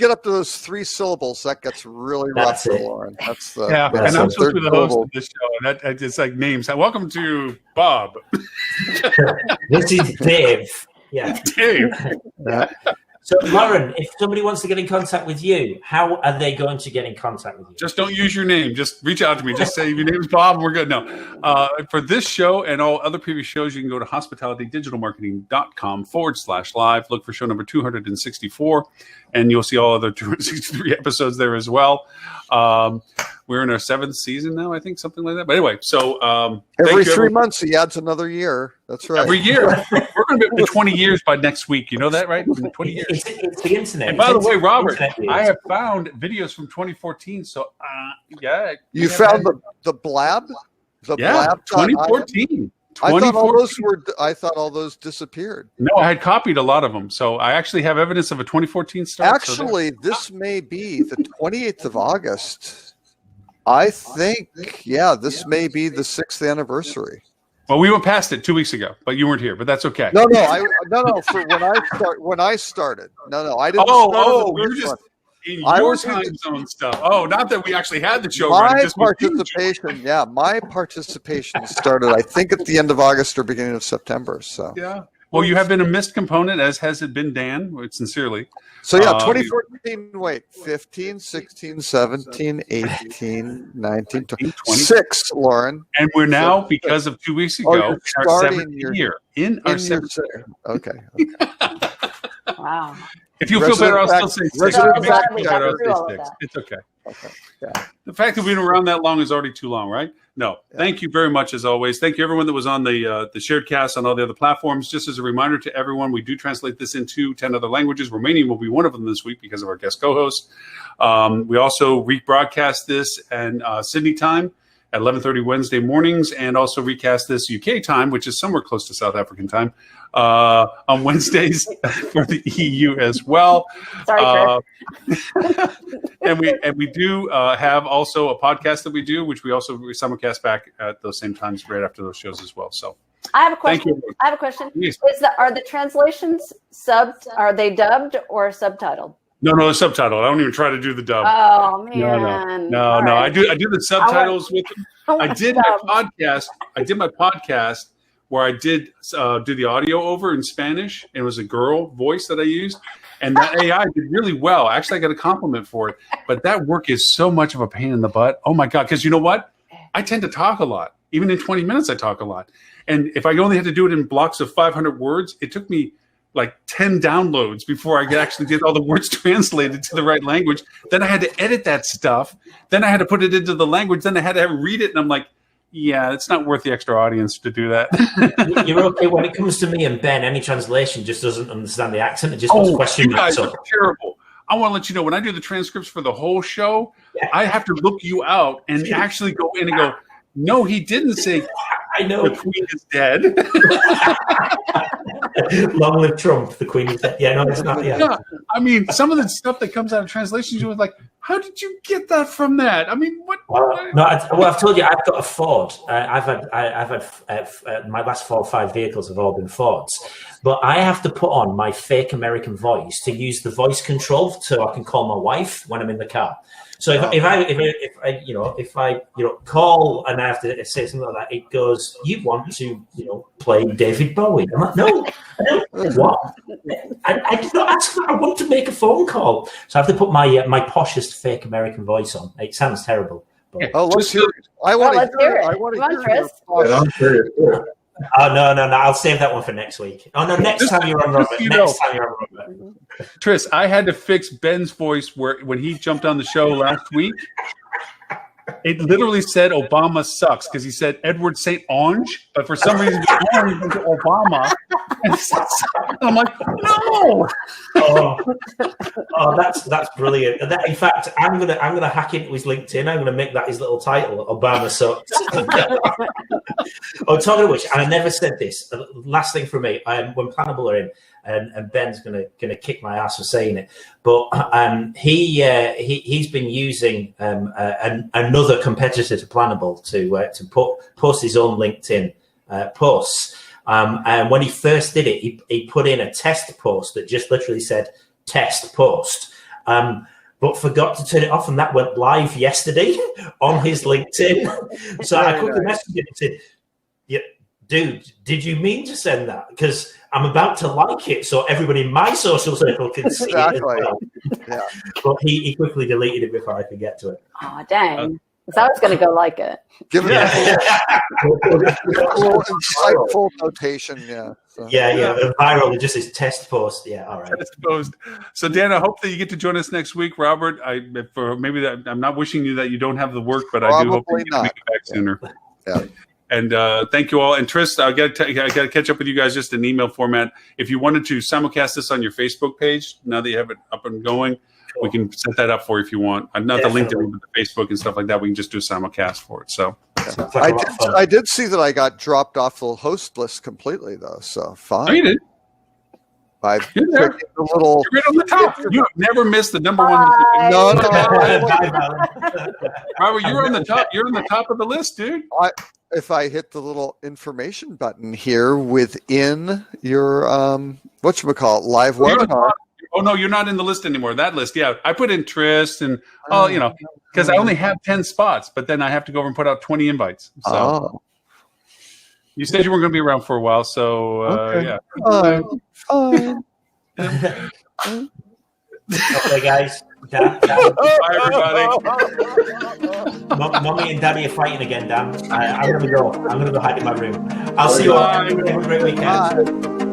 up to those 3 syllables, that gets really rough for Lauren. That's the and I'm supposed to be the host of this show, and it's like names. Welcome to Bob. This is Dave. Yeah, Dave. So, Lauren, if somebody wants to get in contact with you, how are they going to get in contact with you? Just don't use your name. Just reach out to me. Just say your name is Bob and we're good. No. For this show and all other previous shows, you can go to hospitalitydigitalmarketing.com/live. Look for show number 264, and you'll see all other 263 episodes there as well. We're in our 7th season now, I think, something like that. But anyway, so every 3 months he adds another year. That's right. Every year. We're going to be up to 20 years by next week. You know that, right? 20 years. It's the internet. And by the way, Robert, I have found videos from 2014. So, yeah. You found the blab? The blab? 2014. I thought all those disappeared. No, I had copied a lot of them. So I actually have evidence of a 2014 start. Actually, this may be the 28th of August. I think, this may be the 6th anniversary. Well, we went past it 2 weeks ago, but you weren't here. But that's okay. No. For when I started. No, I didn't. You're just in your time zone stuff. Oh, not that we actually had the show. My participation started, I think, at the end of August or beginning of September. So yeah. Well, you have been a missed component, as has it been Dan, sincerely. So, 2014, 15, 16, 17, 18, 19, 20, 6, Lauren. And we're now, because of 2 weeks ago, in our 7th year. In our 7th year. Okay. Wow. If you feel better, I'll still say 6. It's okay. Yeah. The fact that we've been around that long is already too long, right? No. Yeah. Thank you very much, as always. Thank you, everyone that was on the shared cast on all the other platforms. Just as a reminder to everyone, we do translate this into 10 other languages. Romanian will be one of them this week because of our guest co-host. We also rebroadcast this and Sydney time at 11:30 Wednesday mornings, and also recast this UK time, which is somewhere close to South African time, on Wednesdays for the EU as well. Sorry, and we do have also a podcast that we do, which we simulcast back at those same times right after those shows as well. So I have a question. Thank you. I have a question. Yes. Are the translations subbed? Are they dubbed or subtitled? No, the subtitle. I don't even try to do the dub. Oh man! No. Right. I do the subtitles with them. I did my podcast where I did do the audio over in Spanish. It was a girl voice that I used, and that AI did really well. Actually, I got a compliment for it. But that work is so much of a pain in the butt. Oh my god! Because you know what? I tend to talk a lot. Even in 20 minutes, I talk a lot. And if I only had to do it in blocks of 500 words, it took me like 10 downloads before I could actually get all the words translated to the right language. Then I had to edit that stuff. Then I had to put it into the language. Then I had to read it. And I'm like, yeah, it's not worth the extra audience to do that. You're okay. When it comes to me and Ben, any translation just doesn't understand the accent. It just wants question marks. You guys are terrible. I want to let you know, when I do the transcripts for the whole show, I have to look you out and actually go in and go, no, he didn't say I know the Queen is dead. Long live Trump, the Queen is dead. Yeah, no, it's not. Yeah. I mean, some of the stuff that comes out of translations, you're like, how did you get that from that? I mean, what? I've told you, I've got a Ford. I've had my last 4 or 5 vehicles have all been Fords, but I have to put on my fake American voice to use the voice control so I can call my wife when I'm in the car. So if I call and I have to say something like that, it goes, "You want to play David Bowie?" I'm like, "No, I don't. What? I did not ask for that. I want to make a phone call." So I have to put my poshest fake American voice on. It sounds terrible. But let's hear it. I want to hear it. I want to hear it. Oh no! I'll save that one for next week. Oh no! Next time you're on, Robert. Tris, I had to fix Ben's voice when he jumped on the show last week. It literally said Obama sucks because he said Edward StOnge, but for some reason Orange went to Obama. And I'm like, no. Oh, that's brilliant. In fact, I'm gonna hack into his LinkedIn. I'm gonna make that his little title. Obama sucks. Talking of which, and I never said this. Last thing for me, when Planable are in, and Ben's gonna kick my ass for saying it, but he's been using another competitor to Planable to post his own LinkedIn posts. And when he first did it, he put in a test post that just literally said test post, but forgot to turn it off, and that went live yesterday on his LinkedIn. So I quickly messaged him and said, "Yeah, dude, did you mean to send that? Because I'm about to like it, so everybody in my social circle can see it as well. Yeah. But he quickly deleted it before I could get to it. Oh, dang. Because I was going to go like it. Give it a little insightful notation. Yeah. So. Yeah. Viral. It just is test post. Yeah. All right. Test post. So Dan, I hope that you get to join us next week. Robert, I'm not wishing you that you don't have the work, but I do hope you get back sooner. Yeah. And thank you all. And Tris, I got to catch up with you guys just in email format. If you wanted to simulcast this on your Facebook page, now that you have it up and going, we can set that up for you if you want. Not the LinkedIn, but the Facebook and stuff like that. We can just do a simulcast for it. So I did see that I got dropped off the host list completely, though. So fine. Oh, you did? You're there. You're right on the top. You have never missed the number one. No. Robert, you're on the top. You're on the top of the list, dude. If I hit the little information button here within your whatchamacallit, live webinar. Oh no, you're not in the list anymore. That list, yeah. I put in Tristan, because I only have 10 spots, but then I have to go over and put out 20 invites. So you said you weren't going to be around for a while, so yeah. Fine. Okay, guys. Dan. Bye, everybody. Mommy and Daddy are fighting again, Dan. I'm going to go. I'm going to go hide in my room. I'll see you all. Have a great weekend. Bye.